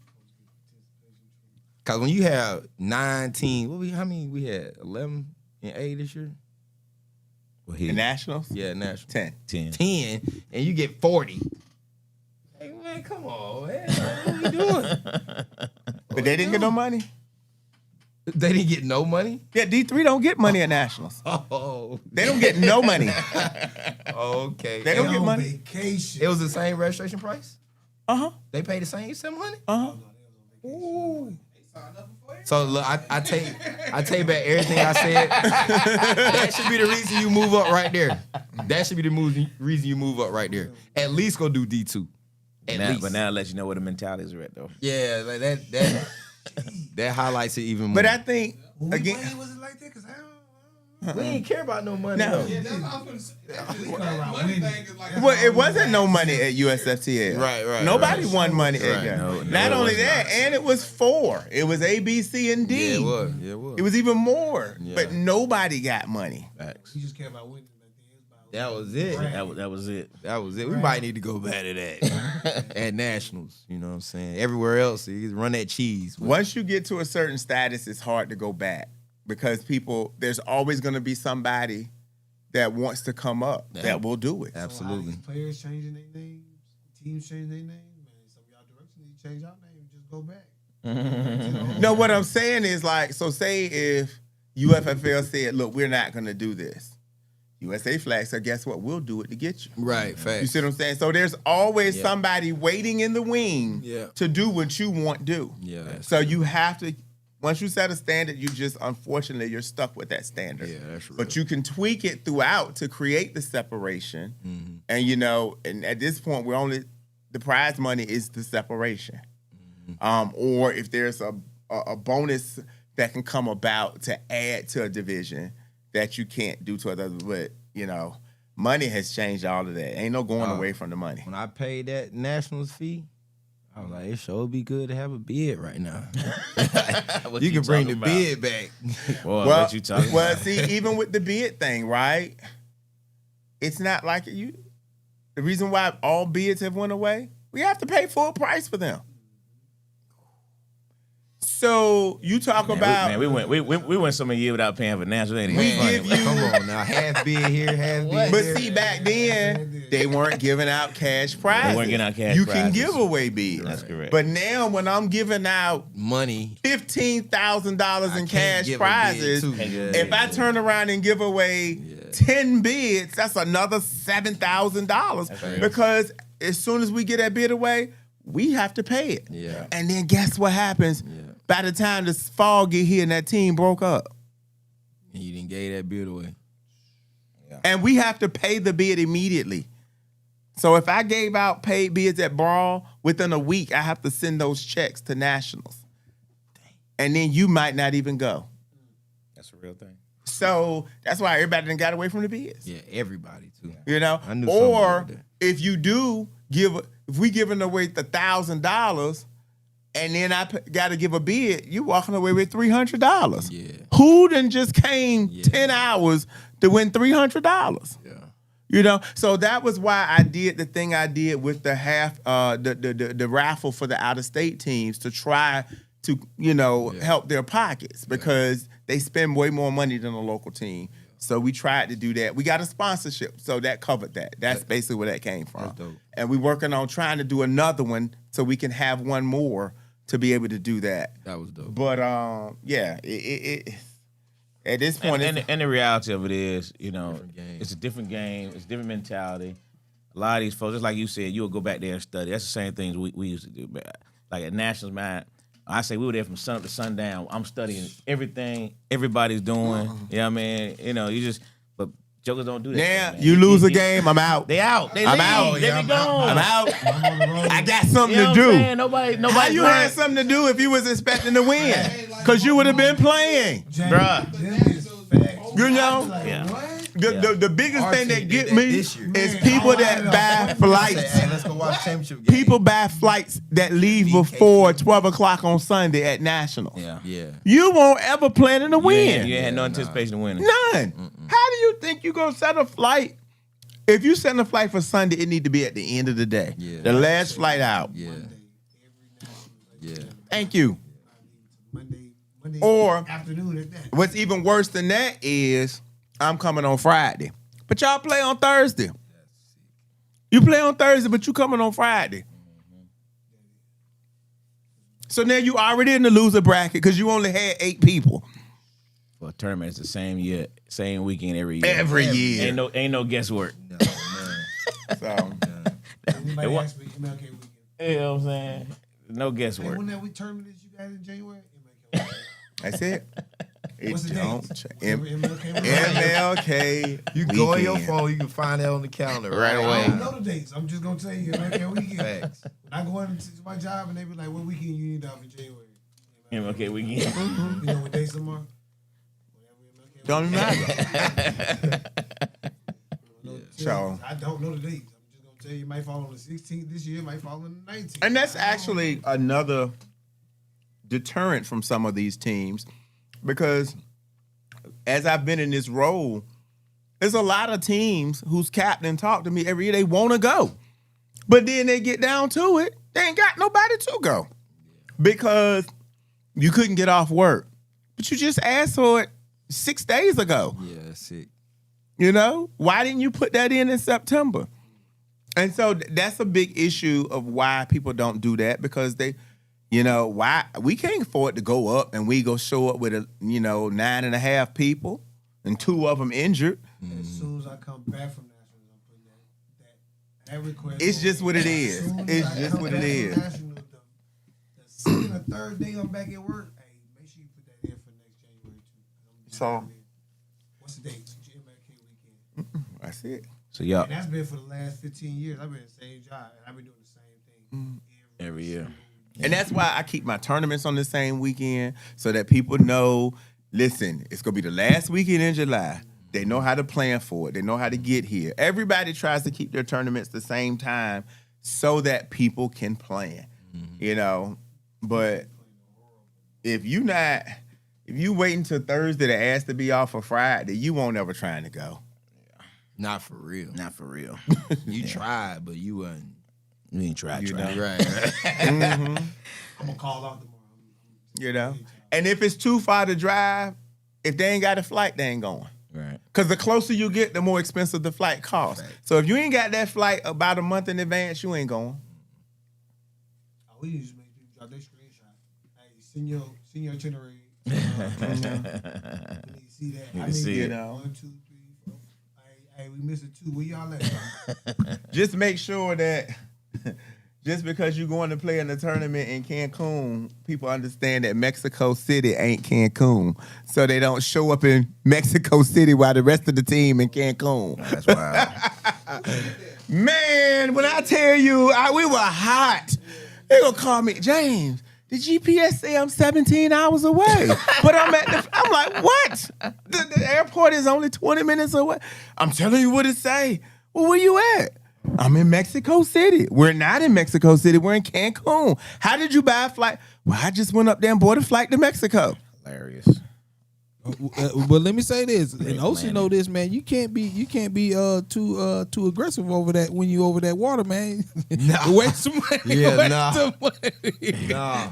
Cause when you have 9 teams, how many we had? 11 and A this year? The Nationals? Yeah, national. 10. 10, and you get 40. Hey man, come on, man. What are you doing? But they didn't get no money? They didn't get no money? Yeah, D3 don't get money at Nationals. Oh, They don't get no money. okay. They don't They get on money. vacation. It was the same registration price? Uh-huh. They paid the same 700? Uh-huh. So look, I take back everything I said. That should be the reason you move up right there. That should be the reason you move up right there. At least go do D2. At least. But now it lets you know where the mentalities are at, though. Yeah, like that highlights it even more. But I think, When we again, played, was it like that? Because I don't. we ain't care about no money. No. though. Yeah, that's what I was gonna say. Well, That money thing is like well, it wasn't no money at USFTL. Right, Nobody right. won money Right. at that. No, Not it only was that, not. and it was 4. It was A, B, C, and D. Yeah, it was. Yeah, it was. It was even more. Yeah. But nobody got money. Facts. We just care about winning. Like the That was it. That was it. That was it. We might need to go back to that at nationals. You know what I'm saying? Everywhere else, you run that cheese. Once you get to a certain status, it's hard to go back because there's always going to be somebody that wants to come up that will do it. Absolutely. So players changing their names, teams changing their names, man. Some of y'all direction need to change our name. Just go back. No, what I'm saying is like, so say if UFFL said, look, we're not going to do this. USA Flag said, guess what? We'll do it to get you. Right, facts. You see what I'm saying? So there's always somebody waiting in the wing to do what you want to do. Yeah. So you have to, once you set a standard, you just, unfortunately, you're stuck with that standard. Yeah, that's real. But you can tweak it throughout to create the separation. And, you know, and at this point, we're only, the prize money is the separation. Or if there's a bonus that can come about to add to a division that you can't do to others. But, you know, money has changed all of that. Ain't no going away from the money. When I paid that nationals fee, I was like, it sure be good to have a bid right now. What You can bring the talking bid back. Boy, what you talking well, about? see, even with the bid thing, right? It's not like you. The reason why all bids have went away, we have to pay full price for them. So you talk about we went so many years without paying for national. Ain't even We funny. give you- Come on now, half bid here, half bid But there. see, back then, they weren't giving out cash prizes. They weren't giving out cash You can prizes. give away bids. That's correct. But now, when I'm giving out money. $15,000 in cash give a bid prizes, too. if I turn around and give away 10 bids, that's another $7,000 right. because as soon as we get that bid away, we have to pay it. Yeah. And then guess what happens? By the time the fall get here and that team broke up, And you didn't give that bid away. and we have to pay the bid immediately. So if I gave out paid bids at Brawl, within a week, I have to send those checks to Nationals. And then you might not even go. That's a real thing. So that's why everybody done got away from the bids. Yeah, everybody too. You know? I knew something Or like that. if you do if we giving away $1,000 and then I got to give a bid, you walking away with $300. Yeah. Who then just came 10 hours to win $300? Yeah. You know, so that was why I did the thing I did with the the raffle for the out of state teams to try to, you know, help their pockets because they spend way more money than a local team. So we tried to do that. We got a sponsorship, so that covered that. That's basically where that came from. That's dope. And we're working on trying to do another one so we can have one more to be able to do that. That was dope. But yeah, it at this point, And the reality of it is, you know, Different game. it's a different game. It's a different mentality. A lot of these folks, just like you said, you would go back there and study. That's the same things we used to do. Like at Nationals, man, I say we were there from sun up to sundown. I'm studying everything everybody's doing. You know what I mean? You know, but jokers don't do that. now man. you lose a game, I'm out. They out. They I'm leave. out. They Yeah, be gone. I'm out. I'm on the road. I got something You know to what I'm do. saying? Nobody. How you had something to do if you was expecting to win? Because you would have been playing. Bruh. Them is facts. You know? Like, Yeah. what? The biggest Our thing team that did get that me this year. is Man, people all that out buy of flights. Hey, let's go watch championship game. People buy flights that leave before 12 o'clock on Sunday at Nationals. Yeah. Yeah. You won't ever planning to win. You ain't had no anticipation of winning. None. How do you think you gonna set a flight? If you set a flight for Sunday, it need to be at the end of the day. Yeah. The last flight out. Yeah. Yeah. Thank you. Monday Or- afternoon at that. What's even worse than that is I'm coming on Friday. But y'all play on Thursday. You play on Thursday, but you coming on Friday. So now you already in the loser bracket because you only had 8 people. Well, tournament is the same year, same weekend every year. Every year. Ain't no guesswork. No, man. So, Anybody what- ask me MLK weekend? You know what I'm saying? No Hey, guesswork. when that we tournament is you guys in January? MLK weekend. that's it. It What's the don't date? change. MLK weekend. MLK. You go on your weekend. phone, you can find that on the calendar Right I away. don't know the dates. I'm just gonna tell you MLK weekend. Facts. When I go into my job and they be like, "What weekend you need off in January?" Okay, weekend. You know what dates tomorrow? Don't even matter. So- I don't know the dates. I'm just gonna tell you, it might fall on the 16th this year. It might fall on the 19th. And that's actually another deterrent from some of these teams because as I've been in this role, there's a lot of teams whose captain talk to me every year. They want to go. But then they get down to it, they ain't got nobody to go because you couldn't get off work. But you just asked for it 6 days ago. Yeah, that's it. You know, why didn't you put that in September? And so that's a big issue of why people don't do that because they, You know, why we can't afford to go up and we go show up with 9.5 people and 2 of them injured. As soon as I come back from nationals, I'm putting that request. It's on just me. what it As is. soon as It's I just come what back it from is. nationals, the second or third day I'm back at work, hey, make sure you put that in for next January too. So- What's the date? MLK weekend. That's it. So y'all And that's been for the last 15 years. I've been in the same job, and I've been doing the same thing every year. single And that's why I keep my tournaments on the same weekend so that people know, listen, it's going to be the last weekend in July. They know how to plan for it. They know how to get here. Everybody tries to keep their tournaments the same time so that people can plan, you know. But if you wait until Thursday to ask to be off for Friday, you won't ever trying to go. Not for real. not for real. You tried, but you wasn't. You ain't try. Right. I'm gonna call out tomorrow. You know? And if it's too far to drive, if they ain't got a flight, they ain't going. Right. Because the closer you get, the more expensive the flight costs. Right. So if you ain't got that flight about a month in advance, you ain't going. Oh, we need to make people drop their screenshot. Hey, send your itinerary. We need to see that. Need I to see get it. 1, 2, 3, 4. Hey, we missed a 2. Where y'all at? Just make sure that just because you're going to play in the tournament in Cancun, people understand that Mexico City ain't Cancun. So they don't show up in Mexico City while the rest of the team in Cancun. That's wild. Man, when I tell you, we were hot. They gonna call me, James, the GPS say I'm 17 hours away. But I'm like, what? The airport is only 20 minutes away. I'm telling you what it say. Well, where you at? I'm in Mexico City. We're not in Mexico City. We're in Cancun. How did you buy a flight? Well, I just went up there and bought a flight to Mexico. Hilarious. But let me say this, and Ocean know this, man. You can't be too aggressive over that when you over that water, man. Nah. Waste some money. Yeah, waste nah. some money. Nah.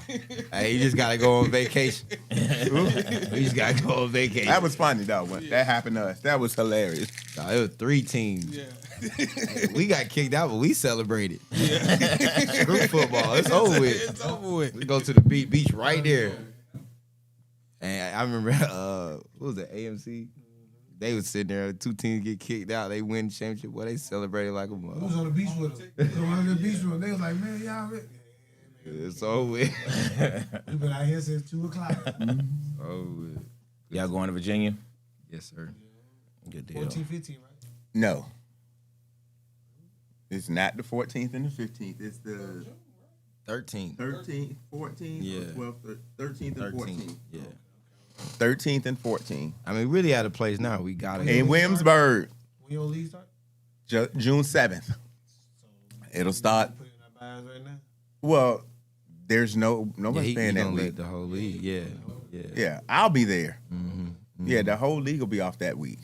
Hey, you just gotta go on vacation. You just gotta go on vacation. That was funny, though, when that happened to us. That was hilarious. Nah, it was 3 teams. We got kicked out, but we celebrated. Screw football. It's over with. It's over with. We go to the beach right there. And I remember, what was it, AMC? They was sitting there, 2 teams get kicked out. They win the championship. Boy, they celebrated like a We was mother. on the beach with them. We was on the beach with them. They was like, man, y'all ready? It's over with. We've been out here since 2 o'clock. Over with. Y'all going to Virginia? Yes, sir. Good deal. 14, 15, right? No. It's not the 14th and the 15th. It's the 13. 13th, 14th, Yeah. 12th, 13th and 13. 14th. Yeah. 13th and 14th. I mean, really out of place now. We got it. In Williamsburg, When your league start? June 7th. It'll start. Put it in our bios right now. Well, there's Yeah, nobody's he paying that gonna lead week. the whole league. Yeah. Yeah. Yeah, I'll be there. Mm-hmm. Yeah, the whole league will be off that week.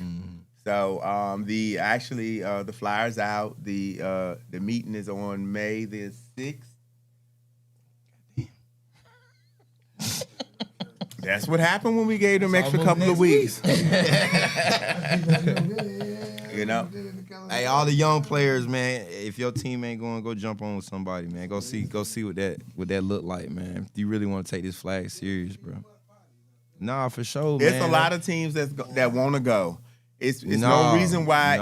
So the flyers out. The meeting is on May the 6th. That's what happened when we gave them extra couple of weeks. You know, Hey, all the young players, man. If your team ain't going, go jump on with somebody, man. Go see what that look like, man. If you really want to take this flag serious, bro. Nah, for sure, man. it's a lot of teams that want to go. It's no reason why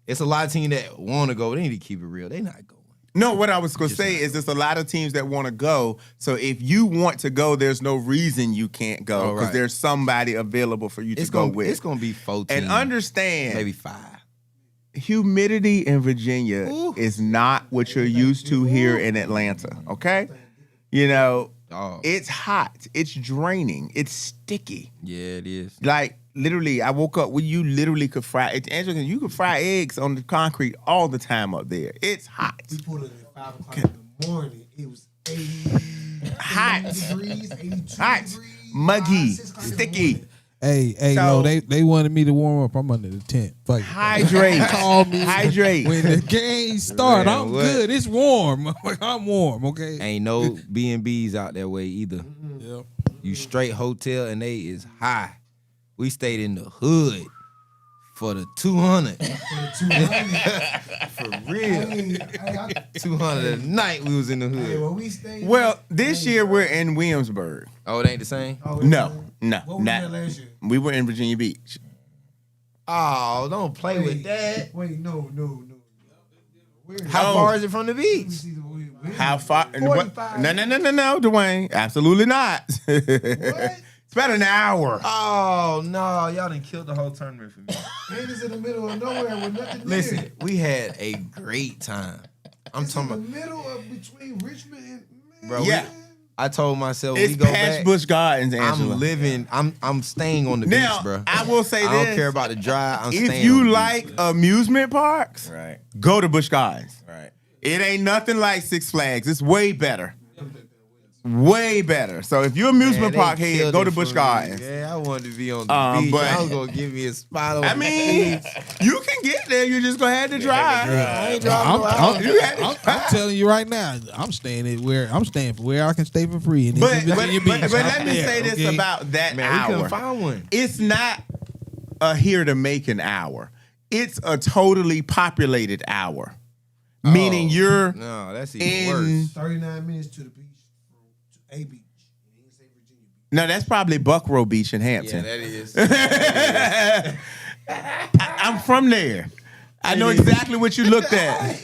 it's a lot of teams that want to go. They need to keep it real. They not going. No, what I was going to say is there's a lot of teams that want to go. So if you want to go, there's no reason you can't go Oh, because right. there's somebody available for you to go with. It's gonna be 4 teams, And understand, maybe 5. humidity in Virginia is not what you're used to here in Atlanta, okay? You know, Oh, it's hot. It's draining. It's sticky. yeah, it is. Like, literally, I woke up when you literally could fry it. Angela, you could fry eggs on the concrete all the time up there. It's hot. We pulled it at 5 o'clock in the morning. It was 80 Hot. degrees, 82 Hot. degrees. Muggy. 6 o'clock in the Sticky. morning. Hey, So- no, they wanted me to warm up. I'm under the tent. Fuck it. Hydrate. Call me Hydrate. when the game start. Man, I'm what? good. It's warm. I'm warm. Okay. Ain't no B&Bs out that way either. Yeah. You straight hotel and they is high. We stayed in the hood. For the 200. For the 200. For real. 200 a night we was in the Hey, hood. when we stayed. Well, this year we're in Williamsburg. Oh, it ain't the same? Oh, No, What was not. that last year? We were in Virginia Beach. Oh, don't play with that. Wait, no. Where How Oh. far is it from the beach? How far? 45. No, Dwayne. Absolutely not. What? It's about an hour. Oh, no. Y'all done killed the whole tournament for me. Man, it's in the middle of nowhere with nothing Listen, there. we had a great time. I'm It's talking in about, the middle of between Richmond and bro. Yeah. I told myself when It's we go past back, Busch Gardens, Angela. I'm living. I'm staying on the Now, beach, bro. I will say I don't this. care about the drive. I'm If staying. on you the beach, like bro. amusement parks, Right. go to Busch Gardens. Right. It ain't nothing like Six Flags. It's way better. Way better. So if you're amusement Man, park they head, killed go it to for Busch me. Gardens. Yeah, I wanted to be on the beach. but- I was gonna give me a spot on I the mean, beach. you can get there. You just gonna have to drive. I ain't driving no hour. You had to I'm telling you right now, I'm staying for where I can stay for free. And this But, is but, Virginia but, Beach. but I'm let me there, say this okay? about that Man, we hour. couldn't find one. It's not a here to make an hour. It's a totally populated hour. Meaning Oh, you're no, that's even in. worse. 39 minutes to the beach, to a beach. He didn't say Virginia Beach. No, that's probably Buckrow Beach in Yeah, Hampton. that is. I'm from there. I know exactly what you looked at.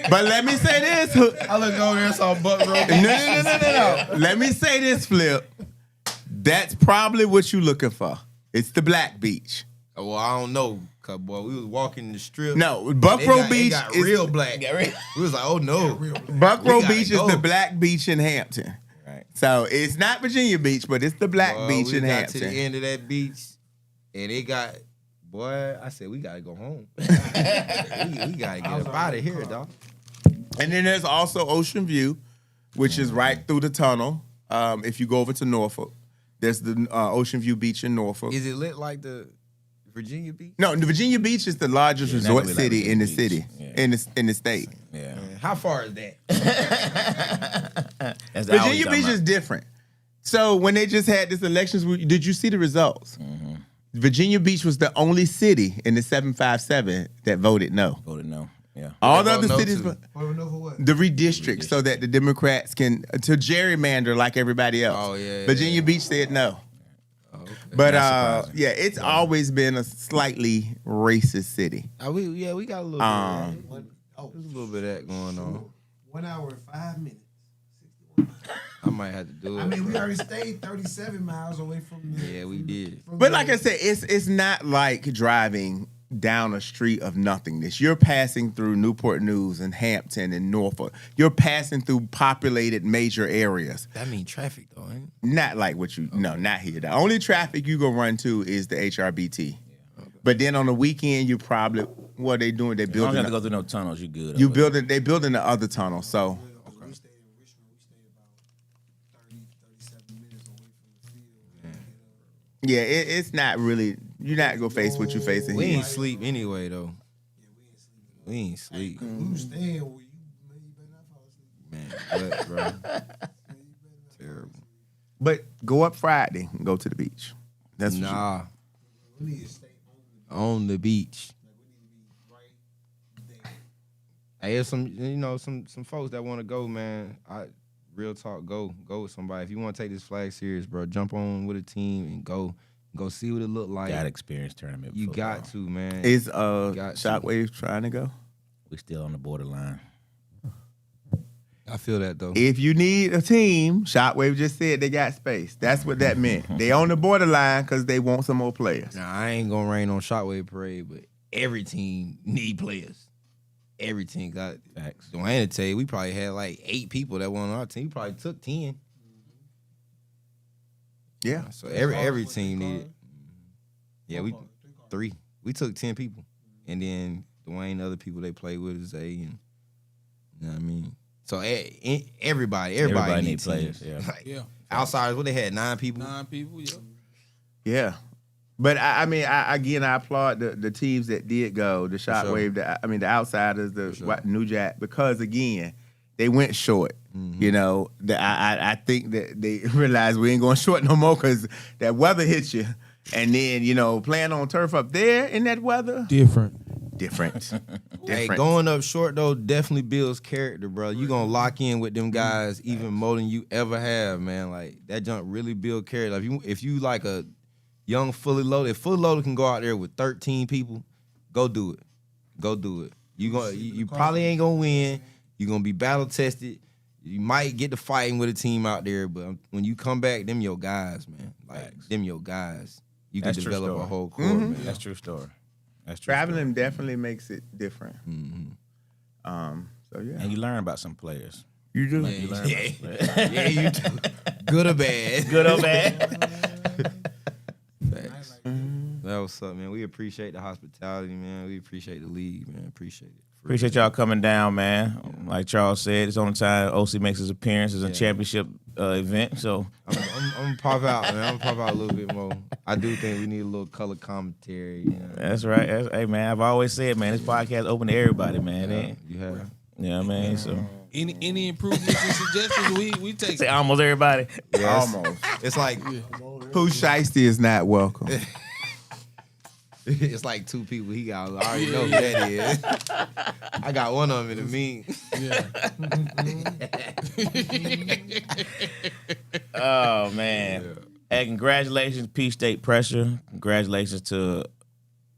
But let me say this. I looked over there and saw Buck Road. No. Let me say this, Flip. That's probably what you looking for. It's the Black Beach. Well, I don't know, cuz boy, we was walking the strip. No, It Buckrow got, Beach it got is real black. We was like, oh no. Buckrow We gotta Beach go. is the Black Beach in Hampton. Right. So it's not Virginia Beach, but it's the Black Boy, Beach we in got to the Hampton. end of that beach, and it got, boy, I said, we gotta go home. we gotta get up out of here, dog. And then there's also Ocean View, which is right through the tunnel. If you go over to Norfolk, there's the Ocean View Beach in Norfolk. Is it lit like the Virginia Beach? No, the Virginia Beach is the largest Yeah, resort that would be like city in the Virginia city, Beach. Yeah. in the state. Yeah. Man, how far is that? That's the hour Virginia you talking Beach is about. different. So when they just had this elections, did you see the results? Mm-hmm. Virginia Beach was the only city in the 757 that voted no. Voted no. Yeah. All they the other vote no cities, to? Well, no, for what? the redistrict, so that the Democrats can to gerrymander like everybody else. Oh, yeah, Virginia yeah. Beach said no. Oh, okay. But Not surprising. yeah, it's always been a slightly racist city. We got a little bit. There's a little bit of that going on. 1 hour and 5 minutes. I might have to do it. I mean, we already stayed 37 miles away from the. Yeah, we did. But like I said, it's not like driving down a street of nothingness. You're passing through Newport News and Hampton and Norfolk. You're passing through populated major areas. That mean traffic though, ain't it? Not like what you no, not here. The only traffic you go run to is the HRBT. But then on the weekend, you probably what they doing? They You don't building. have to go through no tunnels. You good. You over building. They building the other tunnel. So We stayed in Richmond. We stayed about 30, 37 minutes away from the field. yeah, it's not really. You're not gonna face what you facing We here. ain't sleep anyway though. We ain't sleep. We was staying where you better not fall asleep. Man, what, bro? Terrible. But go up Friday and go to the beach. That's what you, Nah, We need to stay on the beach. like we need to be right there. Hey, if some folks that want to go, man. Real talk, go with somebody. If you want to take this flag serious, bro, jump on with a team and go see what it look like. Got experience tournament. You football. got to, man. is Got to. Shockwave trying to go? We still on the borderline. I feel that though. If you need a team, Shockwave just said they got space. That's what that meant. They on the borderline because they want some more players. Now I ain't gonna rain on Shockwave Parade, but every team need players. Every team got Facts. Dwayne to tell you, we probably had like 8 people that went on our team. We probably took 10. Yeah. So every team needed. Yeah, we 3. We took 10 people, and then Dwayne, and other people they play with is A, and you know what I mean. So everybody Everybody need need players, teams. yeah. Like, Yeah. outsiders, what they had 9 people. 9 people, yeah. Yeah. But I mean, I applaud the teams that did go, the Shockwave, the Outsiders, the New Jack, because again, they went short. You know, I think that they realized we ain't going short no more because that weather hits you. And then, playing on turf up there in that weather, Different. different. Hey, going up short though definitely builds character, bro. You gonna lock in with them guys even more than you ever have, man. Like that jump really build character. Like, if you like a young fully loaded, if fully loaded can go out there with 13 people, go do it. Go do it. You probably ain't gonna win. You're gonna be battle tested. You might get to fighting with a team out there, but when you come back, them your guys, man. Like them your guys. You can That's true develop a story. whole core, man. That's true story. That's true. Traveling definitely makes it different. Mm-hmm. So yeah. And you learn about some players. You do. You learn Yeah. about some players. Yeah, you do. Good or bad. Good or bad. Facts. That was up, man. We appreciate the hospitality, man. We appreciate the league, man. Appreciate it. Appreciate y'all coming down, man. Like Charles said, it's on time OC makes his appearance. It's a championship event, so I'm gonna pop out, man. I'm gonna pop out a little bit more. I do think we need a little color commentary. You know? that's right. Hey, man, I've always said, man, this podcast open to everybody, man. It You have. you know what I mean? So Any improvements and suggestions, we take say it. almost everybody. Yes. Almost. It's like Who shiesty is not welcome. it's like two people he got. I already know who that is. I got one of them in the meme. Oh man. Hey, congratulations, Peach State Pressure. Congratulations to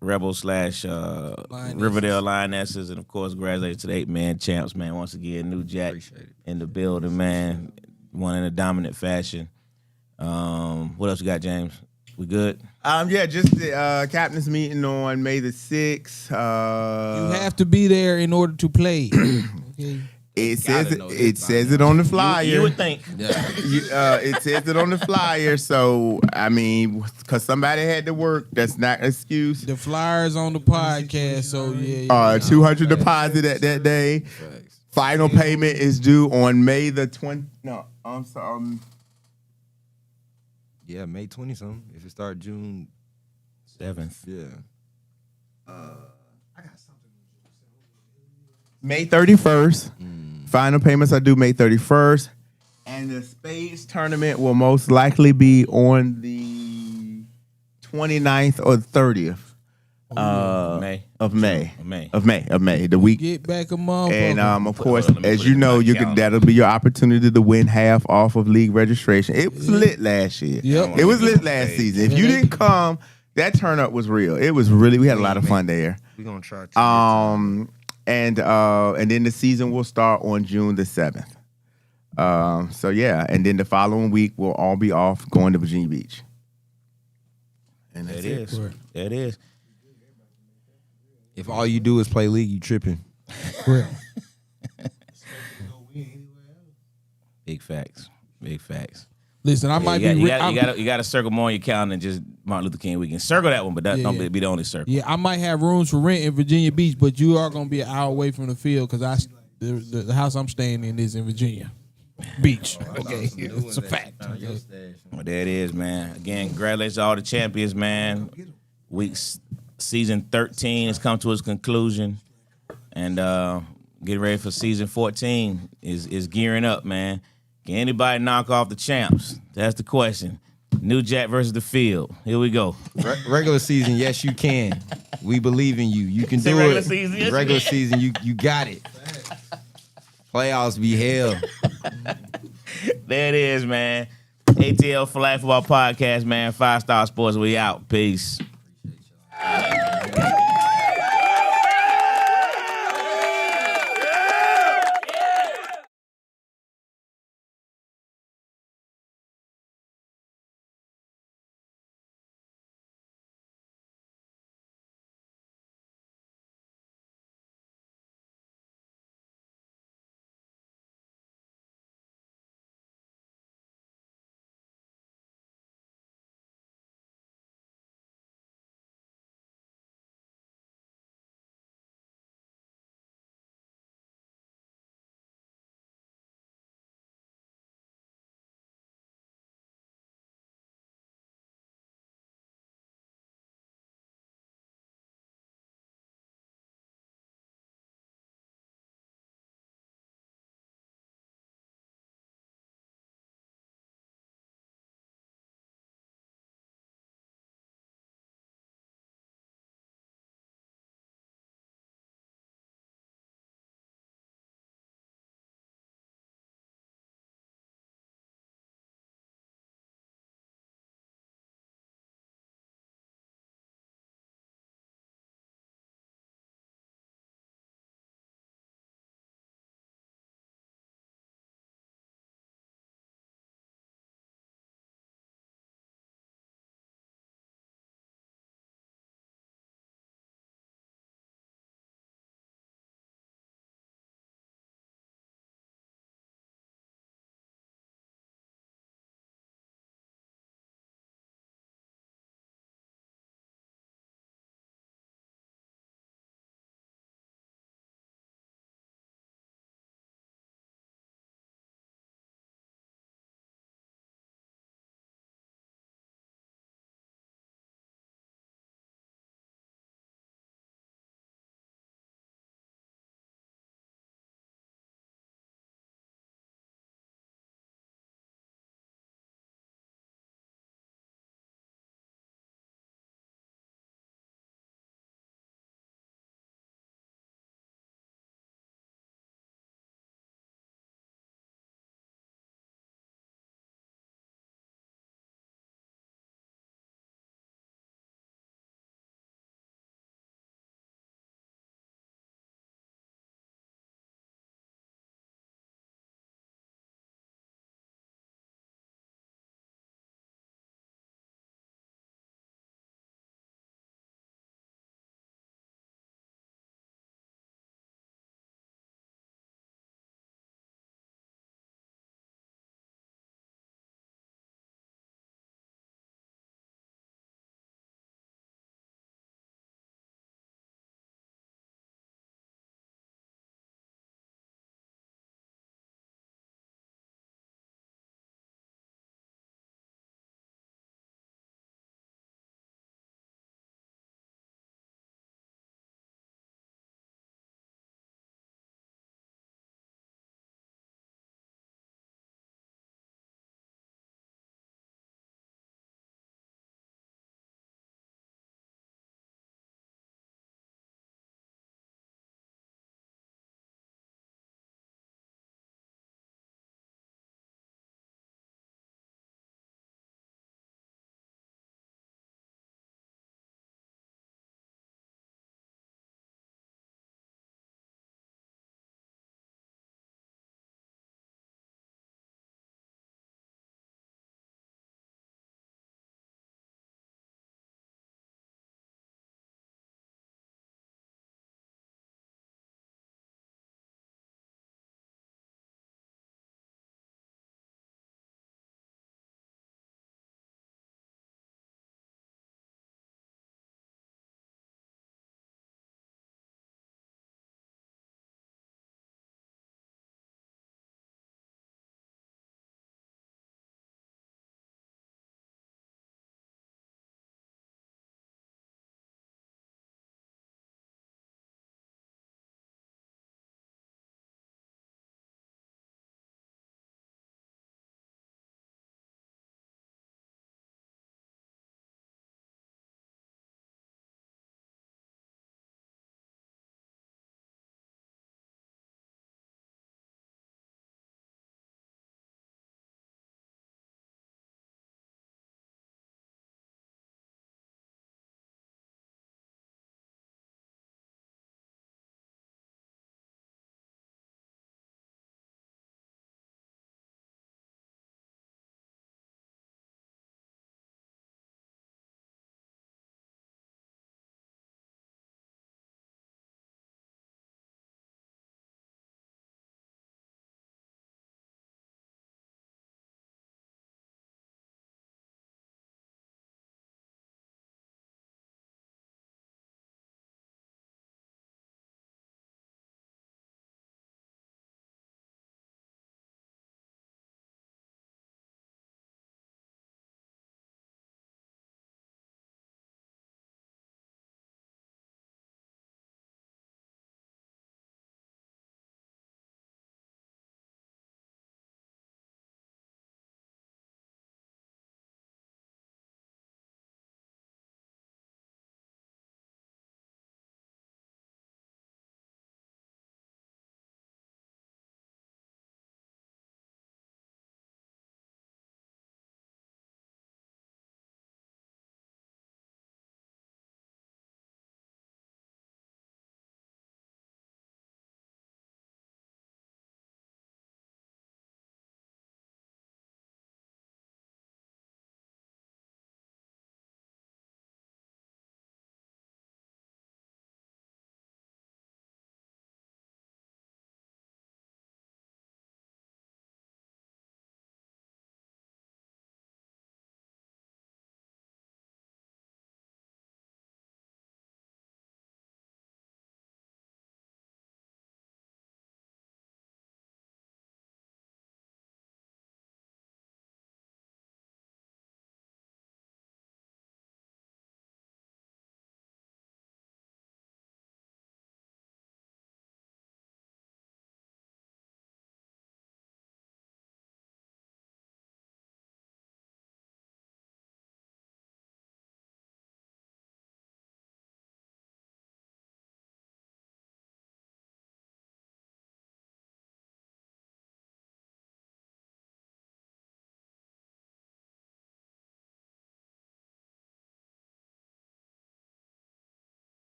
Rebel / Riverdale Lionesses, and of course, congratulations to the 8-man champs, man. Once again, New Jack Appreciate it. in the building, man. Won in a dominant fashion. What else you got, James? We good? Yeah, just the captain's meeting on May the 6th. You have to be there in order to play. Okay. It gotta says know it this says by it on the flyer. You would think. It says it on the flyer. So I mean, because somebody had to work, that's not an excuse. The flyers on the podcast, so yeah. 200 deposit at that day. Facts. Final payment is due on May the 20. No, I'm sorry. Yeah, May 20 something. If it start June 7th. Yeah. May 31st. Final payments are due May 31st. And the Spades tournament will most likely be on the 29th or 30th May. of May. Of May. The week. Get back a month. And of course, Let me as put you it in know, my you calendar. that'll be your opportunity to win half off of league registration. It was lit last year. Yep. It was lit last season. If you didn't come, that turn up was real. It was really, we had a lot of fun there. We're gonna try to And then the season will start on June the 7th. So yeah, and then the following week we'll all be off going to Virginia Beach. And There that's it it. is. There it is. If all you do is play league, you tripping. Big facts. Big facts. Listen, I might be. You got to circle more on your calendar than just Martin Luther King weekend. Circle that one, but that Yeah, don't yeah. be the only circle. Yeah, I might have rooms for rent in Virginia Beach, but you are gonna be an hour away from the field because the house I'm staying in is in Virginia Beach. Okay, it's a fact. Well, there it is, man. Again, congratulations to all the champions, man. Season 13 has come to its conclusion, and getting ready for season 14 is gearing up, man. Can anybody knock off the champs? That's the question. New Jack versus the field. Here we go. Regular season, yes, you can. We believe in you. You can Say do regular it. season, yes, you Regular can. season, you got it. Playoffs be hell. There it is, man. ATL Flag Football Podcast, man. 5 Star Sports. We out. Peace.